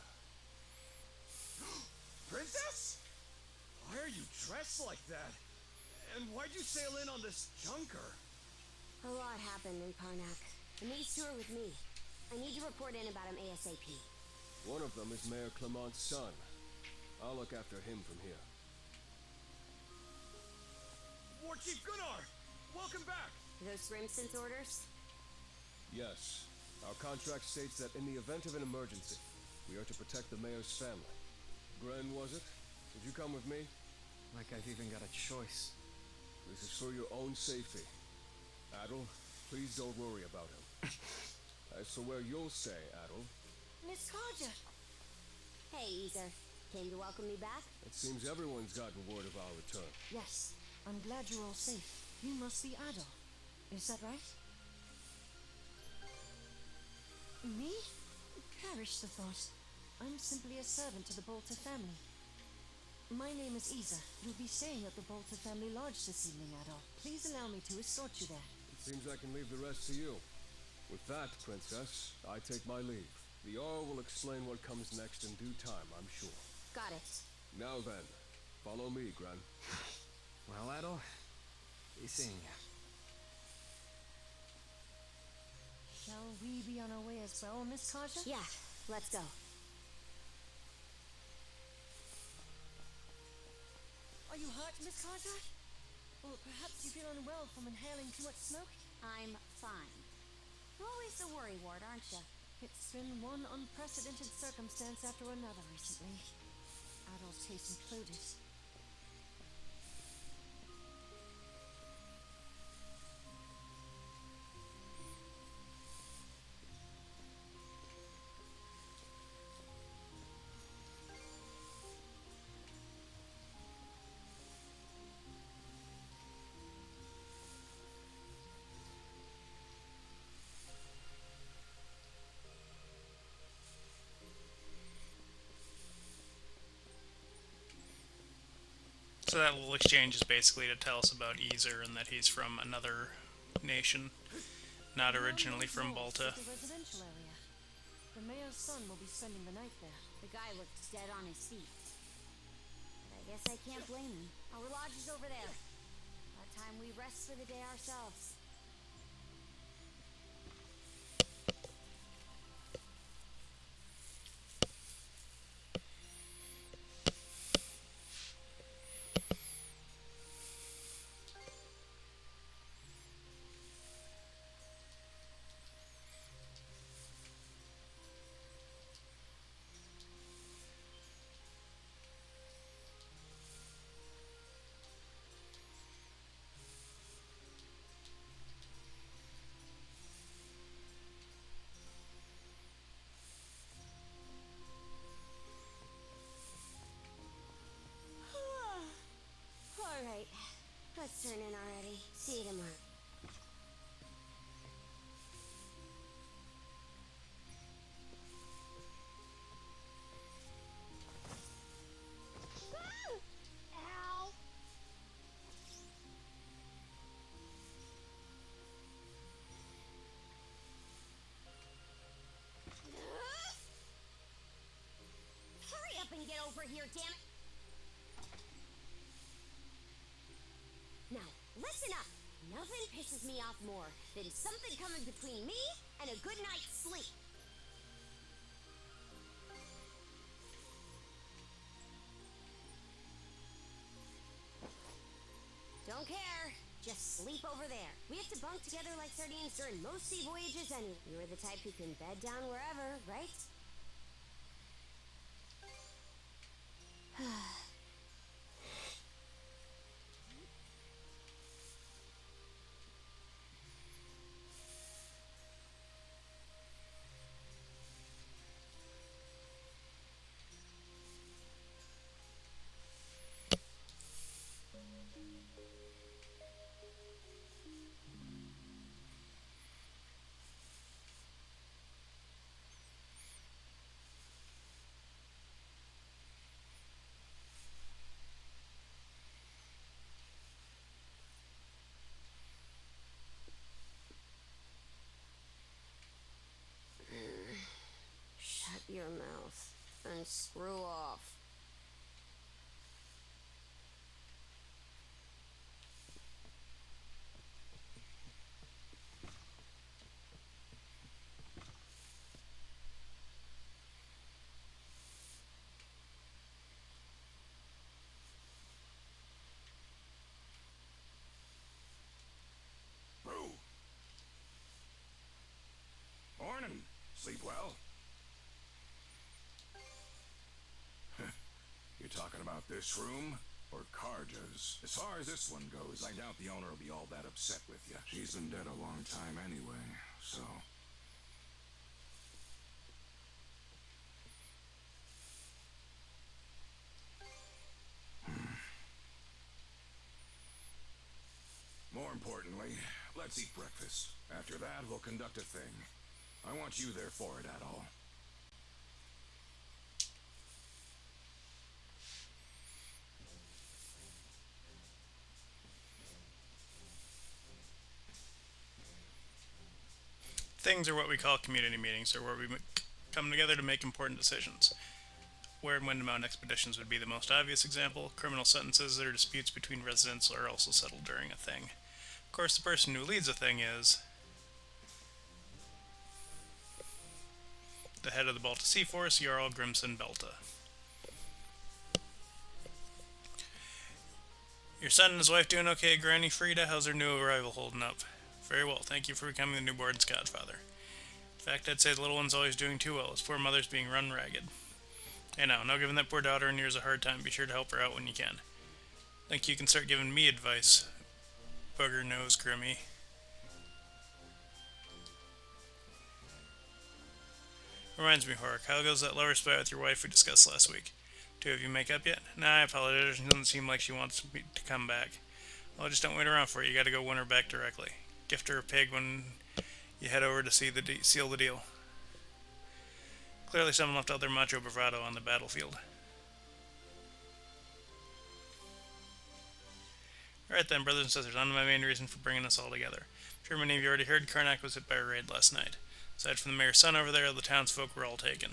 Princess? Why are you dressed like that? And why'd you sail in on this junker? A lot happened in Karnak, and these two are with me. I need to report in about him ASAP. One of them is Mayor Clement's son. I'll look after him from here. War Chief Gunnar! Welcome back! Those Grimson's orders? Yes. Our contract states that in the event of an emergency, we are to protect the mayor's family. Gren, was it? Did you come with me? Like I've even got a choice. This is for your own safety. Adel, please don't worry about him. As for where you'll stay, Adel... Miss Karja! Hey, Easer. Came to welcome me back? It seems everyone's gotten word of our return. Yes, I'm glad you're all safe. You must be Adol. Is that right? Me? Perish the thought. I'm simply a servant to the Bolter family. My name is Isa. You'll be staying at the Bolter family lodge this evening, Adol. Please allow me to escort you there. It seems I can leave the rest to you. With that, Princess, I take my leave. The Jarl will explain what comes next in due time, I'm sure. Got it. Now then, follow me, Gren. Well, Adol, be seeing ya. Shall we be on our way as well, Miss Karja? Yeah, let's go. Are you hurt, Miss Karja? Or perhaps you feel unwell from inhaling too much smoke? I'm fine. You're always the worry wart, aren't you? It's been one unprecedented circumstance after another recently. Adol's case included. So that little exchange is basically to tell us about Easer and that he's from another nation, not originally from Balta. The residential area. The mayor's son will be spending the night there. The guy looked dead on his feet. But I guess I can't blame him. Our lodge is over there. About time we rest for the day ourselves. Alright, let's turn in already. See you tomorrow. Ow! Hurry up and get over here, damn it! Now, listen up! Nothing pisses me off more than something coming between me and a good night's sleep. Don't care. Just sleep over there. We have to bunk together like sardines during most sea voyages anyway. You're the type who can bed down wherever, right? Sleep well? You talking about this room? Or Karja's? As far as this one goes, I doubt the owner will be all that upset with you. She's been dead a long time anyway, so... More importantly, let's eat breakfast. After that, we'll conduct a thing. I want you there for it, at all. Things are what we call community meetings, or where we come together to make important decisions. Where and when to mount expeditions would be the most obvious example. Criminal sentences or disputes between residents are also settled during a thing. Of course, the person who leads a thing is the head of the Balta Sea Force, Jarl Grimson Belta. Your son and his wife doing okay, Granny Frida? How's their new arrival holding up? Very well, thank you for becoming the newborn's godfather. In fact, I'd say the little one's always doing too well. His poor mother's being run ragged. Hey now giving that poor daughter of yours a hard time. Be sure to help her out when you can. Think you can start giving me advice, bugger nose Grimmy. Reminds me, Hork, how goes that lover spy with your wife we discussed last week? Two of you make up yet? Nah, I apologize. It doesn't seem like she wants me to come back. Well, just don't wait around for it. You gotta go win her back directly. Gift her a pig when you head over to see seal the deal. Clearly someone left out their macho bravado on the battlefield. Alright then, brothers and sisters, on to my main reason for bringing us all together. I'm sure many of you already heard Karnak was hit by a raid last night. Aside from the mayor's son over there, the townsfolk were all taken.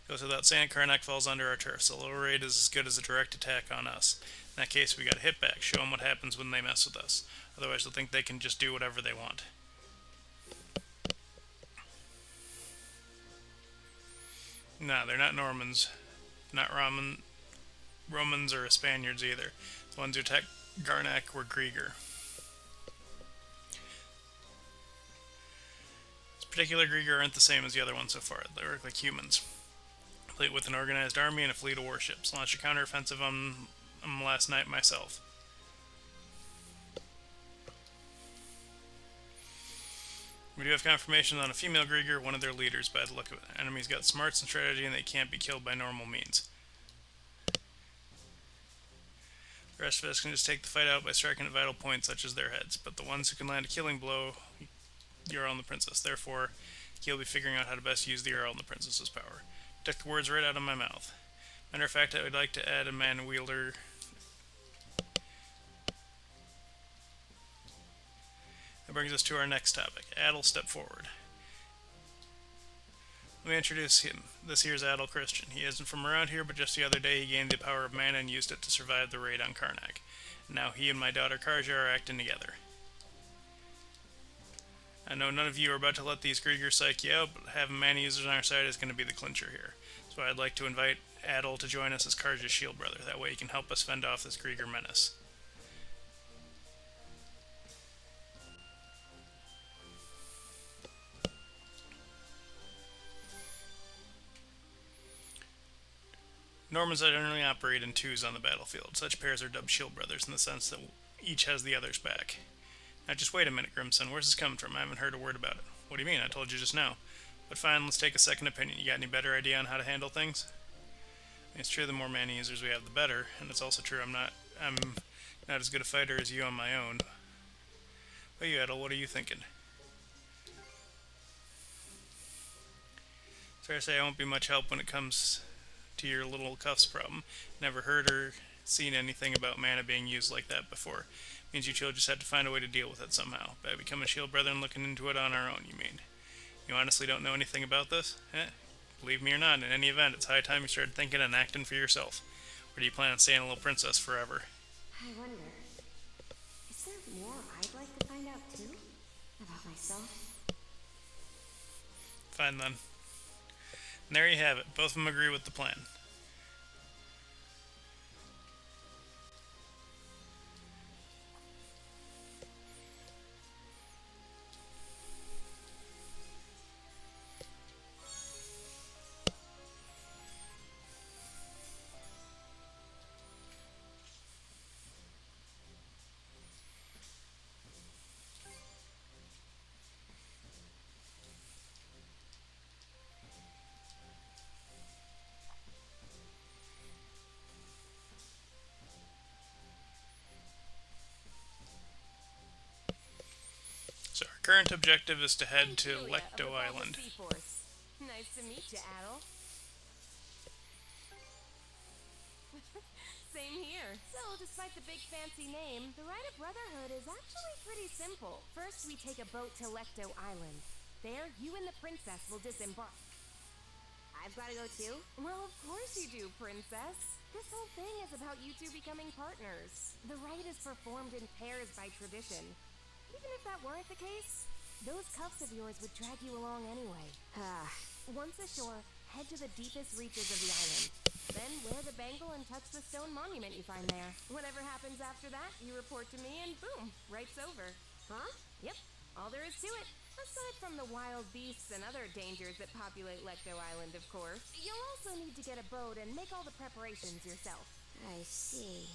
Goes without saying, Karnak falls under our turf, so a little raid is as good as a direct attack on us. In that case, we gotta hit back, show them what happens when they mess with us. Otherwise, they'll think they can just do whatever they want. Nah, they're not Normans. Not Romans or Spaniards either. The ones who attacked Karnak were Grieger. This particular Grieger aren't the same as the other ones so far. They work like humans. Complete with an organized army and a fleet of warships. Launched a counteroffensive on them last night myself. We do have confirmation on a female Grieger, one of their leaders by the look of it. Enemies got smarts and strategy and they can't be killed by normal means. The rest of us can just take the fight out by striking at vital points such as their heads, but the ones who can land a killing blow, Jarl and the Princess. Therefore, he'll be figuring out how to best use the Jarl and the Princess's power. Took the words right out of my mouth. Matter of fact, I would like to add a man-wielder. That brings us to our next topic. Adel, step forward. Let me introduce him. This here's Adel Christian. He isn't from around here, but just the other day he gained the power of mana and used it to survive the raid on Karnak. Now he and my daughter Karja are acting together. I know none of you are about to let these Grieger psych you out, but having mana users on our side is going to be the clincher here. So I'd like to invite Adel to join us as Karja's shield brother. That way he can help us fend off this Grieger menace. Normans generally operate in twos on the battlefield. Such pairs are dubbed shield brothers in the sense that each has the other's back. Now just wait a minute, Grimson. Where's this coming from? I haven't heard a word about it. What do you mean? I told you just now. But fine, let's take a second opinion. You got any better idea on how to handle things? It's true the more mana users we have, the better. And it's also true I'm not as good a fighter as you on my own. But you, Adel, what are you thinking? It's fair to say I won't be much help when it comes to your little cuffs problem. Never heard or seen anything about mana being used like that before. Means you two just have to find a way to deal with it somehow. By becoming shield brother and looking into it on our own, you mean? You honestly don't know anything about this? Believe me or not, in any event, it's high time you started thinking and acting for yourself. Or do you plan on staying a little princess forever? I wonder, is there more I'd like to find out too? About myself? Fine then. And there you have it. Both of them agree with the plan. Current objective is to head to Julia of the Lecto Balta Island. Sea Force. Nice to meet you, Adel. Same here. So, despite the big fancy name, the rite of brotherhood is actually pretty simple. First, we take a boat to Lecto Island. There, you and the princess will disembark. I've got to go too? Well, of course you do, princess. This whole thing is about you two becoming partners. The rite is performed in pairs by tradition. Even if that weren't the case, those cuffs of yours would drag you along anyway. Once ashore, head to the deepest reaches of the island. Then wear the bangle and touch the stone monument you find there. Whatever happens after that, you report to me and boom, right's over. Huh? Yep, all there is to it. Aside from the wild beasts and other dangers that populate Lecto Island, of course, you'll also need to get a boat and make all the preparations yourself. I see.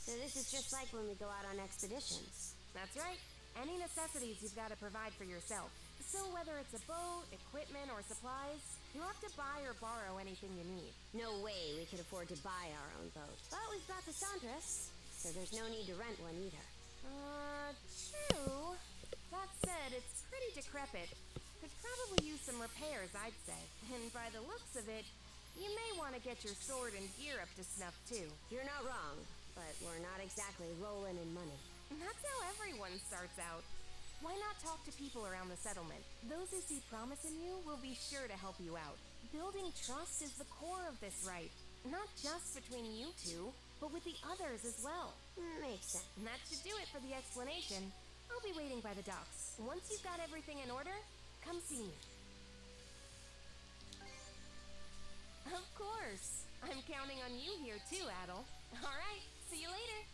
So this is just like when we go out on expeditions. That's right. Any necessities you've got to provide for yourself. So whether it's a boat, equipment, or supplies, you'll have to buy or borrow anything you need. No way we could afford to buy our own boat. But we've got the Sandras, so there's no need to rent one either. True. That said, it's pretty decrepit. Could probably use some repairs, I'd say. And by the looks of it, you may want to get your sword and gear up to snuff, too. You're not wrong, but we're not exactly rolling in money. That's how everyone starts out. Why not talk to people around the settlement? Those who see promise in you will be sure to help you out. Building trust is the core of this rite. Not just between you two, but with the others as well. Makes sense. And that should do it for the explanation. I'll be waiting by the docks. Once you've got everything in order, come see me. Of course. I'm counting on you here too, Adel. All right, see you later.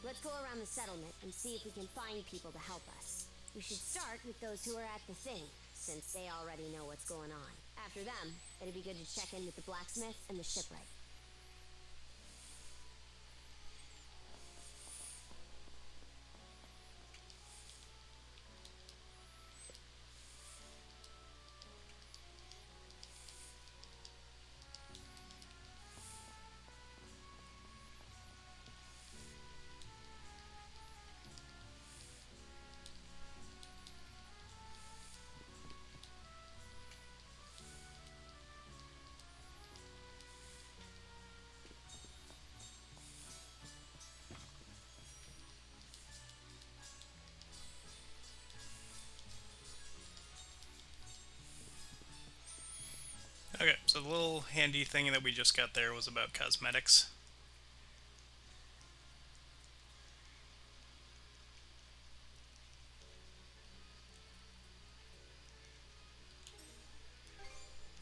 Let's go around the settlement and see if we can find people to help us. We should start with those who are at the thing, since they already know what's going on. After them, it'd be good to check in with the blacksmith and the shipwright. Okay, so the little handy thing that we just got there was about cosmetics.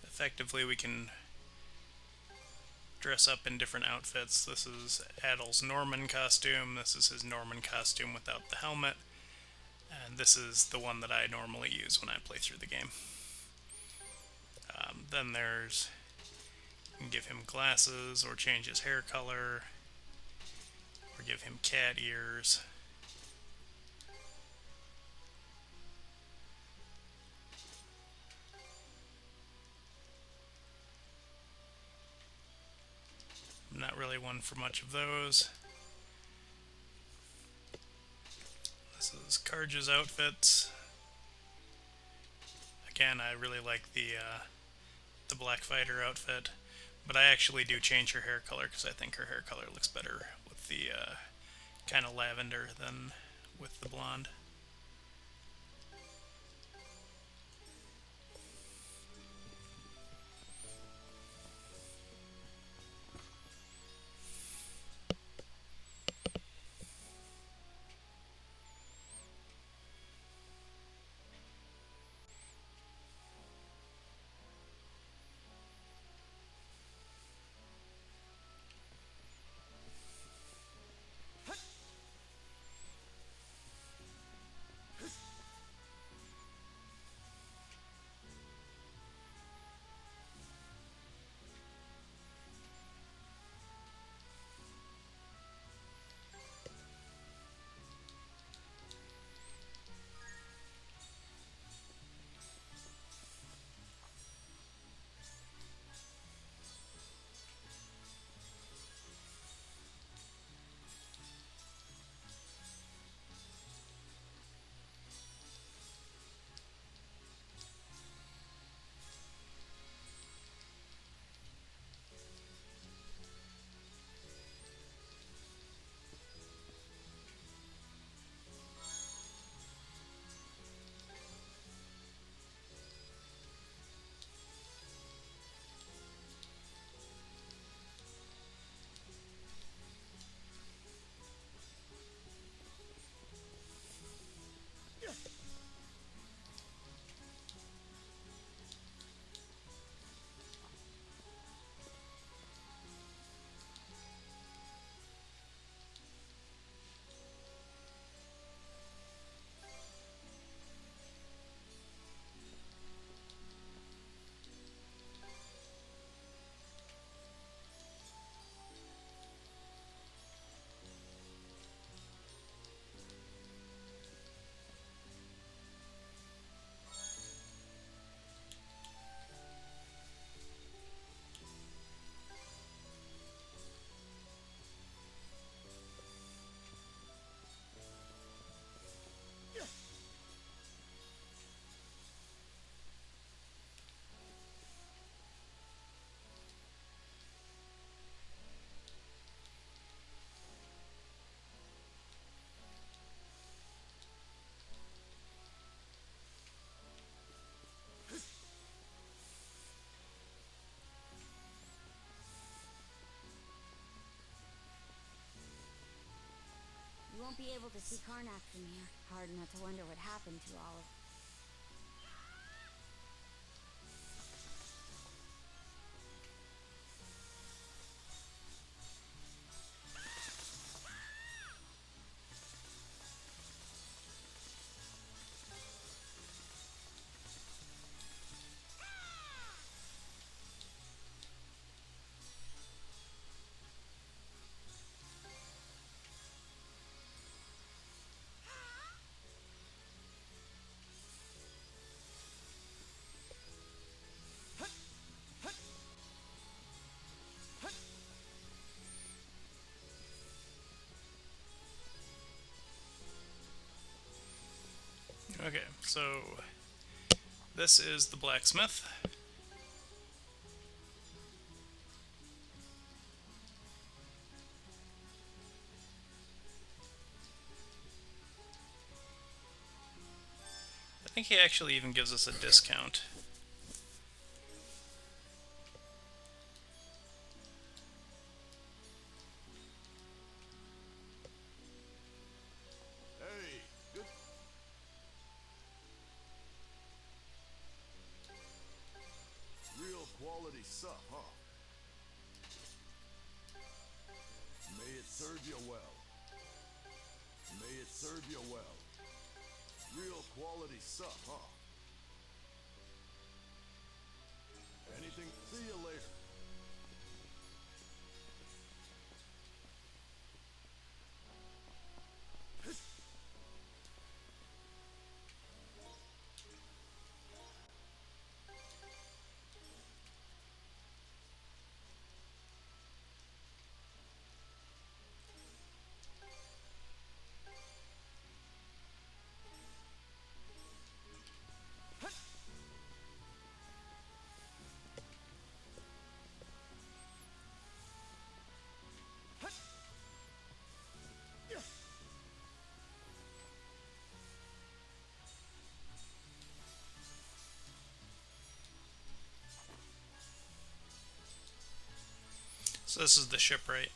Effectively, we can dress up in different outfits. This is Adel's Norman costume. This is his Norman costume without the helmet. And this is the one that I normally use when I play through the game. Then there's, you can give him glasses, or change his hair color, or give him cat ears. I'm not really one for much of those. This is Karja's outfits. Again, I really like the Black Fighter outfit, but I actually do change her hair color because I think her hair color looks better with the kind of lavender than with the blonde. be able to see Karnak from here. Hard not to wonder what happened to all of... Okay, so this is the blacksmith. I think he actually even gives us a discount. Hey, good. Real quality stuff, huh? May it serve you well. May it serve you well. Real quality stuff, huh? Anything? See you later. So this is the shipwright.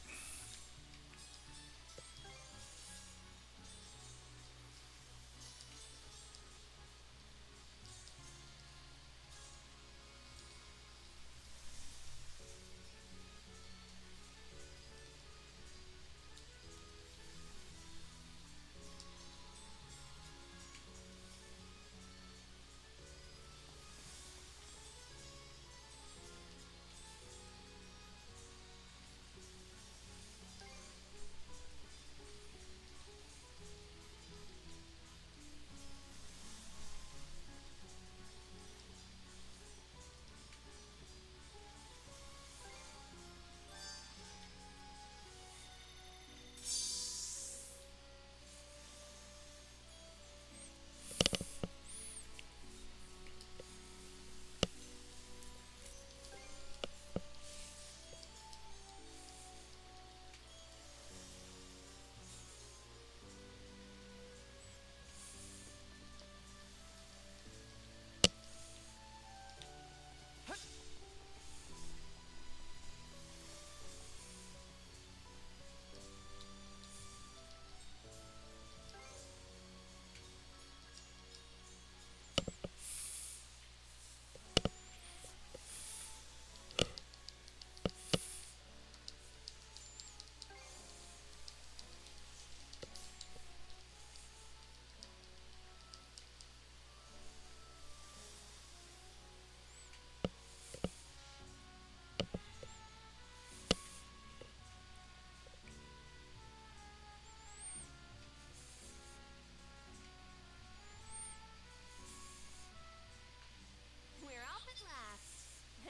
We're off at last.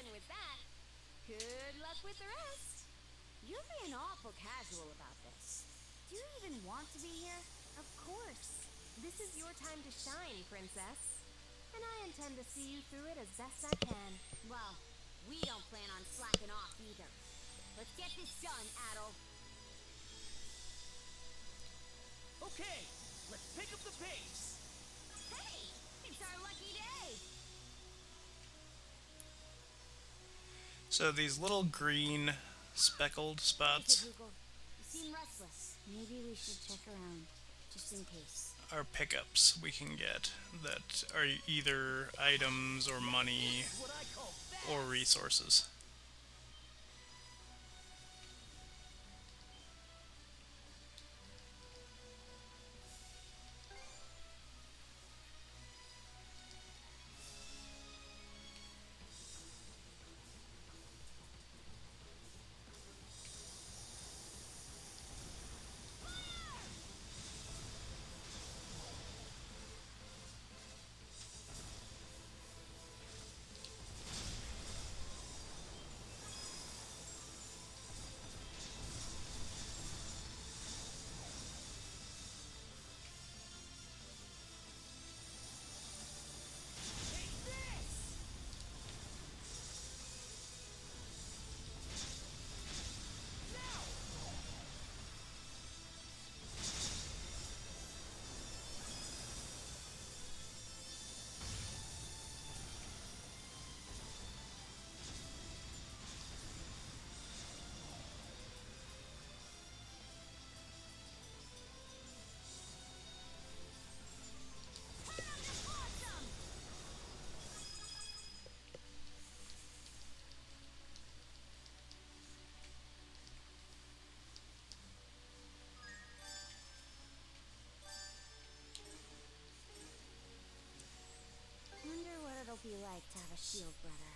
And with that, good luck with the rest. You're being awful casual about this. Do you even want to be here? Of course. This is your time to shine, Princess. And I intend to see you through it as best I can. Well, we don't plan on slacking off either. Let's get this done, Adol. Okay, let's pick up the pace. Hey, it's our lucky day. So these little green speckled spots. You seem restless. Maybe we should check around. just in case. are pickups we can get that are either items or money or resources. Wonder what it'll be like to have a shield brother.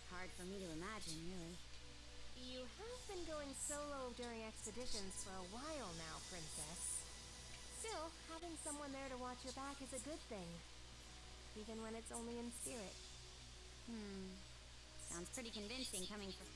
Hard for me to imagine, really. You have been going solo during expeditions for a while now, Princess. Still, having someone there to watch your back is a good thing. Even when it's only in spirit. Sounds pretty convincing coming from...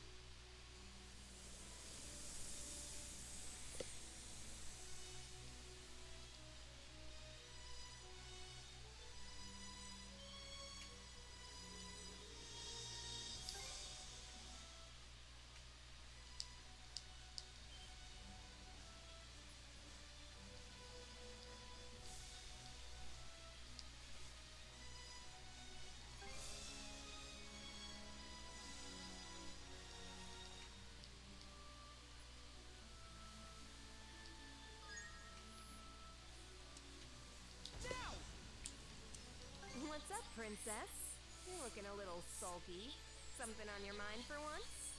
What's up, Princess? You're looking a little sulky. Something on your mind for once?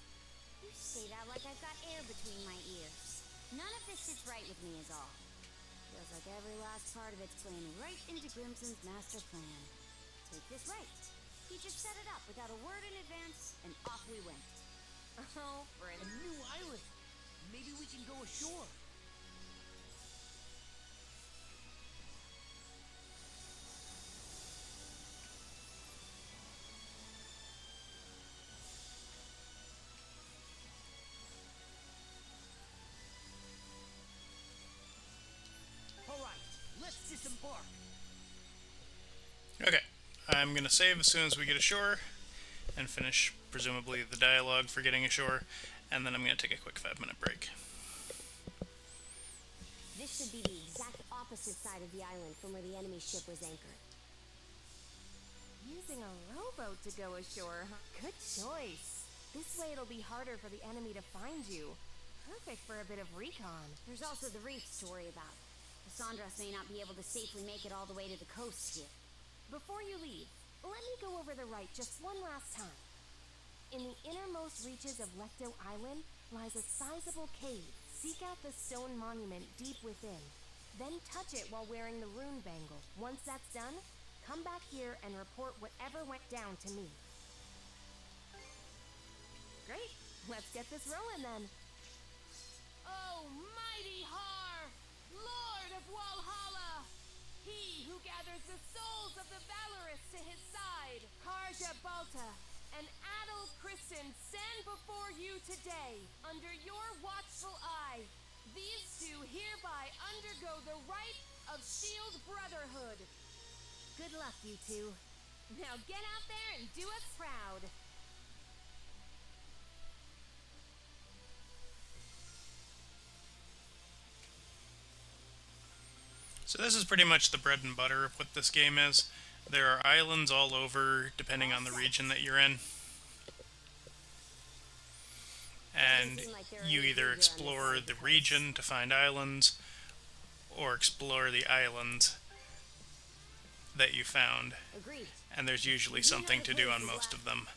You say that like I've got air between my ears. None of this sits right with me is all. Feels like every last part of it's playing right into Grimson's master plan. Take this right. He just set it up without a word in advance, and off we went. Oh, Prince. A new island. Maybe we can go ashore. Alright, let's disembark. Okay, I'm gonna save as soon as we get ashore and finish, presumably, the dialogue for getting ashore, and then I'm gonna take a quick 5-minute break. This should be the exact opposite side of the island from where the enemy ship was anchored. Using a rowboat to go ashore, huh? Good choice. This way it'll be harder for the enemy to find you. Perfect for a bit of recon. There's also the reefs to worry about. Cassandras may not be able to safely make it all the way to the coast here. Before you leave, let me go over the right just one last time. In the innermost reaches of Lecto Island lies a sizable cave. Seek out the stone monument deep within. Then touch it while wearing the rune bangle. Once that's done, come back here and report whatever went down to me. Great, let's get this rolling then. Oh, mighty Har, Lord of Walhalla, he who gathers the souls of the valorous to his side, Karja Balta and Adel Kristen stand before you today, under your watchful eye. These two hereby undergo the rite of Shield Brotherhood. Good luck, you two. Now get out there and do us proud. So this is pretty much the bread and butter of what this game is. There are islands all over, depending on the region that you're in. And you either explore the region to find islands, or explore the islands that you found. Agreed. And there's usually You know something the to do on places most of them.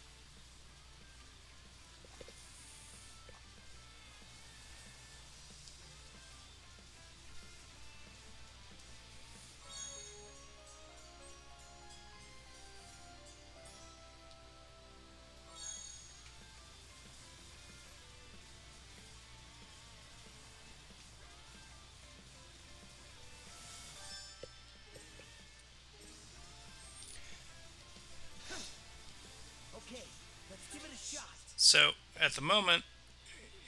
Okay, let's give it a shot. So, at the moment,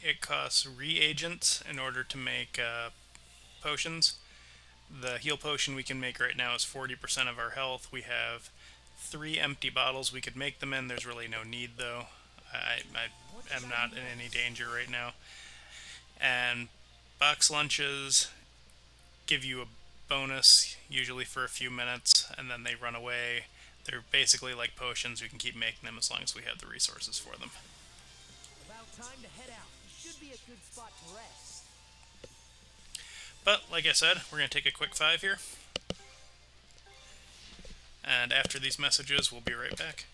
it costs reagents in order to make potions. The heal potion we can make right now is 40% of our health. We have 3 empty bottles we could make them in. There's really no need, though. I am not in any danger right now. And box lunches give you a bonus, usually for a few minutes, and then they run away. They're basically like potions. We can keep making them as long as we have the resources for them. About time to head out. Should be a good spot to rest. But, like I said, we're going to take a quick 5 here. And after these messages, we'll be right back.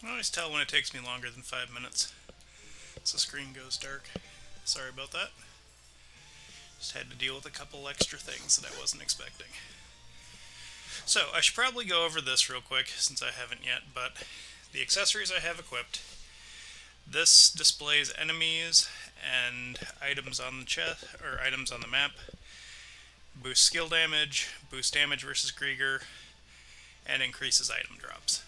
I always tell when it takes me longer than 5 minutes. So the screen goes dark. Sorry about that. Just had to deal with a couple extra things that I wasn't expecting. So, I should probably go over this real quick, since I haven't yet, but the accessories I have equipped. This displays enemies and items on the chest, or items on the map. Boosts skill damage, boosts damage versus Krieger, and increases item drops.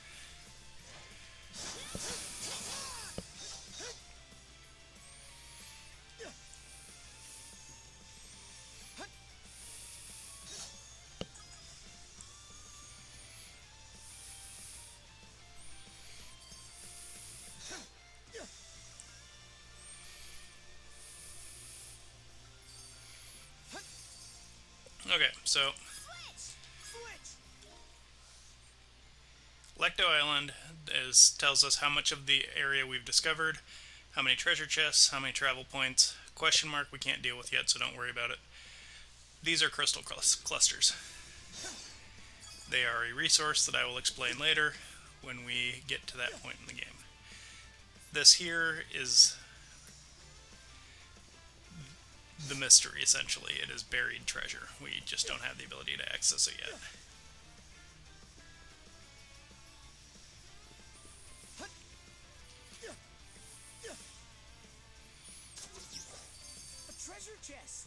Okay, so Lecto Island tells us how much of the area we've discovered, how many treasure chests, how many travel points. Question mark we can't deal with yet, so don't worry about it. These are crystal clusters. They are a resource that I will explain later when we get to that point in the game. This here is the mystery, essentially. It is buried treasure. We just don't have the ability to access it yet. A treasure chest!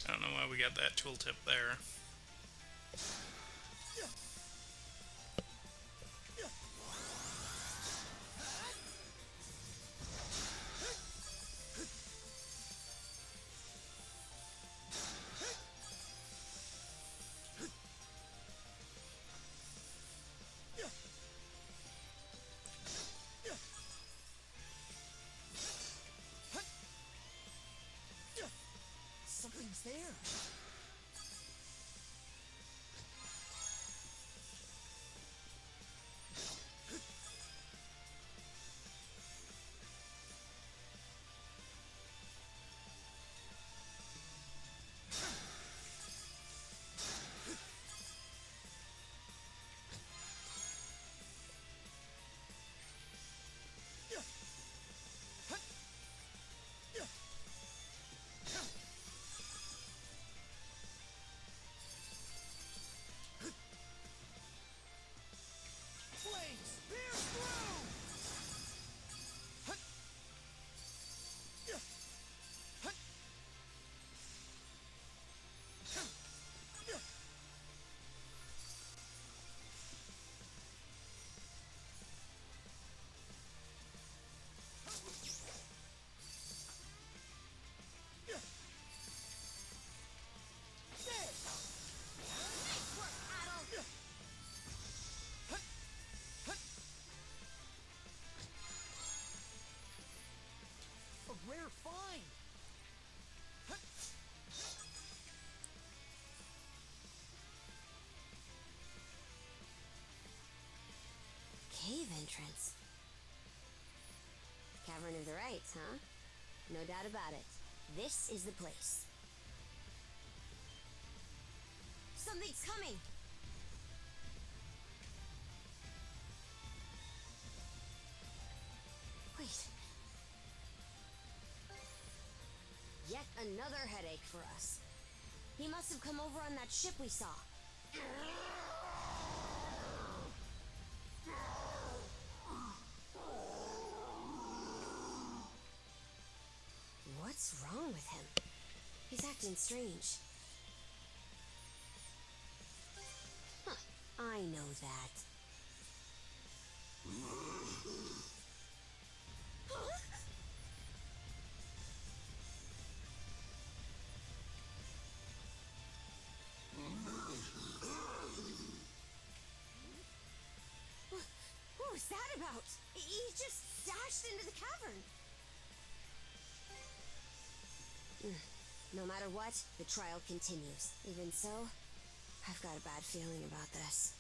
I don't know why we got that tooltip there. Something's there. Rare find! Cave entrance. Cavern of the Rites, huh? No doubt about it. This is the place. Something's coming! Wait. Yet another headache for us. He must have come over on that ship we saw. What's wrong with him? He's acting strange. Huh, I know that. What was that about? He just dashed into the cavern. No matter what, the trial continues. Even so, I've got a bad feeling about this.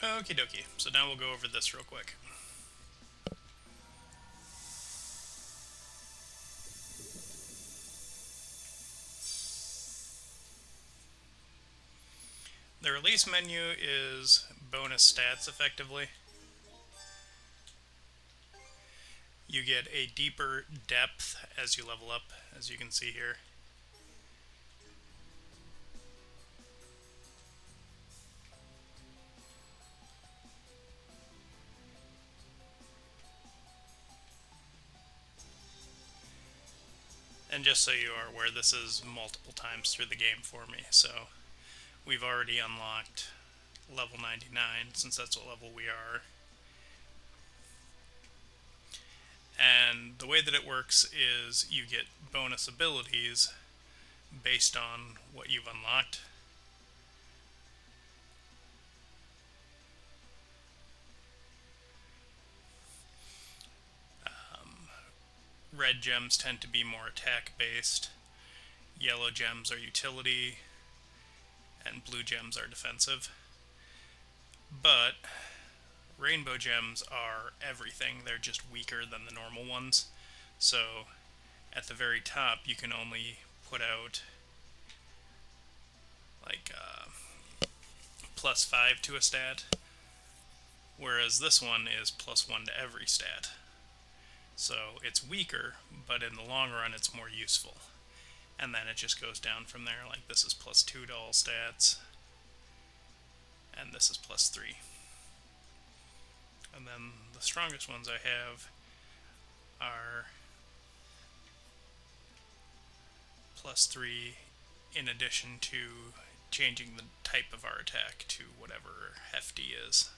Okie dokie. So now we'll go over this real quick. The release menu is bonus stats, effectively. You get a deeper depth as you level up, as you can see here. And just so you are aware, this is multiple times through the game for me, so we've already unlocked level 99, since that's what level we are. And the way that it works is you get bonus abilities based on what you've unlocked. Red gems tend to be more attack based, yellow gems are utility, and blue gems are defensive. But rainbow gems are everything, they're just weaker than the normal ones. So at the very top you can only put out like +5 to a stat, whereas this one is +1 to every stat. So it's weaker, but in the long run it's more useful. And then it just goes down from there, like this is +2 to all stats, and this is +3. And then the strongest ones I have are +3 in addition to changing the type of our attack to whatever hefty is.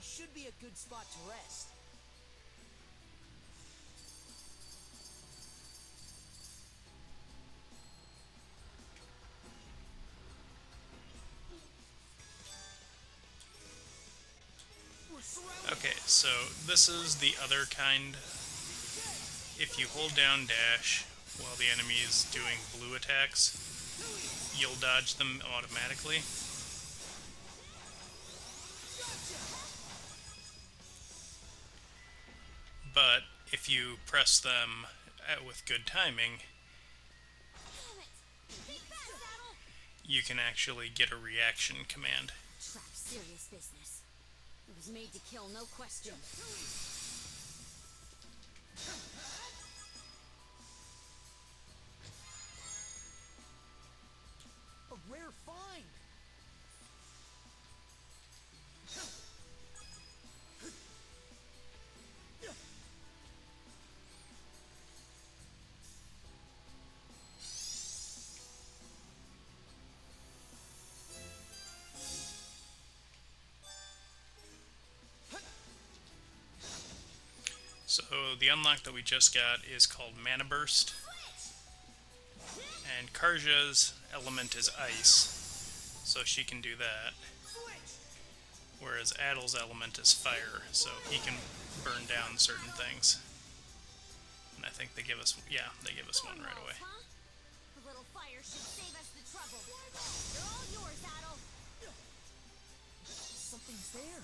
Should be a good spot to rest. Okay, so this is the other kind. If you hold down dash while the enemy is doing blue attacks, you'll dodge them automatically. But if you press them with good timing, you can actually get a reaction command. Trap serious business. It was made to kill, no question. A rare find. So the unlock that we just got is called Mana Burst. And Karja's element is ice, so she can do that. Whereas Adel's element is fire, so he can burn down certain things. And I think they give us, yeah, they give us one right away. The little fire should save us the trouble. They're all yours, Adel. Something's there.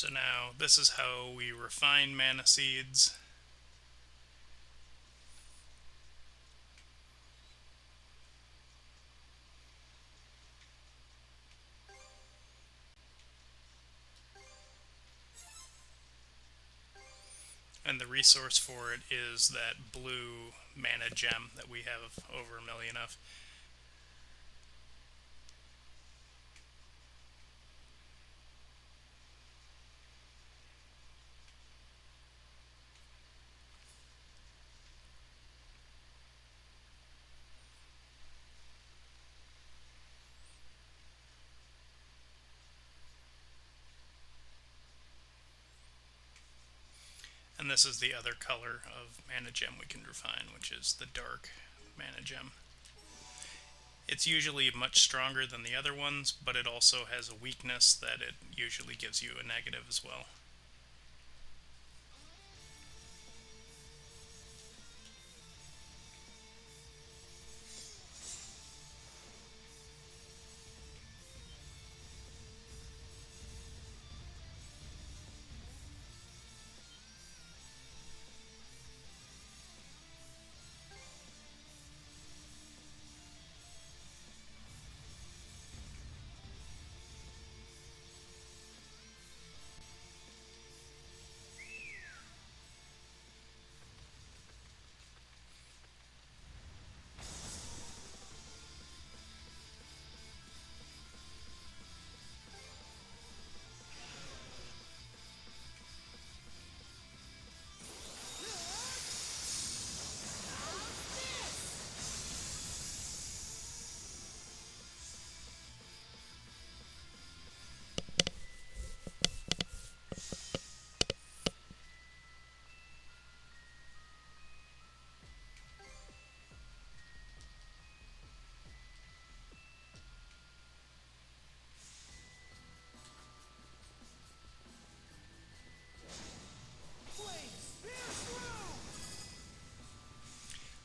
So now this is how we refine mana seeds. And the resource for it is that blue mana gem that we have over 1,000,000 of. And this is the other color of mana gem we can refine, which is the dark mana gem. It's usually much stronger than the other ones, but it also has a weakness that it usually gives you a negative as well.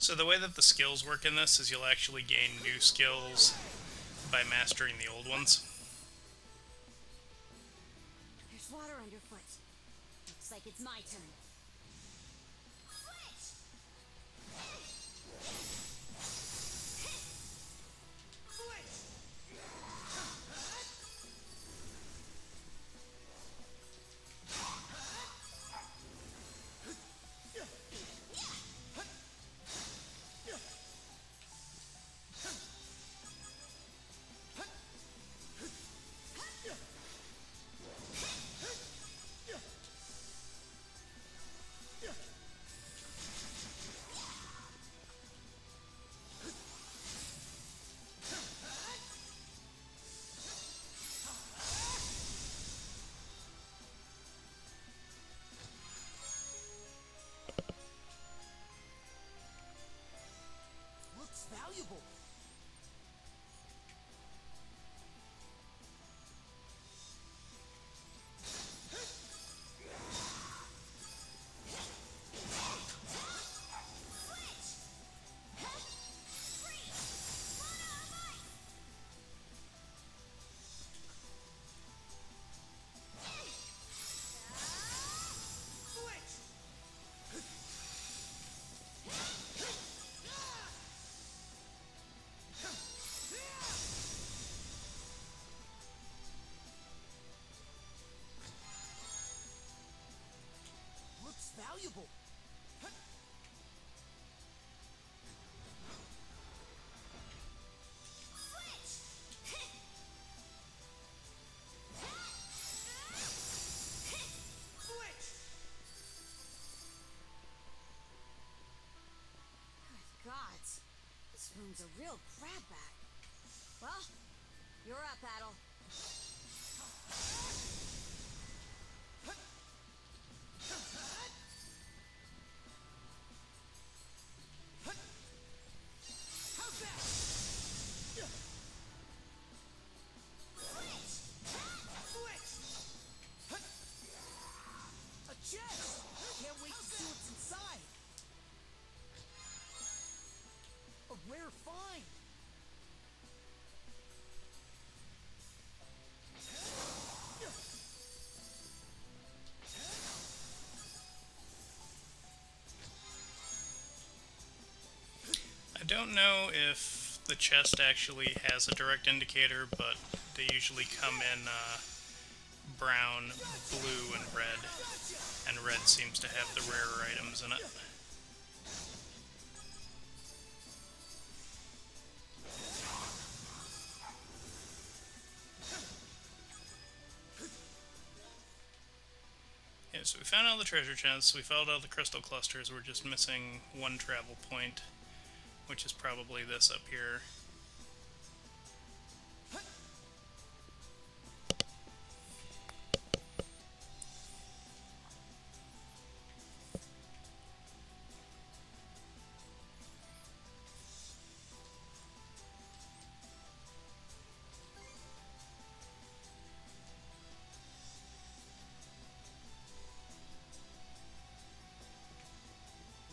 So the way that the skills work in this is you'll actually gain new skills by mastering the old ones. There's water underfoot. Looks like it's my turn. Switch! Looks valuable. Looks valuable. Good gods. This room's a real crab bag. Well, you're up, Battle. How's that? A chest! Can't wait to see what's inside. A rare find. don't know if the chest actually has a direct indicator, but they usually come in brown, blue, and red seems to have the rarer items in it. Yeah, so we found all the treasure chests, we found all the crystal clusters, we're just missing one travel point, which is probably this up here.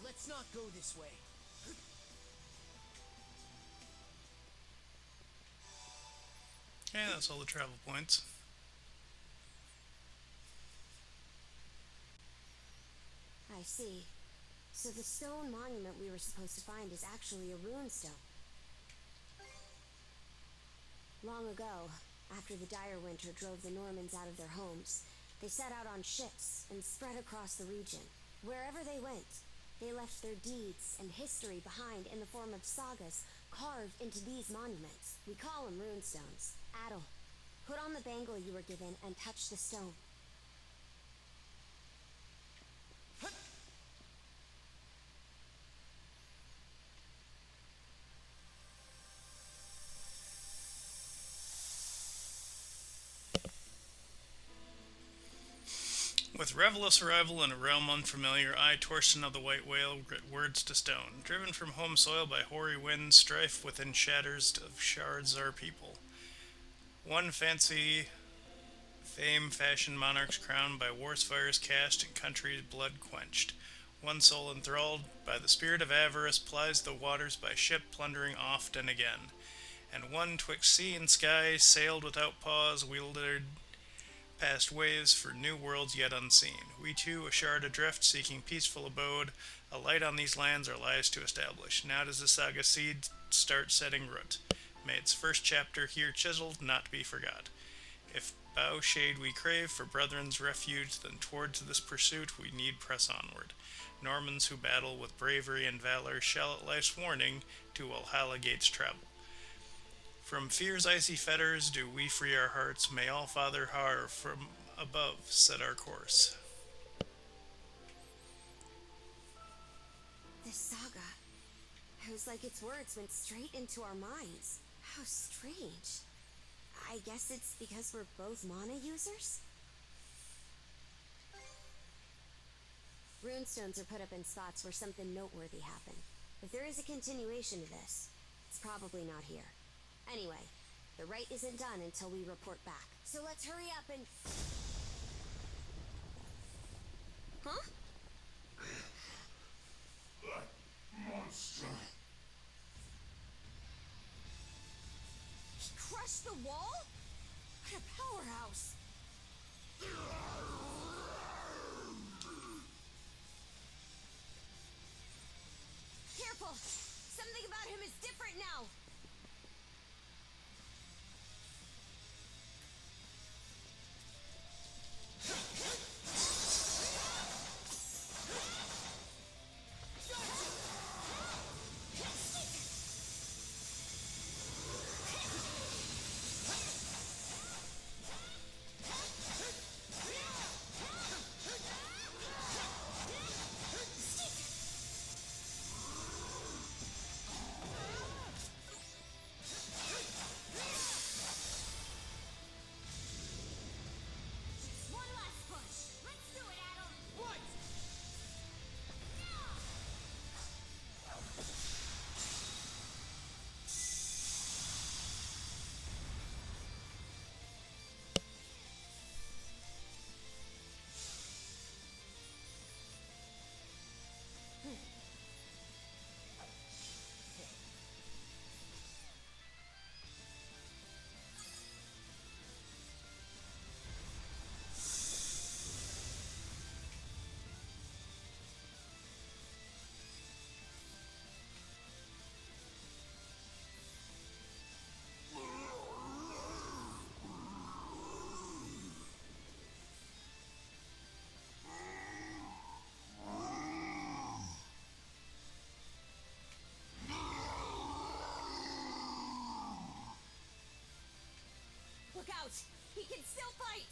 Let's not go this way. Yeah, that's all the travel points. I see. So the stone monument we were supposed to find is actually a rune stone. Long ago, after the dire winter drove the Normans out of their homes, they set out on ships and spread across the region. Wherever they went, they left their deeds and history behind in the form of sagas carved into these monuments. We call them runestones. Adel, put on the bangle you were given and touch the stone. With revelous arrival in a realm unfamiliar, I, Torsten of the White Whale, grit words to stone. Driven from home soil by hoary winds, strife within shatters of shards our people. One fancy fame fashioned monarch's crown by war's fires cast and country's blood quenched. One soul enthralled by the spirit of avarice plies the waters by ship plundering oft and again. And one twixt sea and sky sailed without pause, wielded past waves for new worlds yet unseen. We too, a shard adrift, seeking peaceful abode, a light on these lands our lives to establish. Now does the saga seed start setting root. May its first chapter here chiseled, not to be forgot. If bough shade we crave for brethren's refuge, then towards this pursuit we need press onward. Normans who battle with bravery and valor shall at life's warning to Valhalla gates travel. From fear's icy fetters do we free our hearts. May all Father Har from above set our course. This saga. It was like its words went straight into our minds. How strange. I guess it's because we're both mana users? Runestones are put up in spots where something noteworthy happened. If there is a continuation to this, it's probably not here. Anyway, the rite isn't done until we report back. So let's hurry up and... Huh? That monster. He crushed the wall? What a powerhouse! Careful! Something about him is different now! out! He can still fight!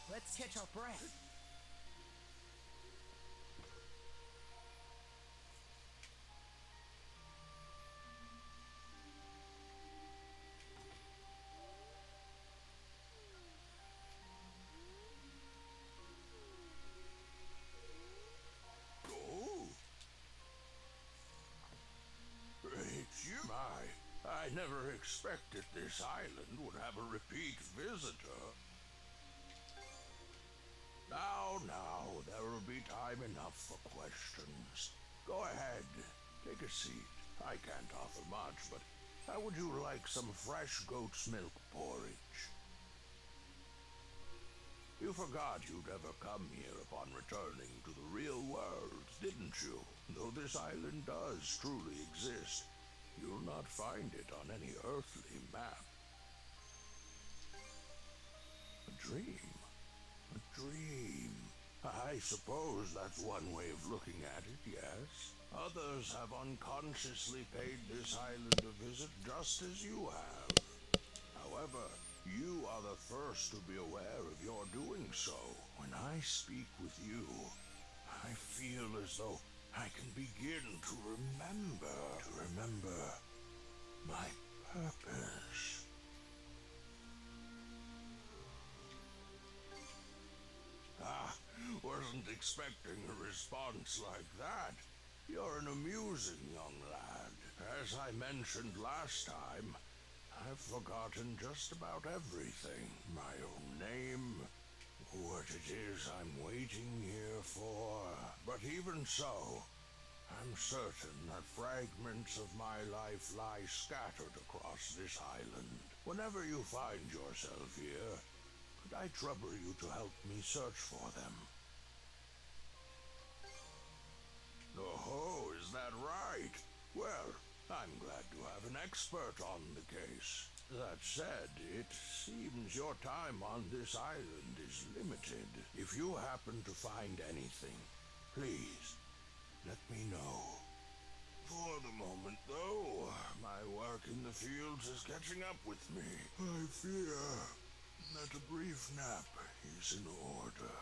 Let's catch our breath. Oh. It's you. I never expected this island would have a repeat visitor. Now, there will be time enough for questions. Go ahead, take a seat. I can't offer much, but how would you like some fresh goat's milk porridge? You forgot you'd ever come here upon returning to the real world, didn't you? Though this island does truly exist, you'll not find it on any earthly map. A dream. A dream. I suppose that's one way of looking at it, yes. Others have unconsciously paid this island a visit just as you have. However, you are the first to be aware of your doing so. When I speak with you, I feel as though I can begin to remember my purpose. Wasn't expecting a response like that. You're an amusing young lad. As I mentioned last time, I've forgotten just about everything. My own name, what it is I'm waiting here for. But even so, I'm certain that fragments of my life lie scattered across this island. Whenever you find yourself here, could I trouble you to help me search for them? Oh, is that right? Well, I'm glad to have an expert on the case. That said, it seems your time on this island is limited. If you happen to find anything, please, let me know. For the moment, though, my work in the fields is catching up with me. I fear that a brief nap is in order.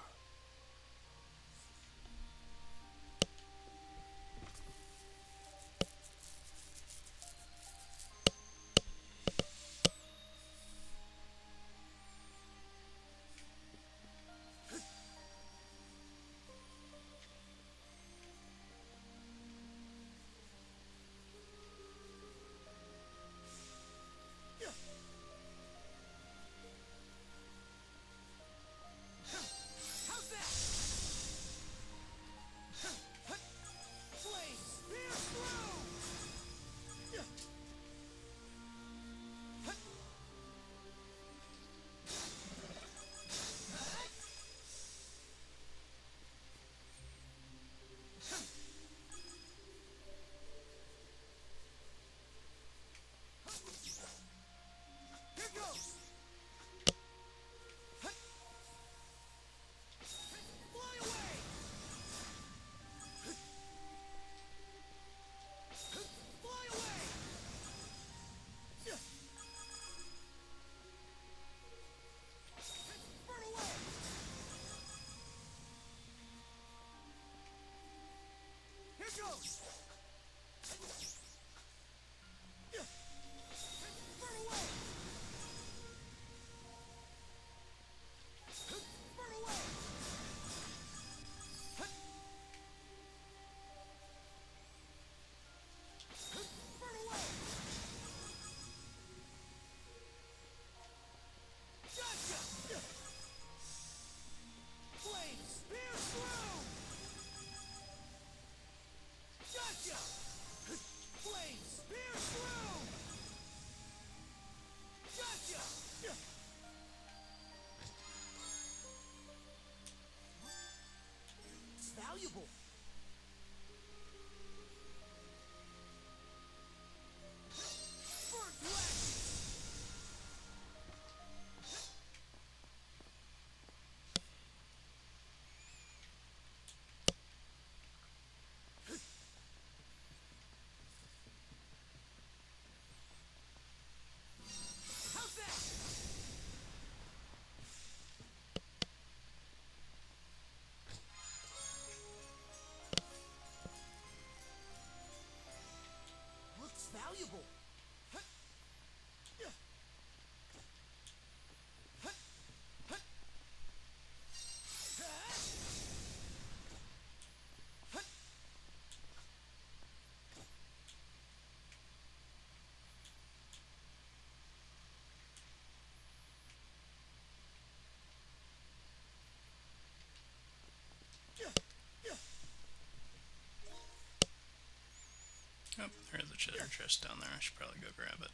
There's a treasure chest down there. I should probably go grab it.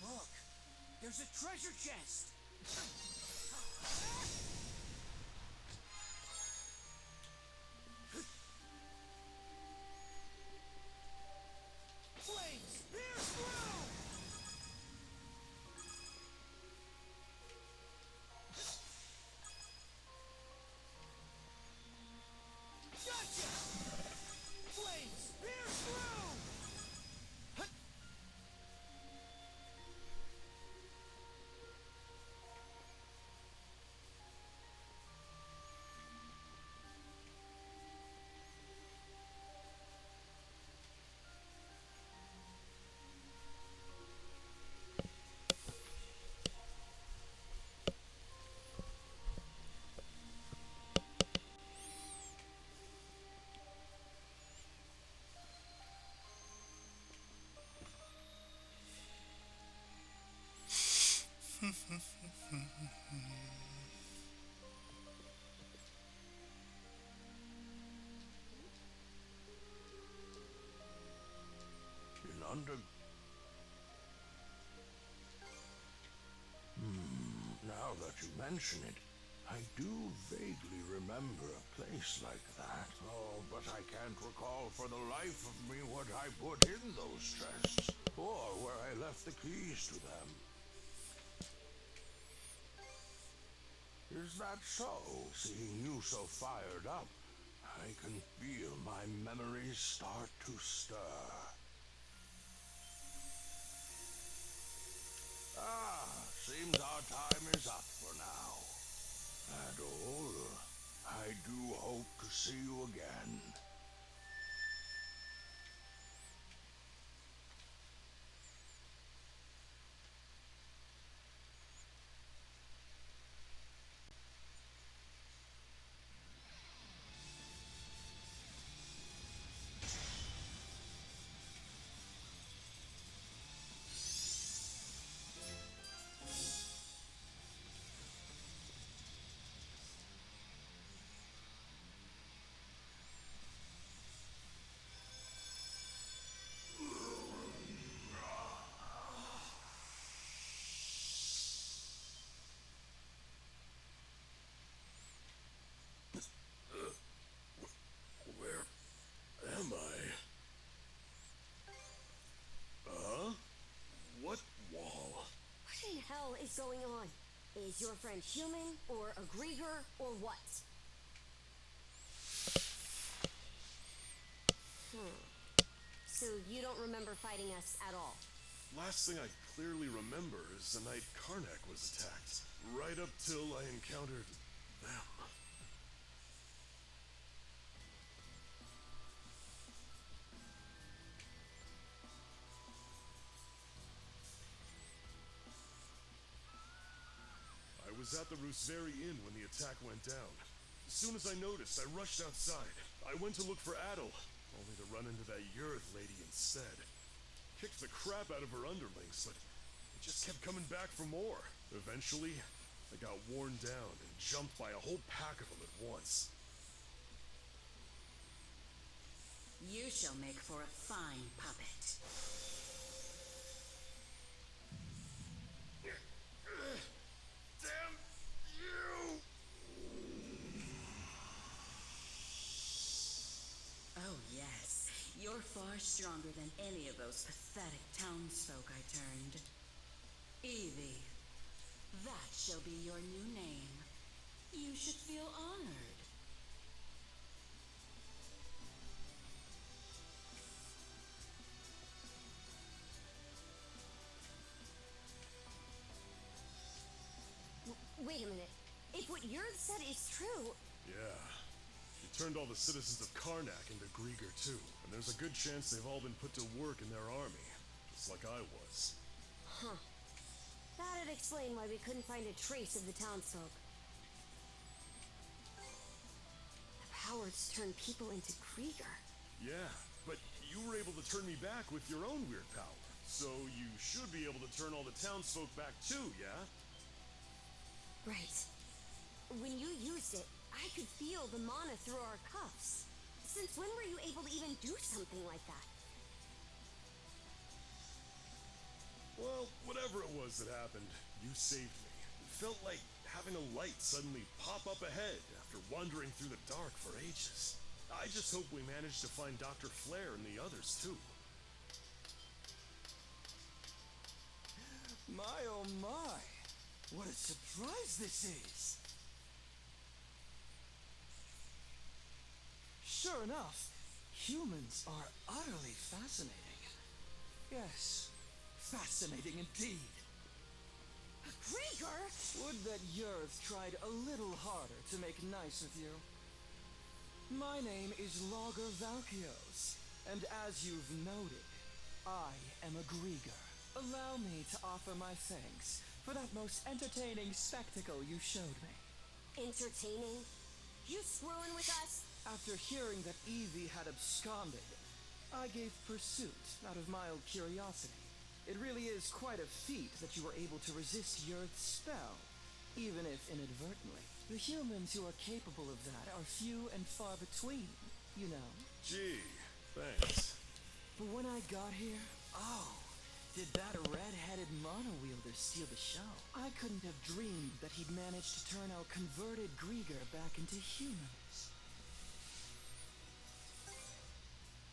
Look, there's a treasure chest. Flames, pierce through! Gotcha! Flames, pierce through! In under... Now that you mention it, I do vaguely remember a place like that. Oh, but I can't recall for the life of me what I put in those chests, or where I left the keys to them. Is that so? Seeing you so fired up, I can feel my memories start to stir. Seems our time is up for now. Adol, I do hope to see you again. Where am I? What wall? What in hell is going on? Is your friend human, or a Grieger, or what? So you don't remember fighting us at all? Last thing I clearly remember is the night Karnak was attacked. Right up till I encountered them. I was at the Rooseveri Inn when the attack went down. As soon as I noticed, I rushed outside. I went to look for Adel, only to run into that Yurth lady instead. Kicked the crap out of her underlings, but it just kept coming back for more. Eventually, I got worn down and jumped by a whole pack of them at once. You shall make for a fine puppet. Damn you! Oh yes, you're far stronger than any of those pathetic townsfolk I turned. Evie, that shall be your new name. You should feel honored. Wait a minute. If what Yurth said is true... Yeah, she Turned all the citizens of Karnak into Grieger too, and there's a good chance they've all been put to work in their army, just like I was. Huh. That'd explain why we couldn't find a trace of the townsfolk. The powers turn people into Grieger. Yeah, but you were able to turn me back with your own weird power. So you should be able to turn all the townsfolk back too, yeah? Right. When you used it, I could feel the mana through our cuffs. Since when were you able to even do something like that? Well, whatever it was that happened, you saved me. It felt like having a light suddenly pop up ahead after wandering through the dark for ages. I just hope we manage to find Dr. Flare and the others too. My oh my! What a surprise this is! Sure enough, humans are utterly fascinating. Yes, fascinating indeed. Grieger! Would that Yurth tried a little harder to make nice with you. My name is Logger Valkios, and as you've noted, I am a Grieger. Allow me to offer my thanks for that most entertaining spectacle you showed me. Entertaining? You screwing with us? After hearing that Evie had absconded, I gave pursuit out of mild curiosity. It really is quite a feat that you were able to resist Yurth's spell, even if inadvertently. The humans who are capable of that are few and far between, you know. Gee, thanks. But when I got here, oh, did that red-headed mono-wielder steal the show. I couldn't have dreamed that he'd managed to turn our converted Grieger back into humans.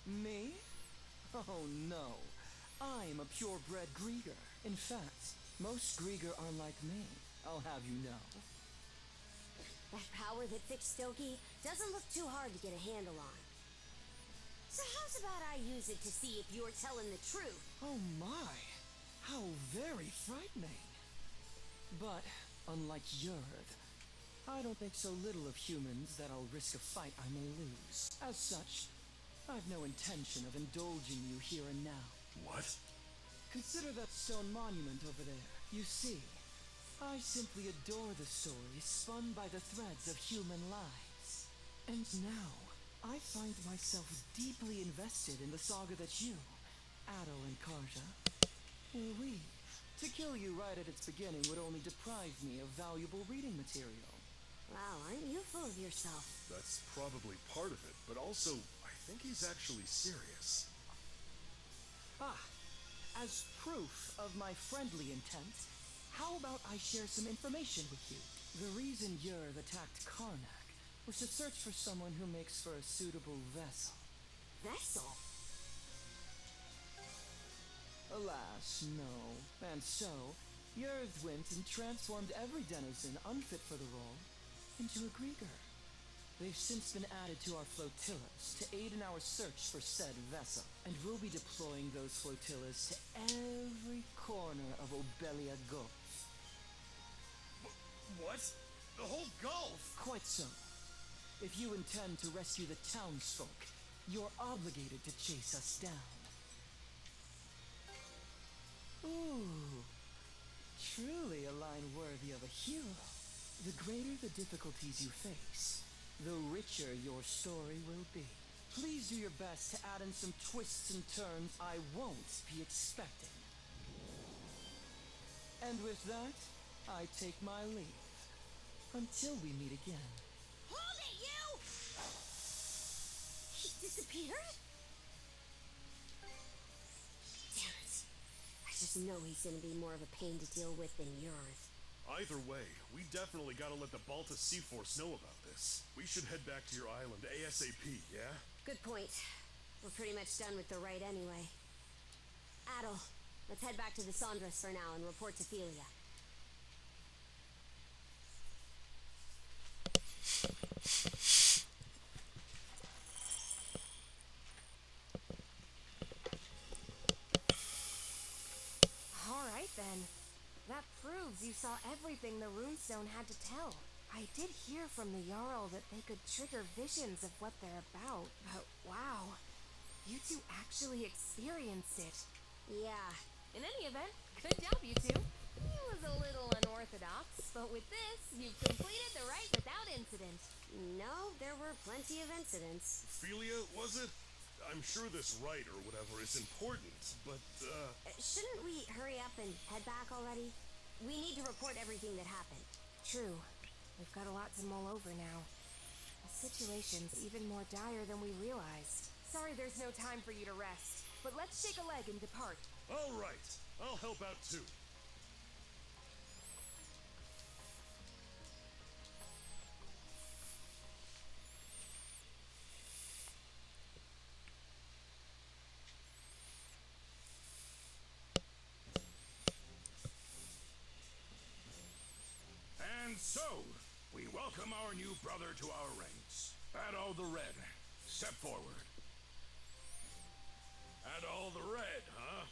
Me? Oh no. I'm a purebred Grieger. In fact, most Grieger are like me, I'll have you know. That power that fixed Stokie doesn't look too hard to get a handle on. So how's about I use it to see if you're telling the truth? Oh my, how very frightening. But, unlike Yurd, I don't think so little of humans that I'll risk a fight I may lose. As such, I've no intention of indulging you here and now. What? Consider that stone monument over there. You see, I simply adore the stories spun by the threads of human lives. And now, I find myself deeply invested in the saga that you, Adol and Karja, will weave. To kill you right at its beginning would only deprive me of valuable reading material. Wow, aren't you full of yourself? That's probably part of it, but also, I think he's actually serious. Ah, as proof of my friendly intent, how about I share some information with you? The reason Yurd attacked Karnak was to search for someone who makes for a suitable vessel. Vessel? Alas, no. And so, Yurd went and transformed every denizen unfit for the role into a Grieger. They've since been added to our flotillas to aid in our search for said vessel, and we'll be deploying those flotillas to every corner of Obelia Gulf. What? The whole Gulf? Quite so. If you intend to rescue the townsfolk, you're obligated to chase us down. Ooh, truly a line worthy of a hero. The greater the difficulties you face, the richer your story will be. Please do your best to add in some twists and turns I won't be expecting. And with that, I take my leave. Until we meet again. Hold it, you! He disappeared? Damn it. I just know he's gonna be more of a pain to deal with than yours. Either way, we definitely gotta let the Balta Sea Force know about this. We should head back to your island ASAP, yeah? Good point. We're pretty much done with the raid anyway. Adol, let's head back to the Sandras for now and report to Thelia. Alright then. That proves you saw everything the runestone had to tell. I did hear from the Jarl that they could trigger visions of what they're about, but wow, you two actually experienced it. Yeah. In any event, good job, you two. It was a little unorthodox, but with this, you've completed the rite without incident. No, there were plenty of incidents. Ophelia, was it? I'm sure this rite or whatever is important, but, Shouldn't we hurry up and head back already? We need to report everything that happened. True. We've got a lot to mull over now. The situation's even more dire than we realized. Sorry there's no time for you to rest, but let's shake a leg and depart. all right. I'll help out too. And so, we welcome our new brother to our ranks. Adol the Red, step forward. Adol the Red, huh?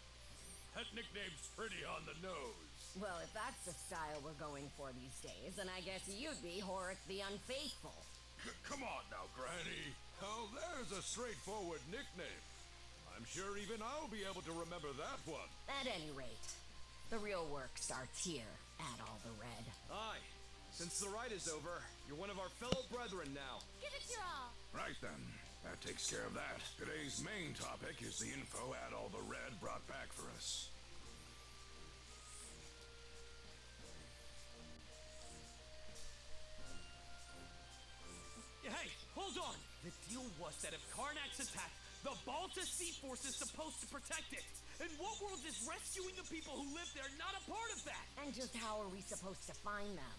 That nickname's pretty on the nose. Well, if that's the style we're going for these days, then I guess you'd be Horik the Unfaithful. Come on now, Granny. Oh, there's a straightforward nickname. I'm sure even I'll be able to remember that one. At any rate, the real work starts here, Adol the Red. Aye. Since the rite is over, you're one of our fellow brethren now. Give it your all. Right then, that takes care of that. Today's main topic is the info Adol the Red brought back for us. Hey, hold on! The deal was that if Karnak's attacked, the Balta Sea Force is supposed to protect it. And what world is rescuing the people who live there not a part of that? And just how are we supposed to find them?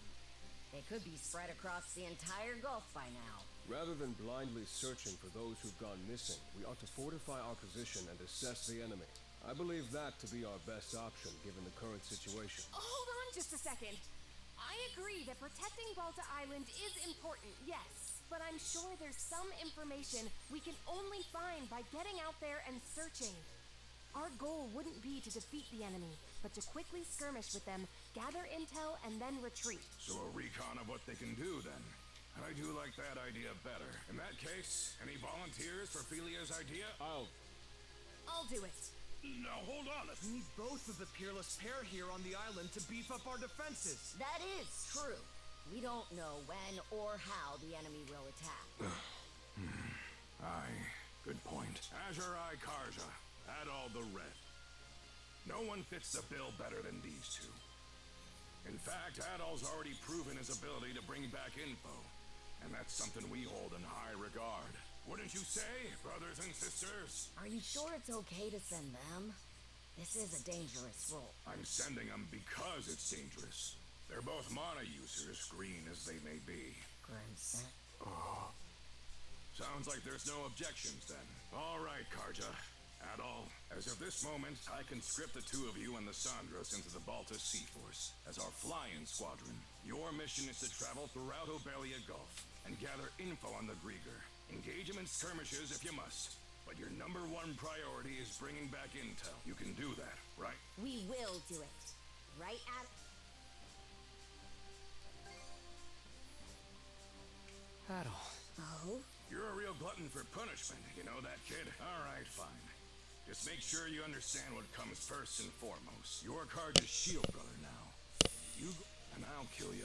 They could be spread across the entire Gulf by now. Rather than blindly searching for those who've gone missing, we ought to fortify our position and assess the enemy. I believe that to be our best option given the current situation. Hold on just a second. I agree that protecting Balta Island is important, yes. But I'm sure there's some information we can only find by getting out there and searching. Our goal wouldn't be to defeat the enemy, but to quickly skirmish with them, gather intel, and then retreat. So a recon of what they can do, then. And I do like that idea better. In that case, any volunteers for Ophelia's idea? I'll do it. Now hold on. We need both of the peerless pair here on the island to beef up our defenses. That is true. We don't know when or how the enemy will attack. Aye, good point. Azure-Eye Karja, Adol the Red. No one fits the bill better than these two. In fact, Adol's already proven his ability to bring back info, and that's something we hold in high regard. Wouldn't you say, brothers and sisters? Are you sure it's okay to send them? This is a dangerous role. I'm sending them because it's dangerous. They're both mana users, green as they may be. Grimson. Oh. Sounds like there's no objections then. All right, Karja. Adol, as of this moment, I conscript the two of you and the Sandros into the Balta Sea Force as our fly-in squadron. Your mission is to travel throughout Obelia Gulf and gather info on the Grieger. Engage them in skirmishes if you must, but your number one priority is bringing back intel. You can do that, right? We will do it. Right, Adol. Oh? You're a real glutton for punishment, you know that, kid? All right, fine. Just make sure you understand what comes first and foremost. You're Karja's shield brother now. You go, and I'll kill you,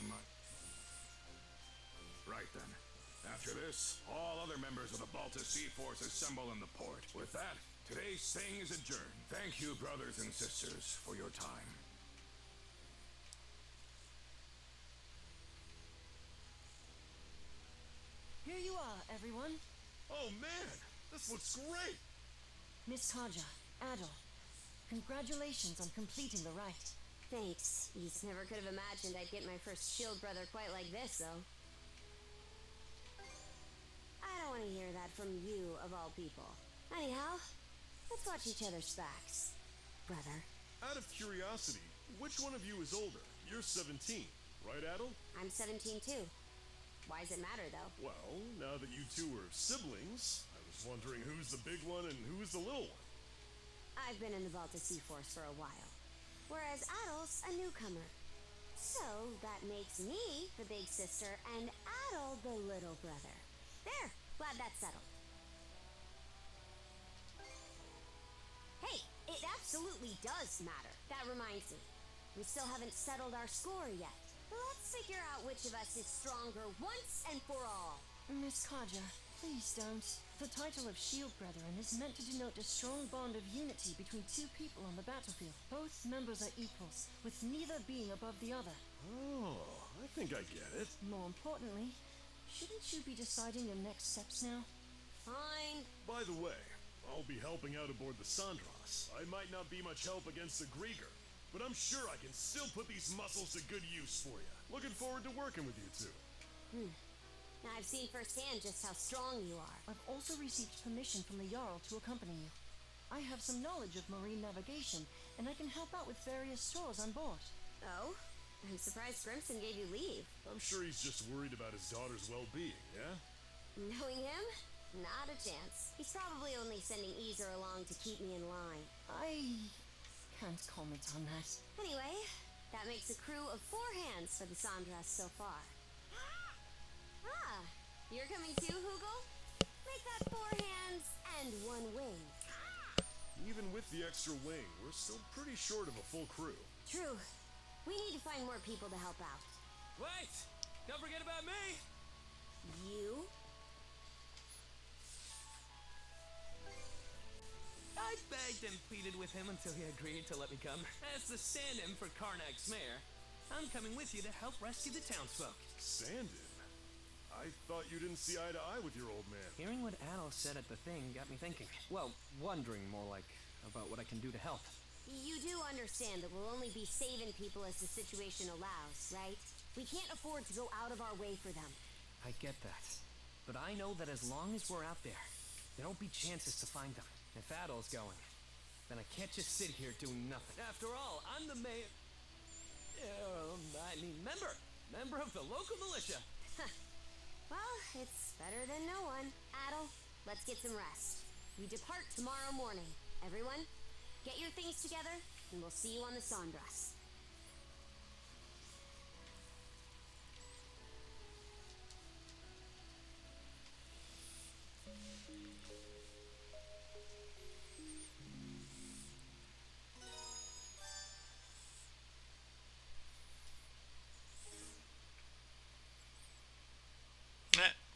Right then. After this, all other members of the Balta Sea Force assemble in the port. With that, today's thing is adjourned. Thank you, brothers and sisters, for your time. Here you are, everyone. Oh man, this looks great! Miss Karja, Adol, congratulations on completing the rite. Thanks. You never could have imagined I'd get my first shield brother quite like this, though. I don't want to hear that from you, of all people. Anyhow, let's watch each other's backs. Brother. Out of curiosity, which one of you is older? You're 17, right, Adol? I'm 17 too. Why does it matter, though? Well, now that you two are siblings, I was wondering who's the big one and who's the little one. I've been in the Balta Sea Force for a while, whereas Adol's a newcomer. So that makes me the big sister and Adol the little brother. There, glad that's settled. Hey, it absolutely does matter. That reminds me, we still haven't settled our score yet. Let's figure out which of us is stronger once and for all. Miss Kaja, please don't. The title of Shield Brethren is meant to denote a strong bond of unity between two people on the battlefield. Both members are equals, with neither being above the other. Oh, I think I get it. More importantly, shouldn't you be deciding your next steps now? Fine. By the way, I'll be helping out aboard the Sandras. I might not be much help against the Grieger, but I'm sure I can still put these muscles to good use for you. Looking forward to working with you two. Now I've seen firsthand just how strong you are. I've also received permission from the Jarl to accompany you. I have some knowledge of marine navigation, and I can help out with various chores on board. Oh? I'm surprised Grimson gave you leave. I'm sure he's just worried about his daughter's well-being, yeah? Knowing him? Not a chance. He's probably only sending Easer along to keep me in line. I can't comment on that. Anyway, that makes a crew of 4 hands for the Sandras so far. Ah, you're coming too, Hugel? Make that 4 hands and 1 wing. Even with the extra wing, we're still pretty short of a full crew. True. We need to find more people to help out. Wait! Don't forget about me! You? I begged and pleaded with him until he agreed to let me come. As the stand-in for Karnak's mayor, I'm coming with you to help rescue the townsfolk. Stand-in? I thought you didn't see eye to eye with your old man. Hearing what Adol said at the thing got me thinking. Well, wondering more like about what I can do to help. You do understand that we'll only be saving people as the situation allows, right? We can't afford to go out of our way for them. I get that. But I know that as long as we're out there won't be chances to find them. If Adol's going, then I can't just sit here doing nothing. After all, I'm the mayor... member of the local militia. Well, it's better than no one. Adol, let's get some rest. We depart tomorrow morning. Everyone, get your things together, and we'll see you on the Sandras.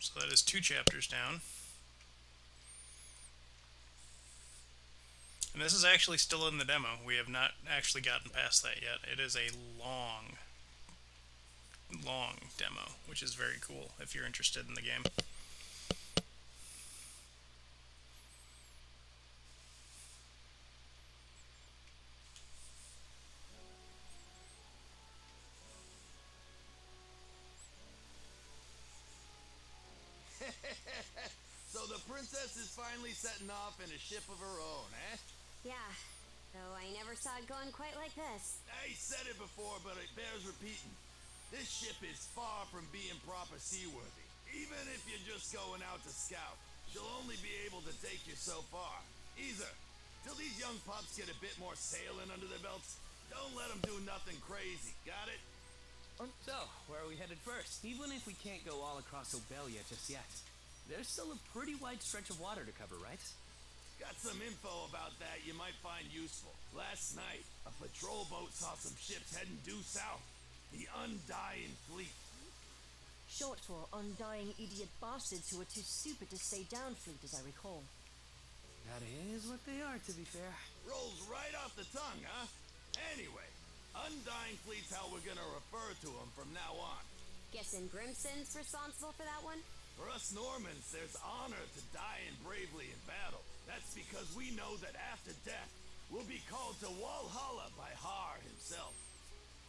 So that is 2 chapters down. And this is actually still in the demo. We have not actually gotten past that yet. It is a long demo, which is very cool if you're interested in the game. So the princess is finally setting off in a ship of her own, eh? Yeah, though I never saw it going quite like this. I said it before, but it bears repeating. This ship is far from being proper seaworthy. Even if you're just going out to scout, she'll only be able to take you so far. Either, till these young pups get a bit more sailing under their belts, don't let them do nothing crazy, got it? So, where are we headed first? Even if we can't go all across Obelia just yet, there's still a pretty wide stretch of water to cover, right? Got some info about that you might find useful. Last night, a patrol boat saw some ships heading due south. The Undying Fleet. Short for undying idiot bastards who are too stupid to stay down fleet, as I recall. That is what they are, to be fair. Rolls right off the tongue, huh? Anyway, Undying Fleet's how we're gonna refer to them from now on. Guessing Grimson's responsible for that one? For us Normans, there's honor to dying bravely in battle. That's because we know that after death, we'll be called to Walhalla by Har himself.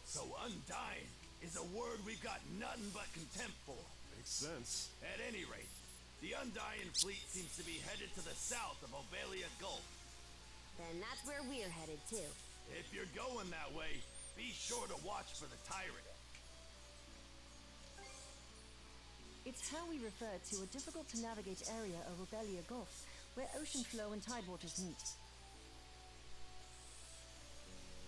So undying is a word we've got nothing but contempt for. Makes sense. At any rate, the Undying Fleet seems to be headed to the south of Obelia Gulf. Then that's where we're headed too. If you're going that way, be sure to watch for the Tyrant. It's how we refer to a difficult-to-navigate area of Obelia Gulf, where ocean flow and tidewaters meet.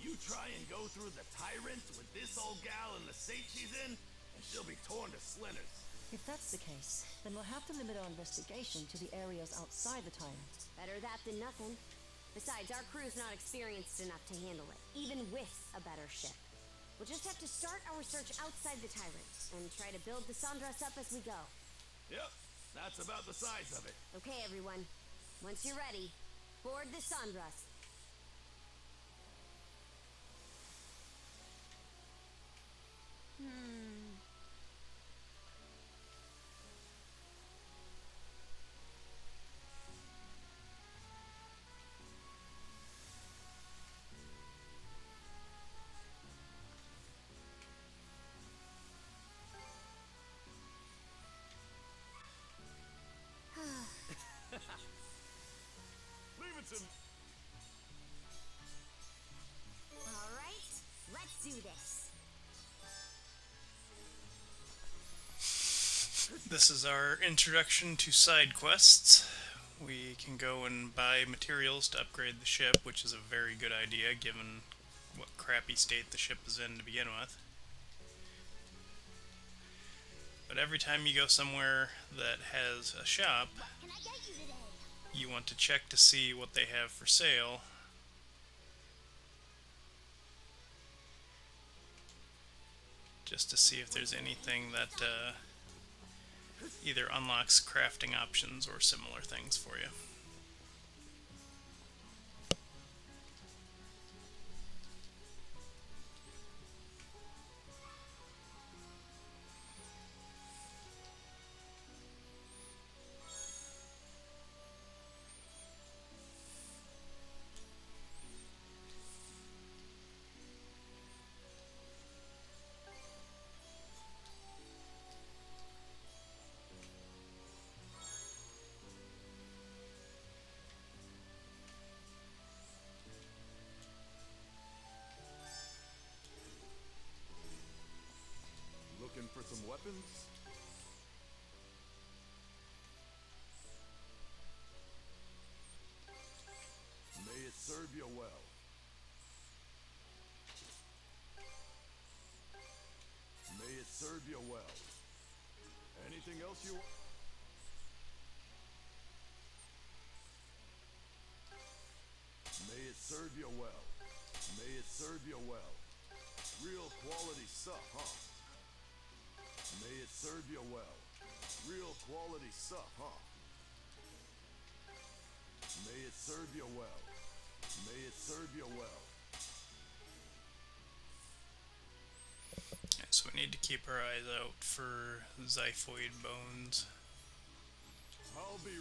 You try and go through the Tyrant with this old gal in the state she's in, and she'll be torn to splinters. If that's the case, then we'll have to limit our investigation to the areas outside the Tyrant. Better that than nothing. Besides, our crew's not experienced enough to handle it, even with a better ship. We'll just have to start our search outside the Tyrant, and try to build the Sandras up as we go. Yep, that's about the size of it. Okay, everyone. Once you're ready, board the Sandras. Levinson! All right, let's do this. This is our introduction to side quests. We can go and buy materials to upgrade the ship, which is a very good idea given what crappy state the ship is in to begin with. But every time you go somewhere that has a shop, you want to check to see what they have for sale. Just to see if there's anything that either unlocks crafting options or similar things for you. Looking for some weapons? May it serve you well. May it serve you well. Anything else you... May it serve you well. May it serve you well. Real quality stuff, huh? May it serve you well. Real quality stuff, huh? May it serve you well. May it serve you well. Yeah, so we need to keep our eyes out for xiphoid bones. I'll be...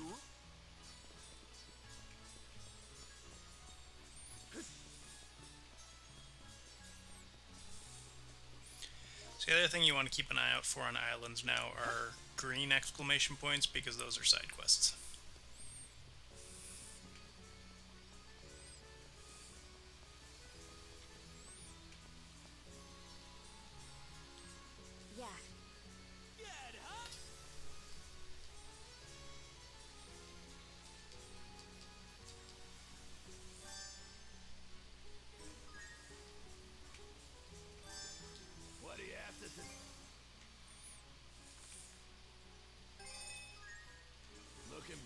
So the other thing you want to keep an eye out for on islands now are green exclamation points, because those are side quests. Yeah. Get up! What do you have to do? Looking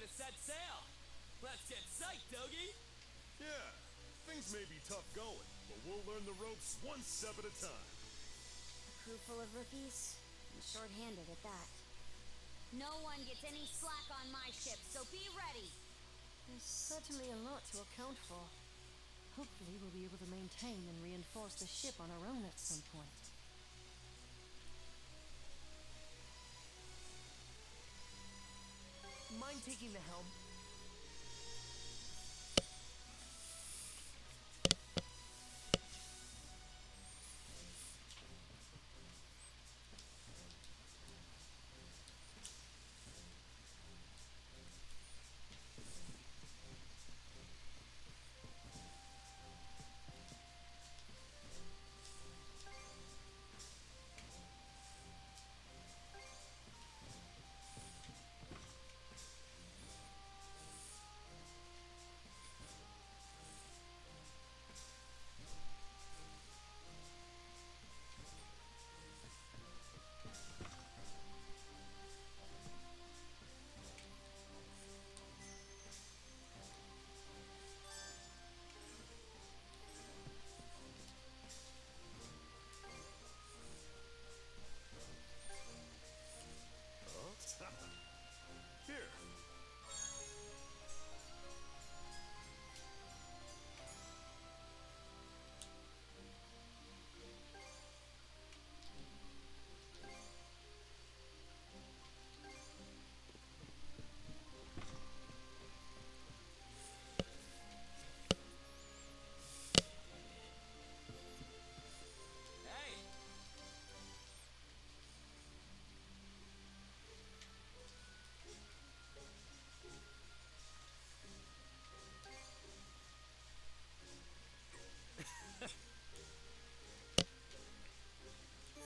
to set sail. Let's get psyched, Dogie. Yeah, things may be tough going, but we'll learn the ropes one step at a time. A crew full of rookies, and short-handed at that. No one gets any slack on my ship, so be ready. There's certainly a lot to account for. Hopefully we'll be able to maintain and reinforce the ship on our own at some point. Mind taking the helm? Here. Hey!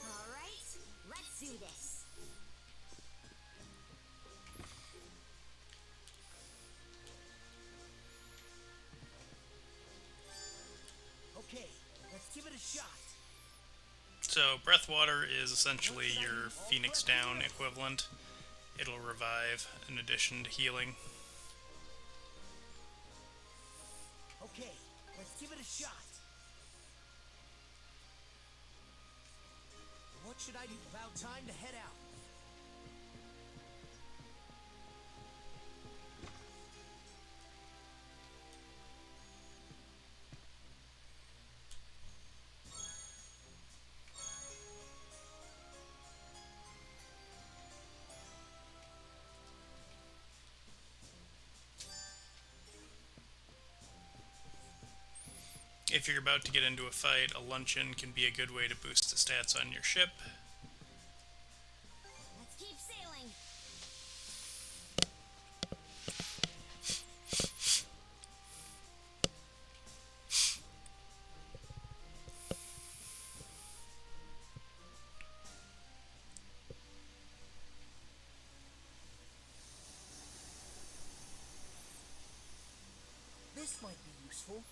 All right, let's do this. Okay, let's give it a shot. So, breath water is essentially your Phoenix Down equivalent. It'll revive in addition to healing. Okay, let's give it a shot. What should I do? About time to head out. If you're about to get into a fight, a luncheon can be a good way to boost the stats on your ship. Let's keep sailing. This might be useful.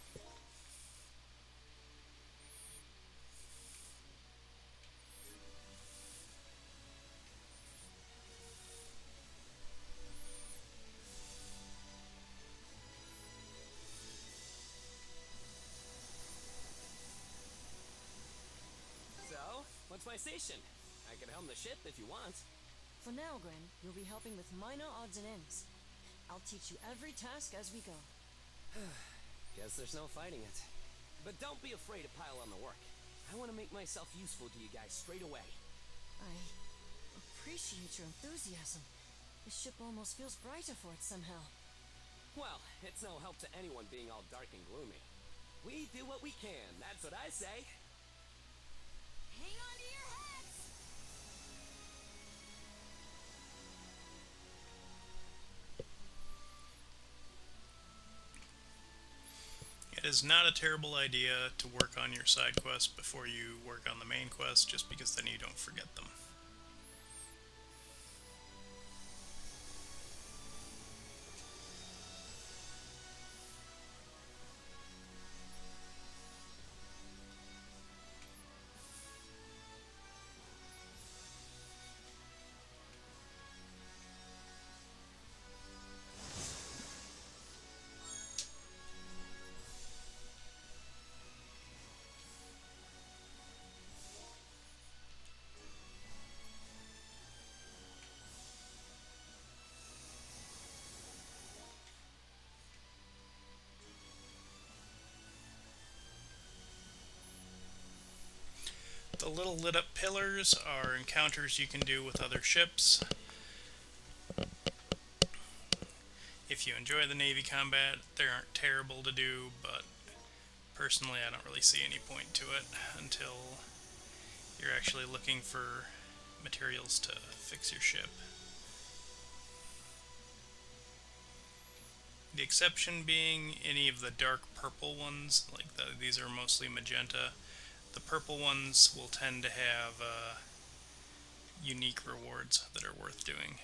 So, what's my station? I can helm the ship if you want. For now, Gren, you'll be helping with minor odds and ends. I'll teach you every task as we go. Guess there's no fighting it. But don't be afraid to pile on the work. I want to make myself useful to you guys straight away. I appreciate your enthusiasm. The ship almost feels brighter for it somehow. Well, it's no help to anyone being all dark and gloomy. We do what we can, that's what I say. Hang on to your hats! It is not a terrible idea to work on your side quests before you work on the main quest, just because then you don't forget them. little lit up pillars are encounters you can do with other ships. If you enjoy the Navy combat, they aren't terrible to do, but personally I don't really see any point to it until you're actually looking for materials to fix your ship. The exception being any of the dark purple ones, these are mostly magenta. The purple ones will tend to have unique rewards that are worth doing.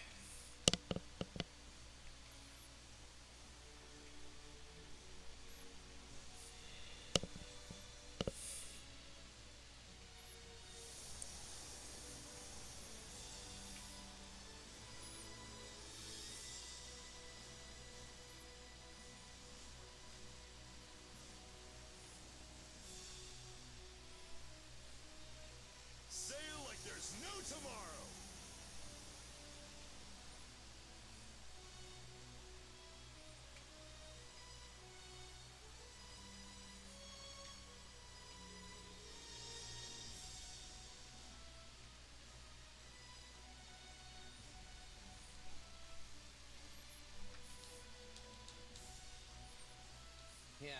Sail like there's no tomorrow! Yeah.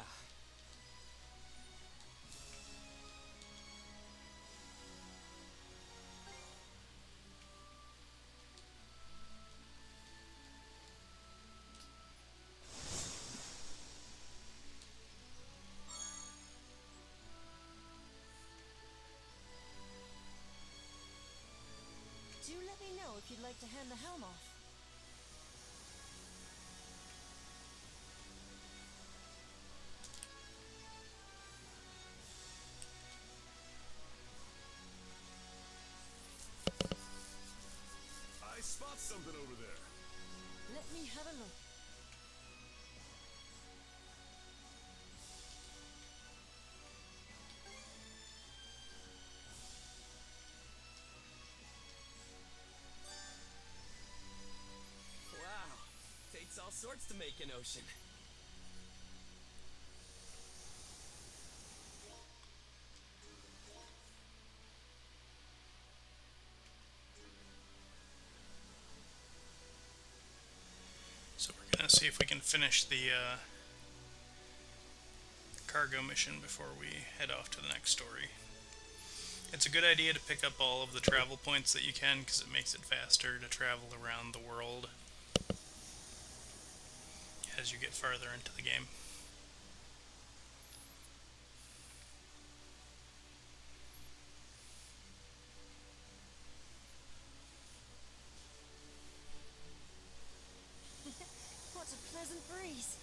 Do let me know if you'd like to hand the helm off. I spot something over there. Let me have a look. Wow. Takes all sorts to make an ocean. So we're going to see if we can finish the cargo mission before we head off to the next story. It's a good idea to pick up all of the travel points that you can because it makes it faster to travel around the world as you get farther into the game. What a pleasant breeze.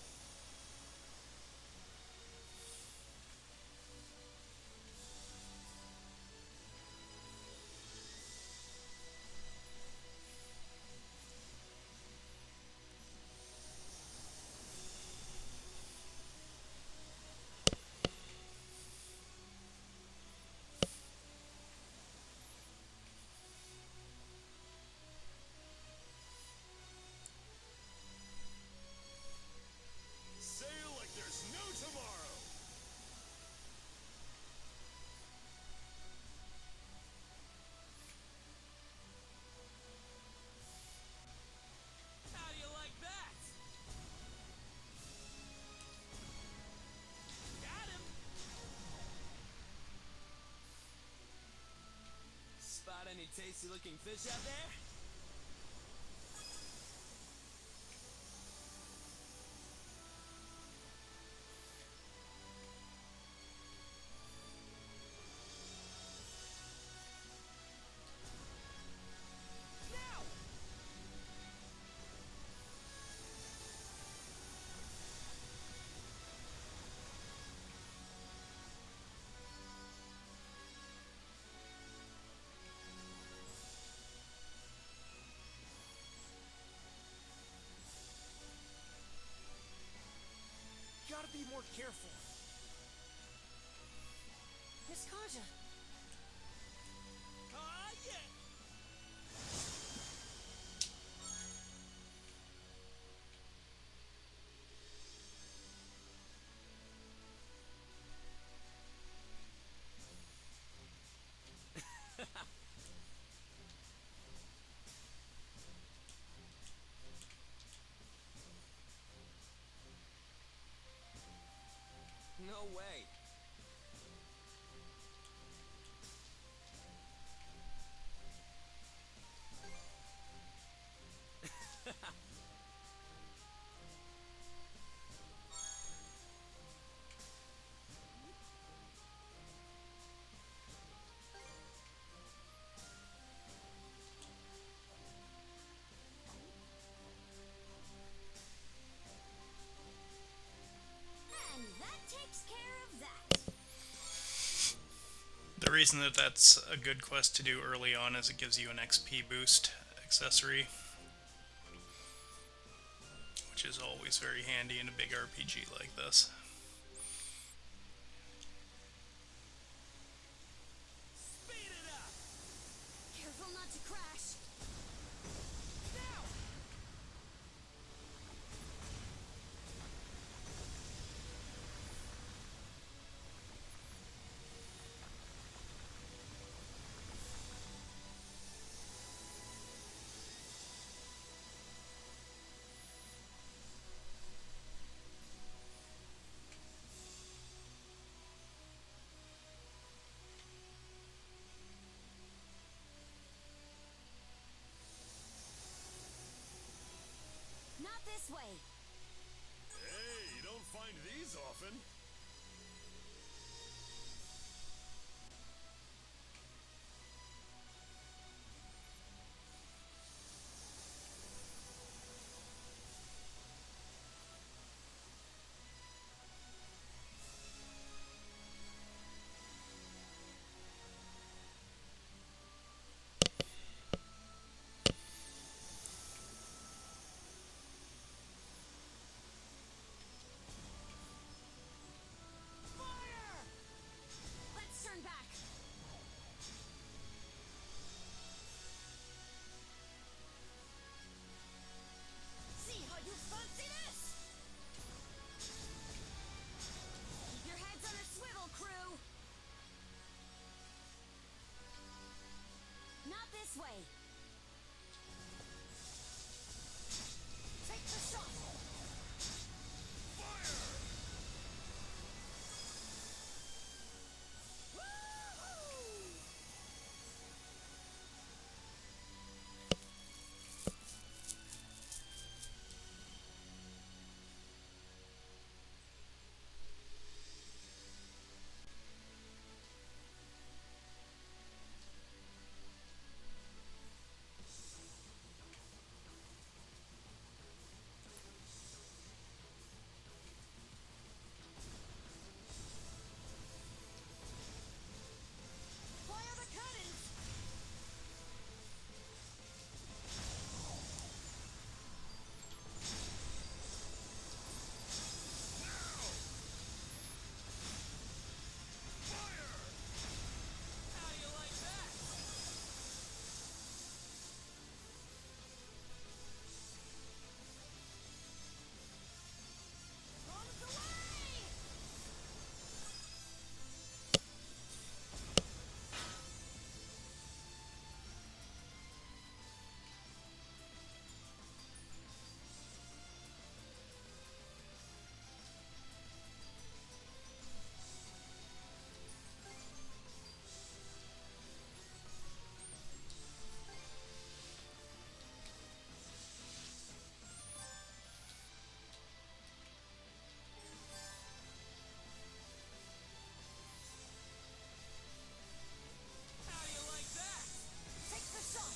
Sail like there's no tomorrow! How do you like that? Got him! Spot any tasty looking fish out there? Gotta be more careful. Miss Kaja. Ah, yeah! The reason that that's a good quest to do early on is it gives you an XP boost accessory, which is always very handy in a big RPG like this. Careful not to crash. Now! Not this way. Hey, you don't find these often. Let's turn back. See how you fancy this? Keep your heads on a swivel, crew. Not this way. Take the shot. Fire the cannons. How do you like that? Bombs away! How do you like that? Take the shot.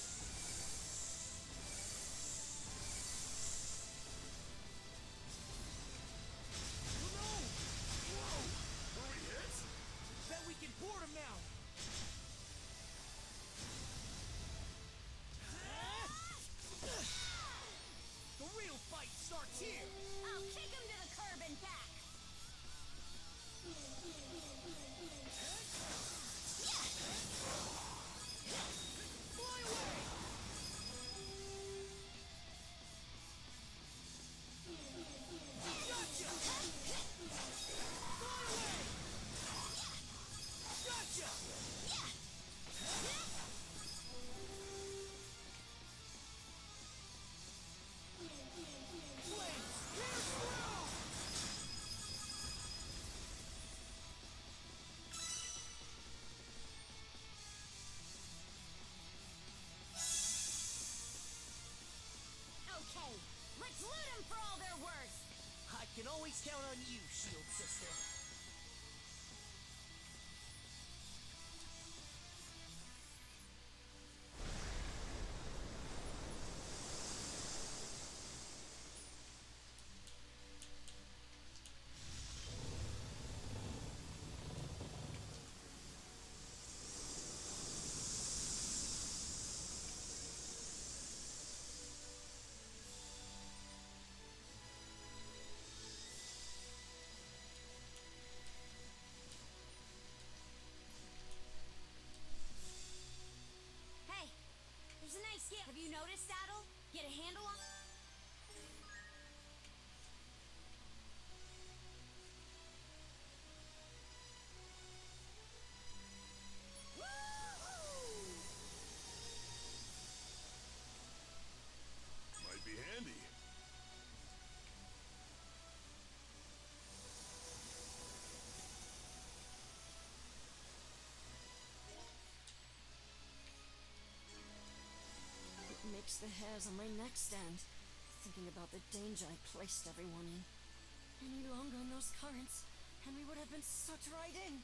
Were we hit? Bet we can board him now. The real fight starts here. I'll kick him to the curb and back. Fly away. Gotcha. Fly away. Gotcha. Okay, let's loot them for all they're worth. I can always count on you, Shield Sister. Get a handle on. Might be handy. It makes the hairs on my neck stand, thinking about the danger I placed everyone in. Any longer in those currents, Henry would have been sucked right in.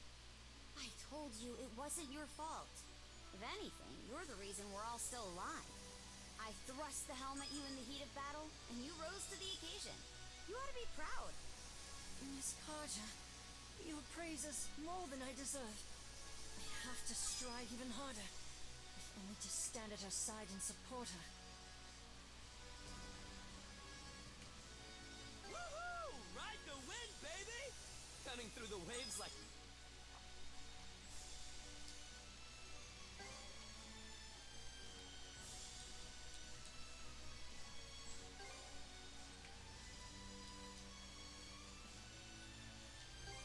I told you it wasn't your fault. If anything, you're the reason we're all still alive. I thrust the helm at you in the heat of battle, and you rose to the occasion. You ought to be proud. Miss Carter, your praise is more than I deserve. I have to strive even harder, if only to stand at her side and support her. Woohoo! Ride the wind, baby! Cutting through the waves like...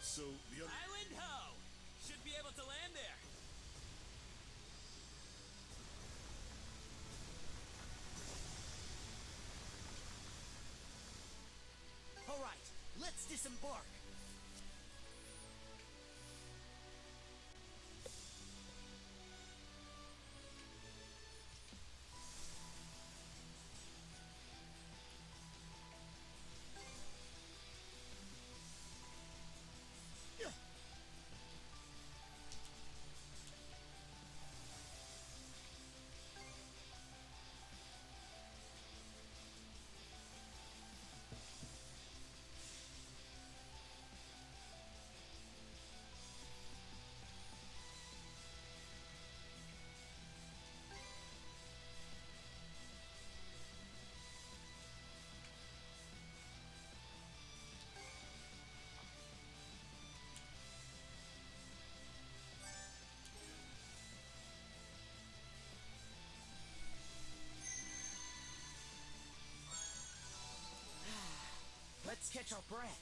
So the other. Island ho! Should be able to land there. All right, let's disembark. Let's catch our breath.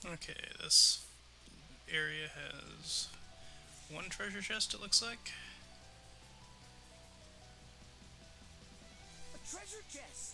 Okay, this area has one treasure chest, it looks like. A treasure chest.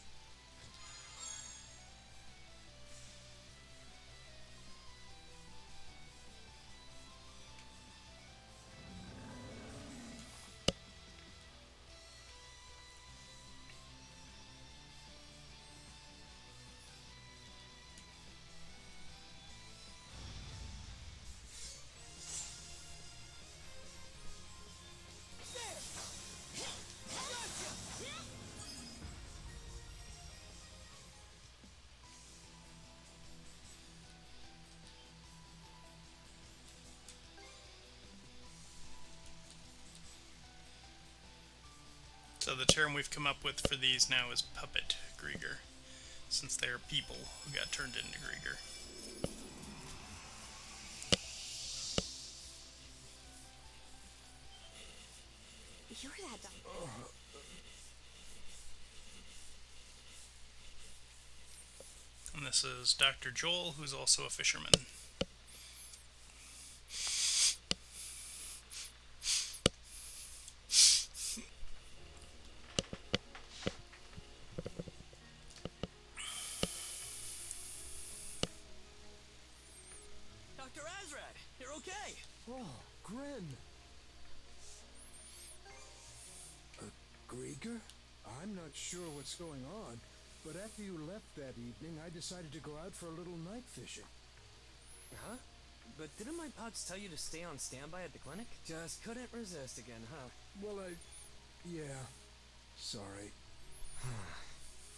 So the term we've come up with for these now is puppet Grieger, since they are people who got turned into Grieger. You're that dog. And this is Dr. Joel, who's also a fisherman. Dr. Azrad, you're okay. Oh, Gren. Grieger? I'm not sure what's going on, but after you left that evening, I decided to go out for a little night fishing. Huh? But didn't my pops tell you to stay on standby at the clinic? Just couldn't resist again, huh? Well, yeah. Sorry.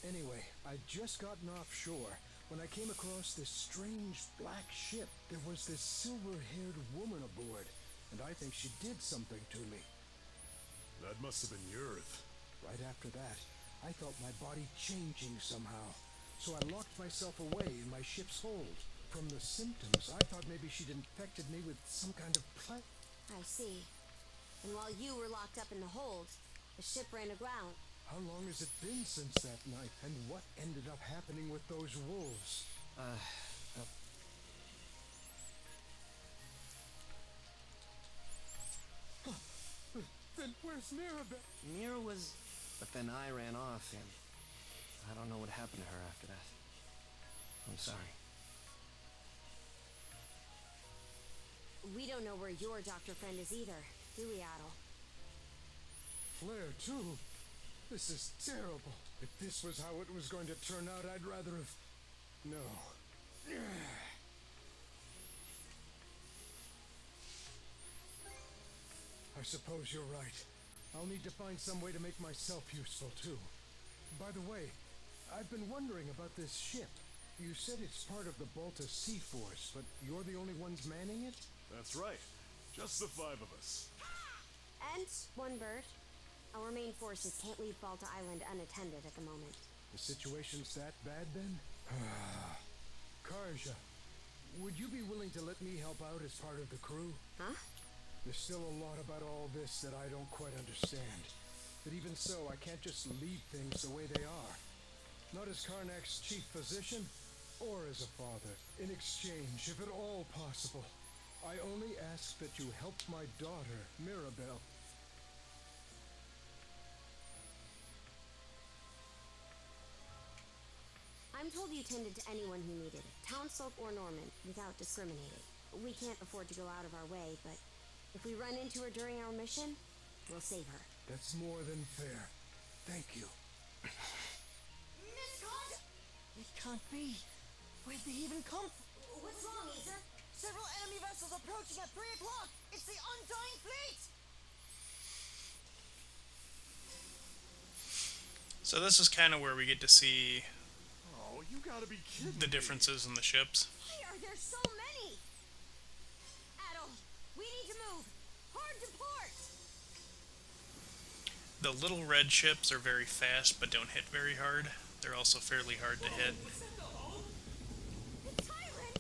Anyway, I'd just gotten offshore when I came across this strange black ship. There was this silver-haired woman aboard, and I think she did something to me. That must have been Yurth. Right after that, I felt my body changing somehow, so I locked myself away in my ship's hold. From the symptoms, I thought maybe she'd infected me with some kind of plague. I see. And while you were locked up in the hold, the ship ran aground. How long has it been since that night? And what ended up happening with those wolves? Then where's Mirabelle? Mira was... But then I ran off, and I don't know what happened to her after that. I'm sorry. We don't know where your doctor friend is either, do we, Adel? Flair, too. This is terrible. If this was how it was going to turn out, I'd rather have... No. I suppose you're right. I'll need to find some way to make myself useful, too. By the way, I've been wondering about this ship. You said it's part of the Balta Sea Force, but you're the only ones manning it? That's right. Just the 5 of us. And one bird. Our main forces can't leave Balta Island unattended at the moment. The situation's that bad, then? Karja, would you be willing to let me help out as part of the crew? Huh? There's still a lot about all this that I don't quite understand. But even so, I can't just leave things the way they are. Not as Karnak's chief physician, or as a father. In exchange, if at all possible, I only ask that you help my daughter, Mirabelle. I'm told you tended to anyone who needed it, townsfolk or Norman, without discriminating. We can't afford to go out of our way, but if we run into her during our mission, we'll save her. That's more than fair. Thank you. Miss Cod? It can't be. Where'd they even come from? What's wrong, Ether? Several enemy vessels approaching at 3 o'clock. It's the Undying Fleet! So this is kind of where we get to see Oh, you gotta be kidding the me. differences in the ships. Why are there so many? Adel, we need to move. Hard to port! The little red ships are very fast but don't hit very hard. They're also fairly hard to hit. The tyrant!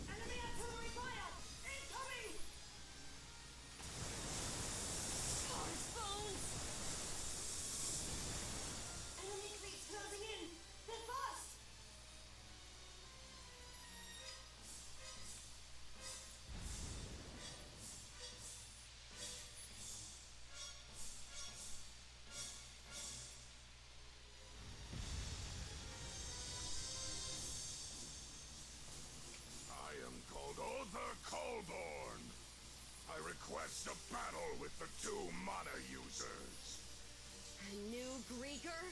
Enemy artillery fire! Incoming! Stars bones! Enemy fleets closing in! They're fast! I am called Other Colborn. I request a battle with the 2 mana users. A new Greeker?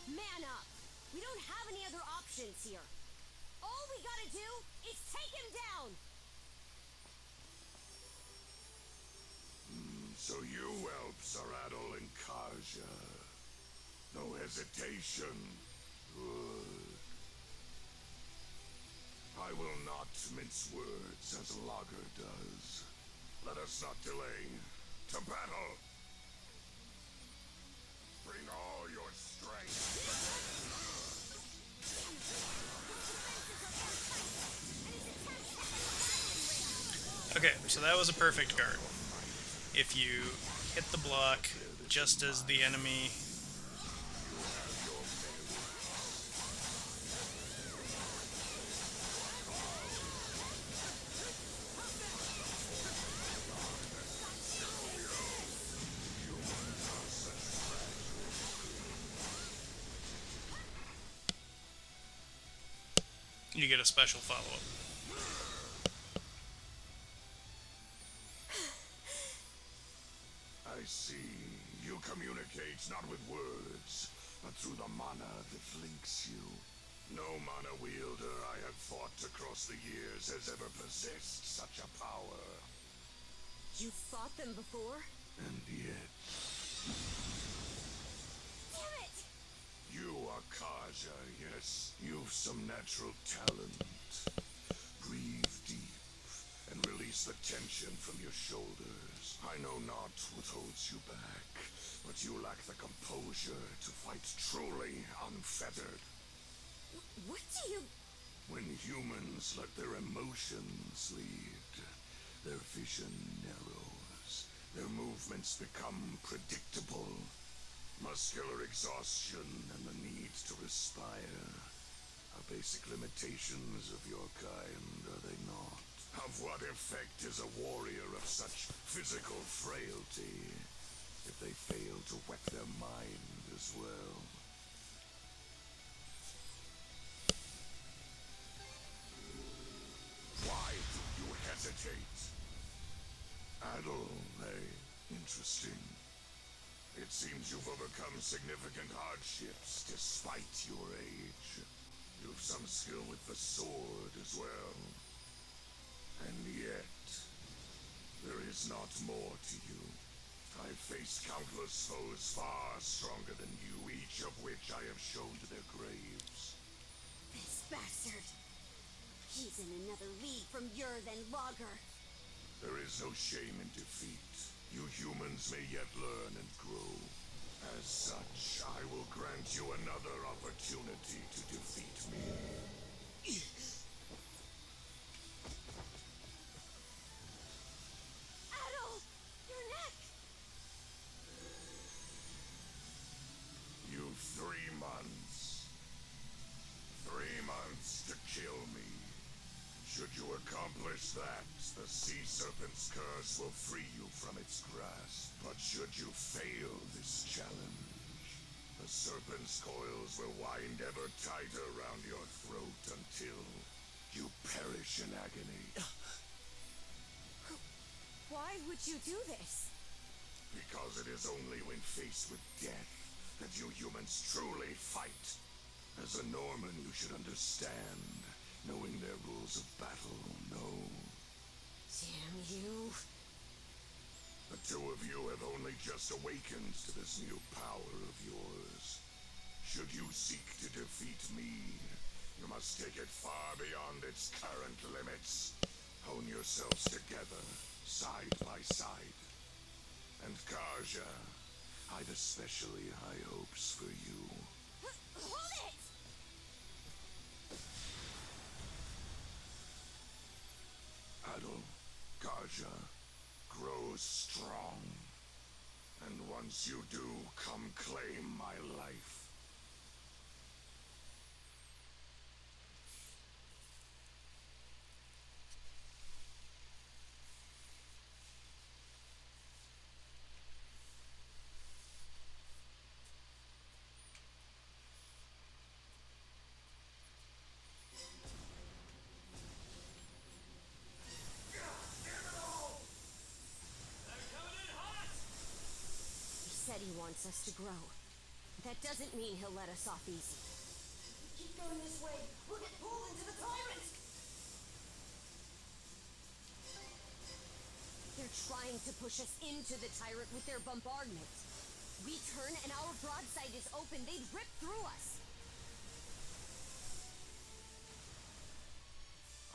Man up! We don't have any other options here. All we gotta do is take him down! So you whelps are Adol and Karja. No hesitation. Good. I will not mince words as Lager does. Let us not delay. To battle! Bring all your strength. Okay, so that was a perfect guard. If you hit the block just as the enemy you get a special follow-up. I see. You communicate not with words, but through the mana that links you. No mana wielder I have fought across the years has ever possessed such a power. You fought them before? And yet, Damn it! you are Karja, yes. You've some natural talent. Breathe deep and release the tension from your shoulders. I know not what holds you back, but you lack the composure to fight truly unfettered. What do you... When humans let their emotions lead, Their vision narrows. Their movements become predictable. Muscular exhaustion and the need to respire are basic limitations of your kind, are they not? Of what effect is a warrior of such physical frailty if they fail to whet their mind as well? Why do you hesitate? Adel, eh? Interesting. It seems you've overcome significant hardships despite your age. You've some skill with the sword as well. And yet, there is not more to you. I've faced countless foes far stronger than you, each of which I have shown to their graves. This bastard! He's in another league from Yurd and Lager. There is no shame in defeat. You humans may yet learn and grow. As such, I will grant you another opportunity to defeat me. Adol! Your neck! You've 3 months. 3 months to kill me. Should you accomplish that, the Sea Serpent's curse will free you from its grasp. But should you fail this challenge, the Serpent's coils will wind ever tighter around your throat until you perish in agony. Why would you do this? Because it is only when faced with death that you humans truly fight. As a Norman, you should understand, knowing their rules of battle, no. Damn you. The 2 of you have only just awakened to this new power of yours. Should you seek to defeat me, you must take it far beyond its current limits. Hone yourselves together, side by side. And Karja, I've especially high hopes for you. Hold it! Adol, Karja, grow strong. And once you do, come claim my life. He said he wants us to grow. That doesn't mean he'll let us off easy. Keep going this way. We'll get pulled into the tyrant. They're trying to push us into the tyrant with their bombardment. We turn and our broadside is open. They'd rip through us.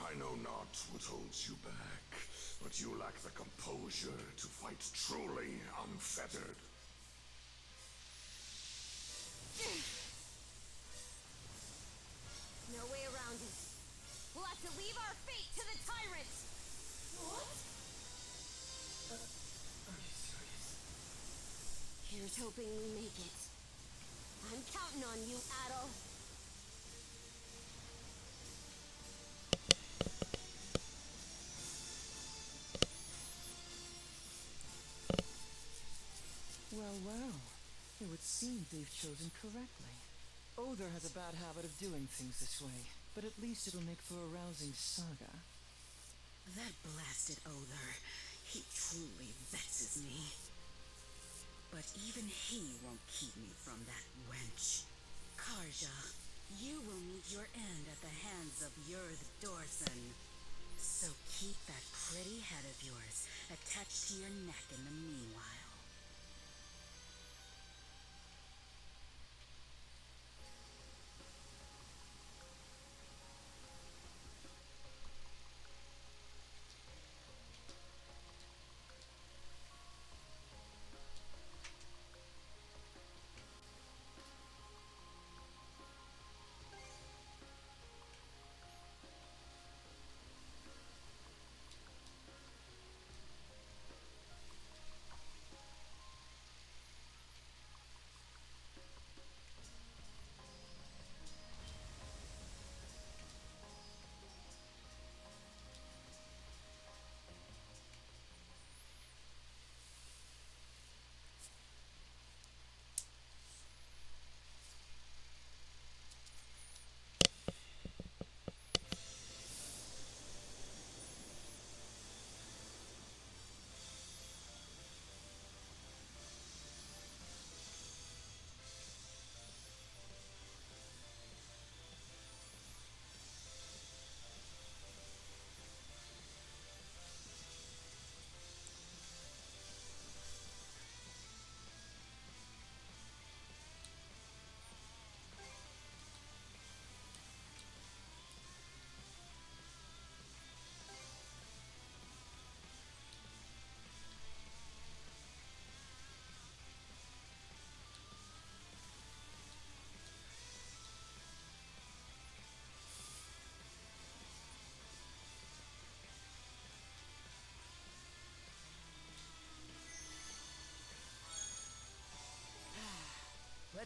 I know not what holds you back, but you lack the composure to fight truly unfettered. No way around it. We'll have to leave our fate to the tyrant. What? Are you serious? Here's hoping we make it. I'm counting on you, Adol. Well. It would seem they've chosen correctly. Odor has a bad habit of doing things this way, but at least it'll make for a rousing saga. That blasted Odor, he truly vexes me. But even he won't keep me from that wench. Karja, you will meet your end at the hands of Yurd Dorson. So keep that pretty head of yours attached to your neck in the meanwhile.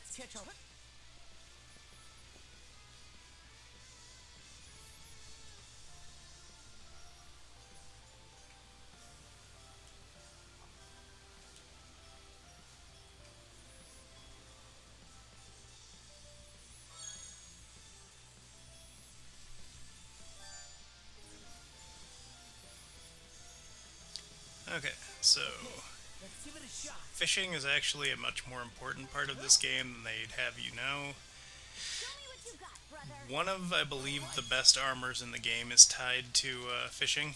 Let's catch our... Okay, so Let's give it a shot. fishing is actually a much more important part of this game than they'd have you know. One of, I believe, the best armors in the game is tied to fishing.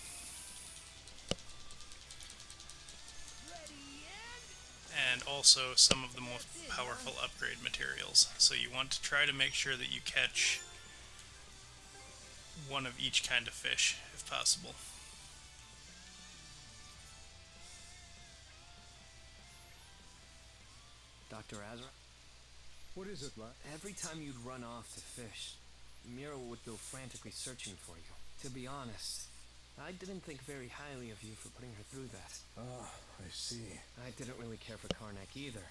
And also some of the most powerful upgrade materials. So you want to try to make sure that you catch one of each kind of fish, if possible. Dr. Azra? What is it, lad? Every time you'd run off to fish, Mira would go frantically searching for you. To be honest, I didn't think very highly of you for putting her through that. Ah, I see. I didn't really care for Karnak either,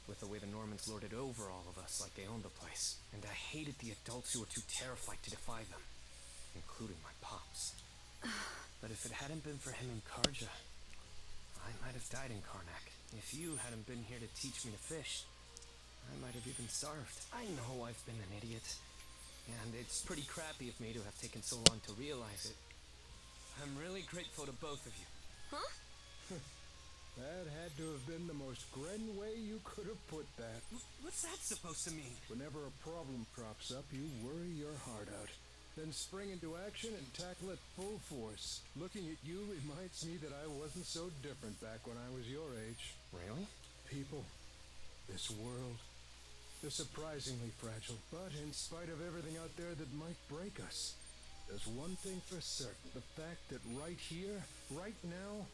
with the way the Normans lorded over all of us like they owned the place. And I hated the adults who were too terrified to defy them, including my pops. But if it hadn't been for him in Karja, I might have died in Karnak. If you hadn't been here to teach me to fish, I might have even starved. I know I've been an idiot, and it's pretty crappy of me to have taken so long to realize it. I'm really grateful to both of you. Huh? That had to have been the most Gren way you could have put that. What's that supposed to mean? Whenever a problem crops up, you worry your heart out. Then spring into action and tackle it full force. Looking at you reminds me that I wasn't so different back when I was your age. Really? People, this world, they're surprisingly fragile. But in spite of everything out there that might break us, there's one thing for certain. The fact that right here, right now,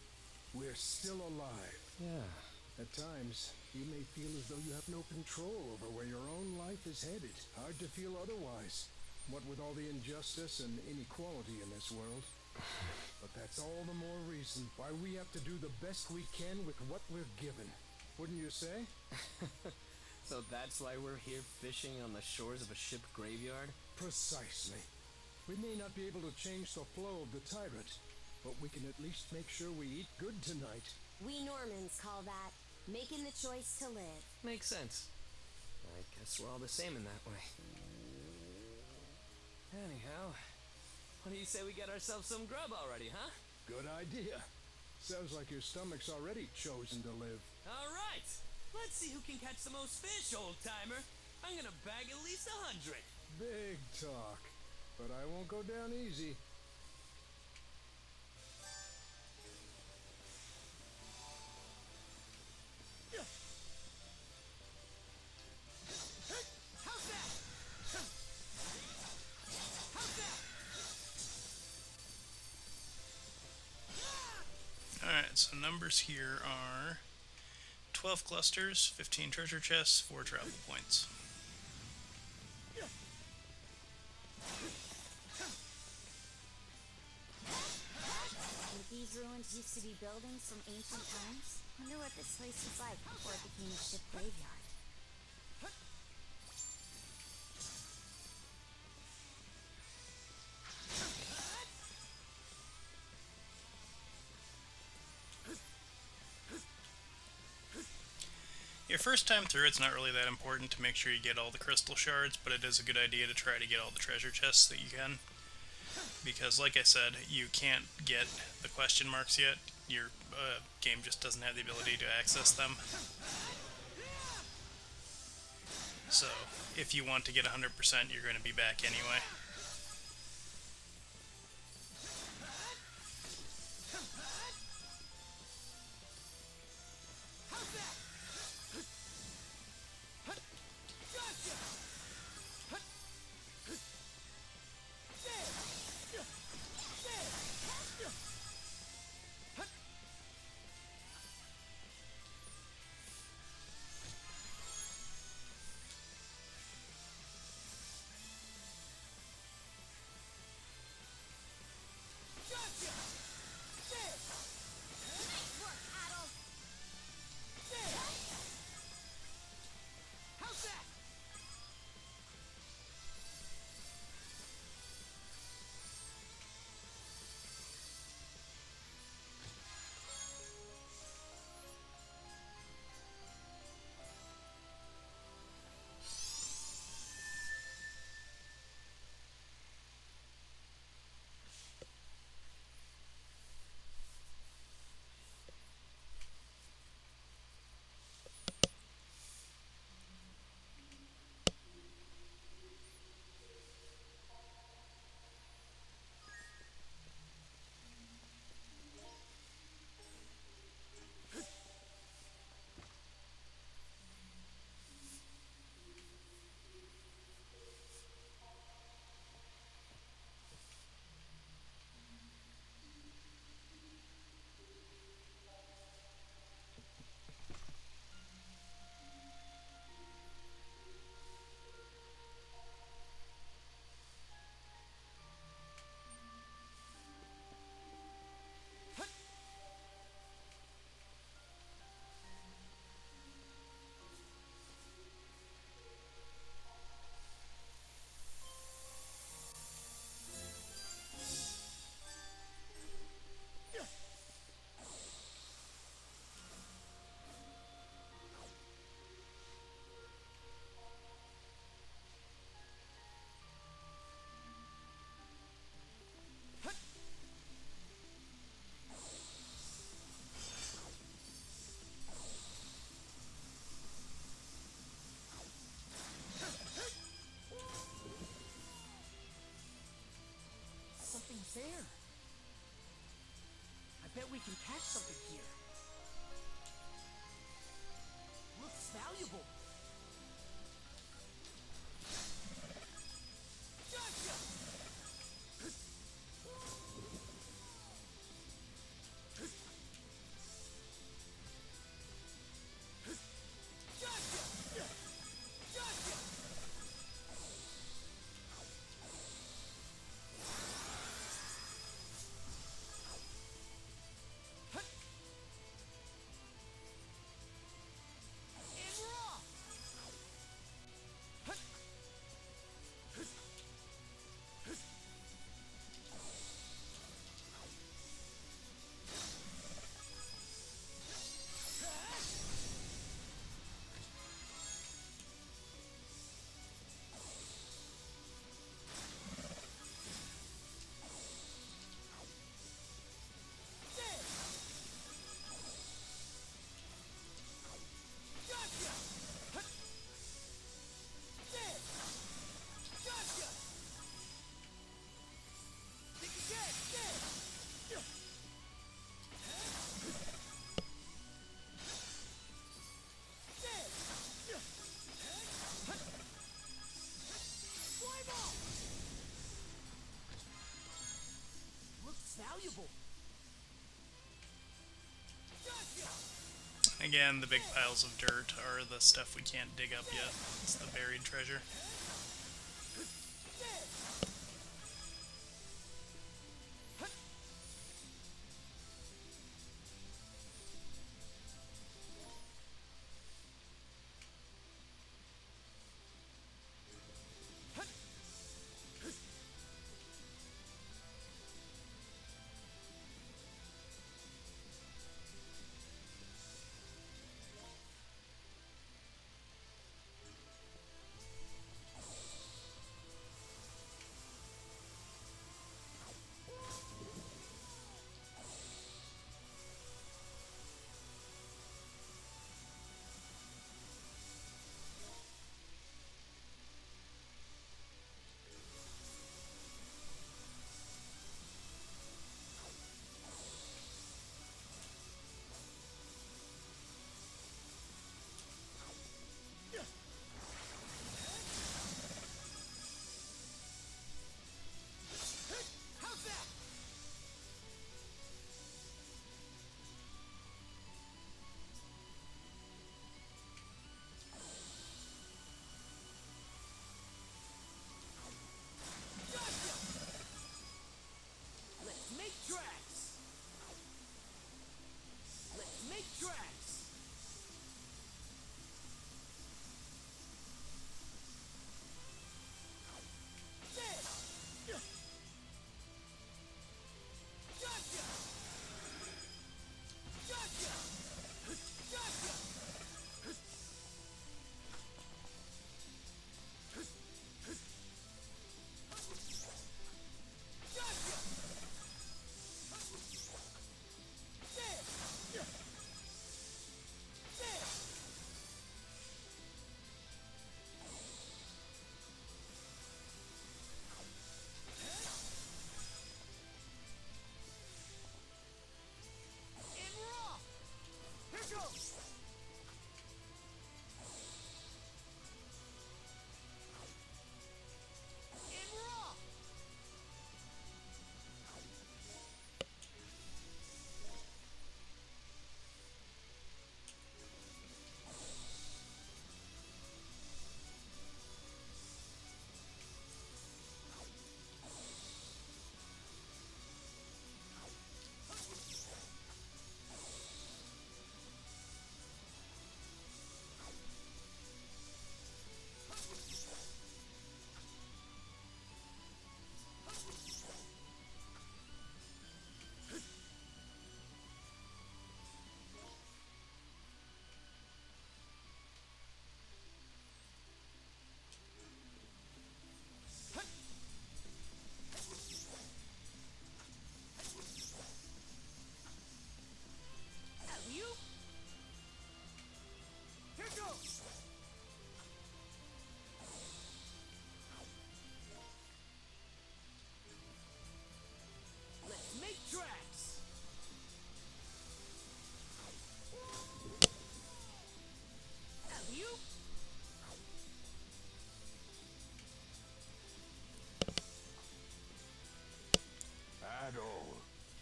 we're still alive. Yeah. At times, you may feel as though you have no control over where your own life is headed. Hard to feel otherwise. What with all the injustice and inequality in this world. But that's all the more reason why we have to do the best we can with what we're given. Wouldn't you say? So that's why we're here fishing on the shores of a ship graveyard? Precisely. We may not be able to change the flow of the tyrant, but we can at least make sure we eat good tonight. We Normans call that making the choice to live. Makes sense. I guess we're all the same in that way. Anyhow, what do you say we get ourselves some grub already, huh? Good idea. Sounds like your stomach's already chosen to live. All right. Let's see who can catch the most fish, old-timer. I'm gonna bag at least 100. Big talk. But I won't go down easy. Alright, so numbers here are 12 clusters, 15 treasure chests, 4 travel points. These ruins used to be buildings from ancient times. Wonder what this place was like before it became a ship graveyard. Your first time through, it's not really that important to make sure you get all the crystal shards, but it is a good idea to try to get all the treasure chests that you can. Because, like I said, you can't get the question marks yet. Your game just doesn't have the ability to access them. So, if you want to get 100%, you're going to be back anyway. What's there? I bet we can catch something here. Looks valuable. Gotcha! Gotcha! Gotcha! And we're off! Gotcha! Dead! Gotcha! Think again! Dead! Dead! Fly ball! Looks valuable. Gotcha! Again, the big piles of dirt are the stuff we can't dig up yet. It's the buried treasure.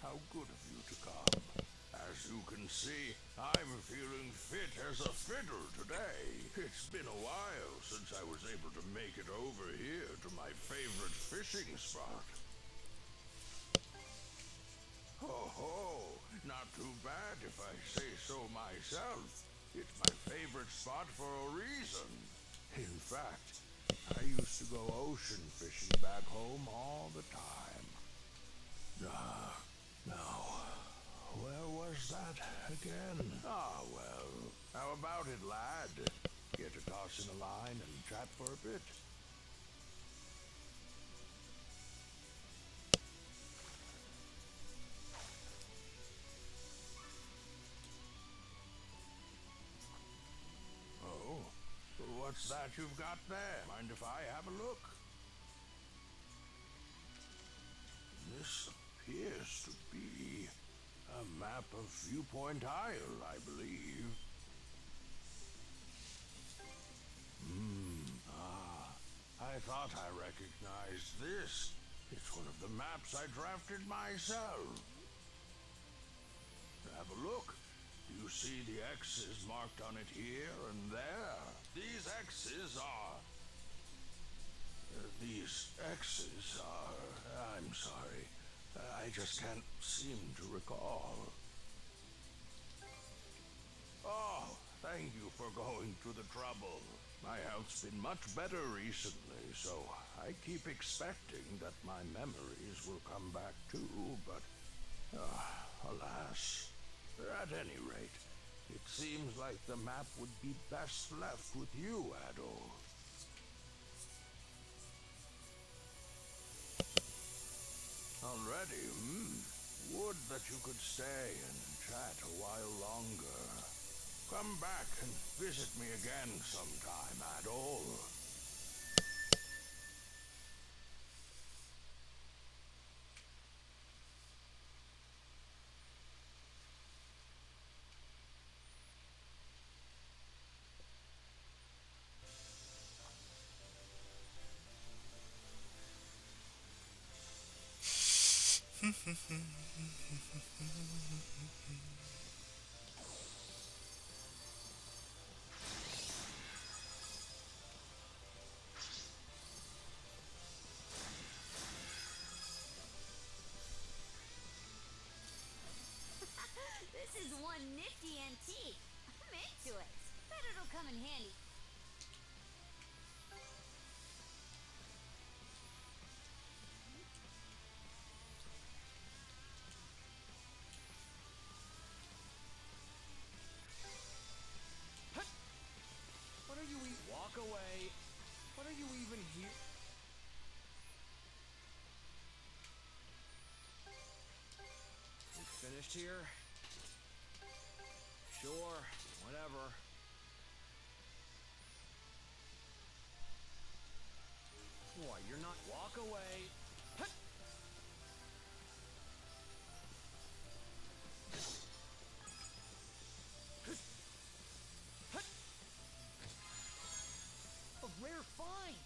How good of you to come. As you can see, I'm feeling fit as a fiddle today. It's been a while since I was able to make it over here to my favorite fishing spot. Ho ho! Not too bad if I say so myself. It's my favorite spot for a reason. In fact, I used to go ocean fishing back home all the time. Now, where was that again? Ah, well, how about it, lad? Get a toss in a line and chat for a bit. Oh, what's that you've got there? Mind if I have a look? This appears to be a map of Viewpoint Isle, I believe. I thought I recognized this. It's one of the maps I drafted myself. Have a look. You see the X's marked on it here and there. These X's are... I'm sorry. I just can't seem to recall. Oh, thank you for going to the trouble. My health's been much better recently, so I keep expecting that my memories will come back too, but... alas. At any rate, it seems like the map would be best left with you, Adol. Already, Would that you could stay and chat a while longer. Come back and visit me again sometime, Adol. This is one nifty antique. I'm into it. Bet it'll come in handy. What are you walk away? What are you even here? We finished here? Sure, whatever. What, you're not walk away? A rare find!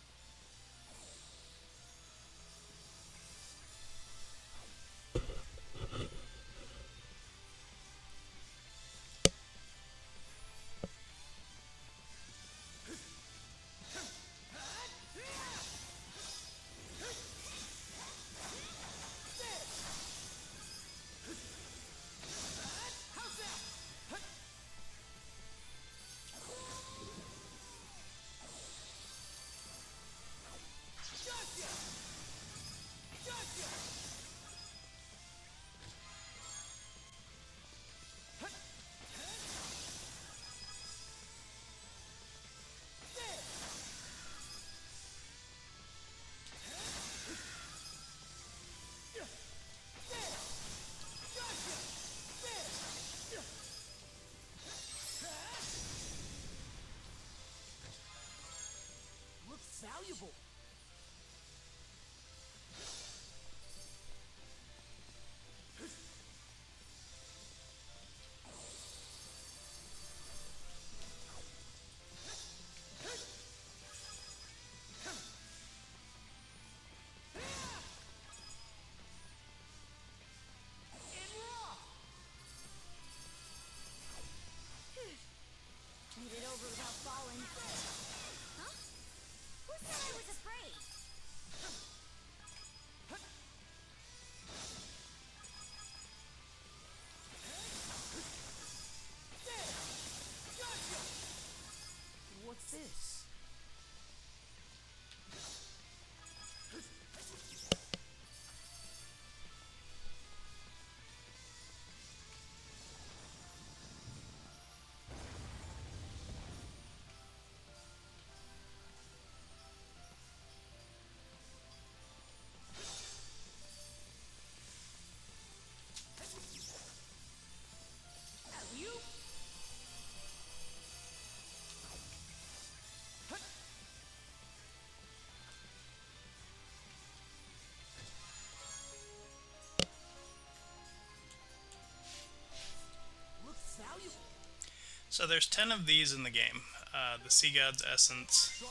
So there's 10 of these in the game. The Sea God's Essence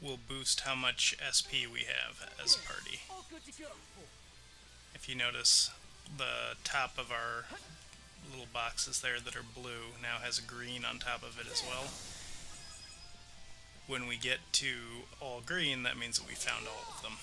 will boost how much SP we have as a party. If you notice, the top of our little boxes there that are blue now has a green on top of it as well. When we get to all green, that means that we found all of them.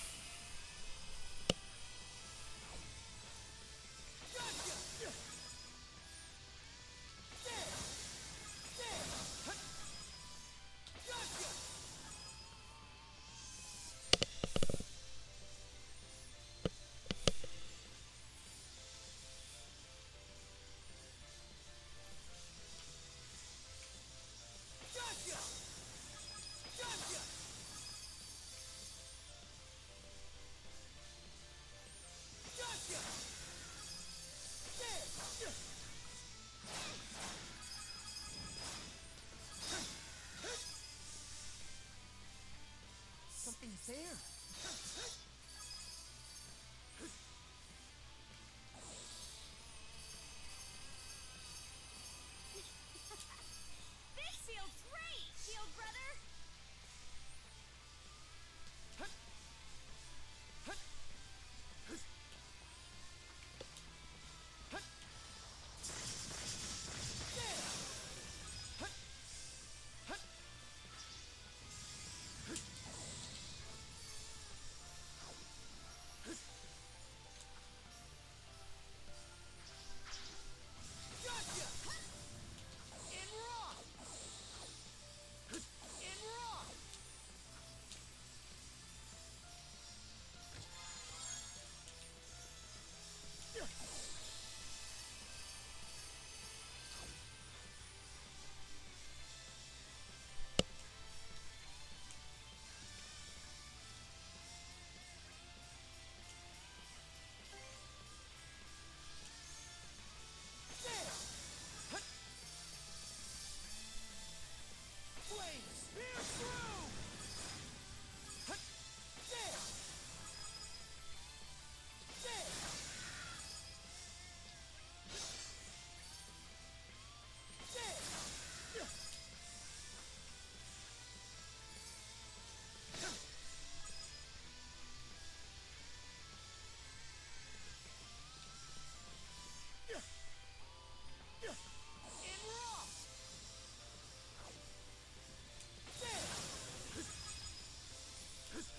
Something's there. This feels great, Shield Brother!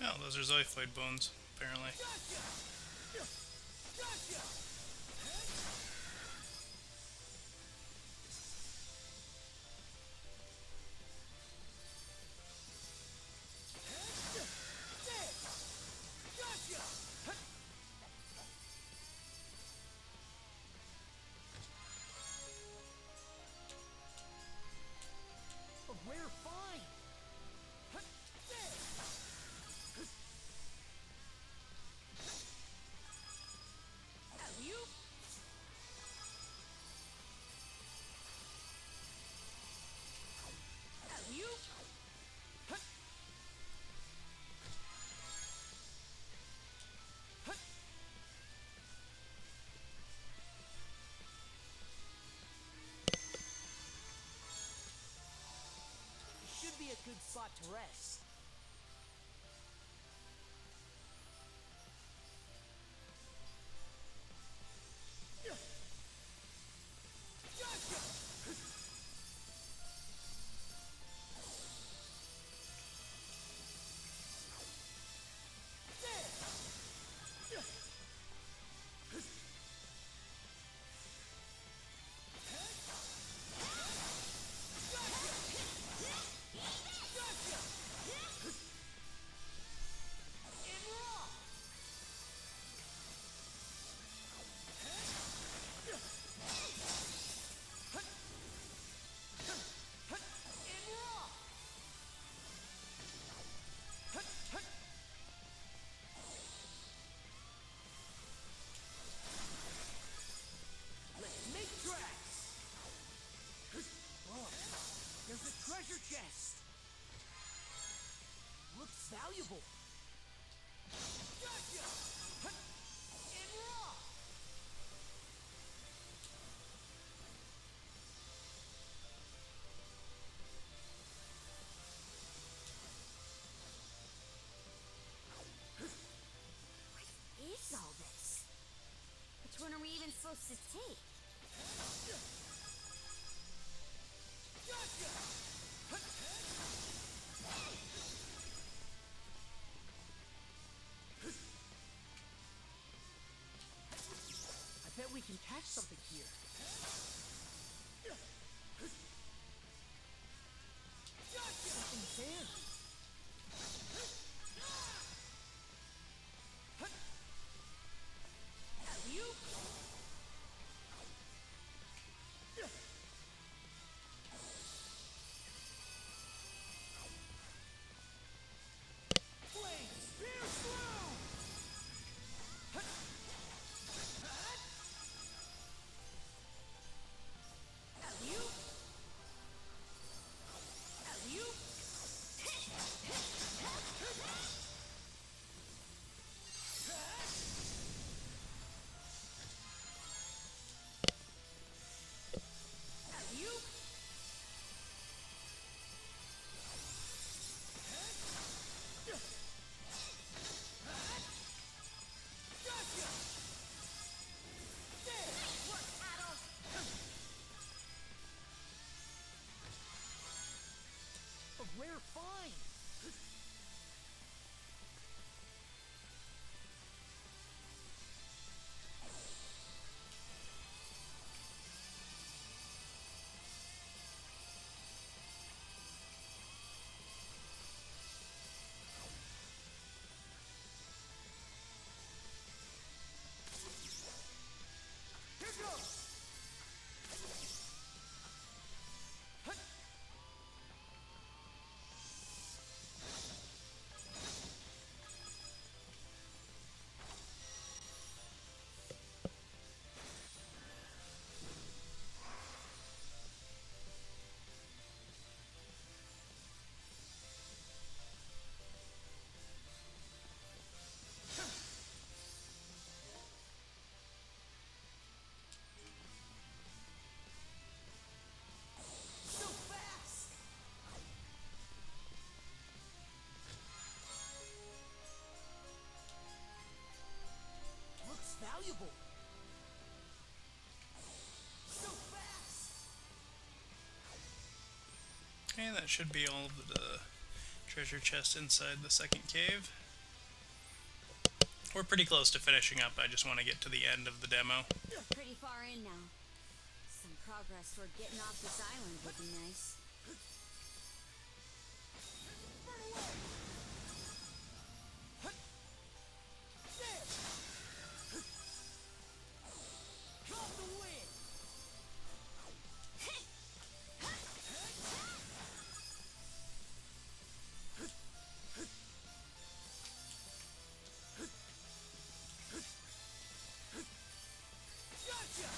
Oh, those are Zoiphoid bones, apparently. A rare find! You? You? Should be a good spot to rest. supposed to take? I bet we can catch something here. Something's there. Alley-oop. Flames, pierce through. Alley-oop. Alley-oop. Alley-oop. Gotcha. There. Nice work, Adol. A rare find. Here goes. So fast. Looks valuable. So fast. Okay, that should be all of the treasure chest inside the second cave. We're pretty close to finishing up. I just want to get to the end of the demo. Pretty far in now. Some progress toward getting off this island would be nice. There. Caught the wind. Gotcha.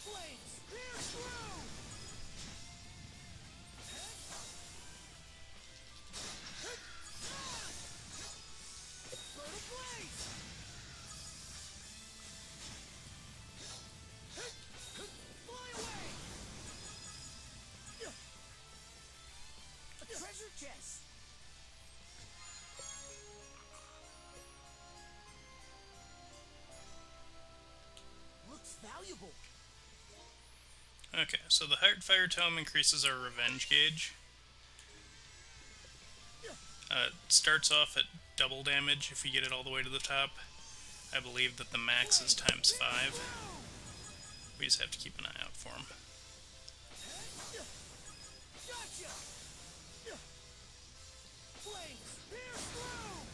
Flames, pierce through. Fertile blaze. Fly away. A treasure chest. Looks valuable. Okay, so the Heartfire Tome increases our revenge gauge. Starts off at double damage if you get it all the way to the top. I believe that the max is ×5. We just have to keep an eye out for them. Gotcha. Flames, pierce through.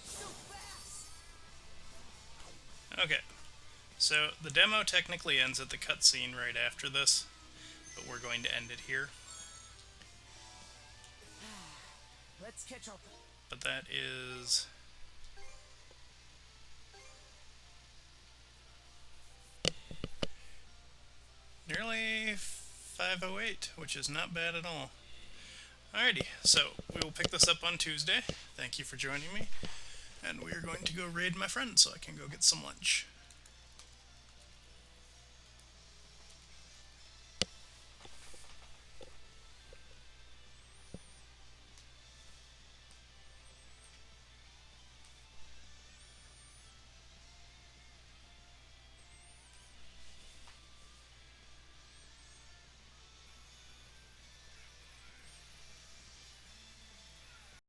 So fast. Okay, so the demo technically ends at the cutscene right after this, but we're going to end it here. Let's catch up. But that is nearly 5:08, which is not bad at all. Alrighty, so we will pick this up on Tuesday. Thank you for joining me. And we are going to go raid my friend so I can go get some lunch.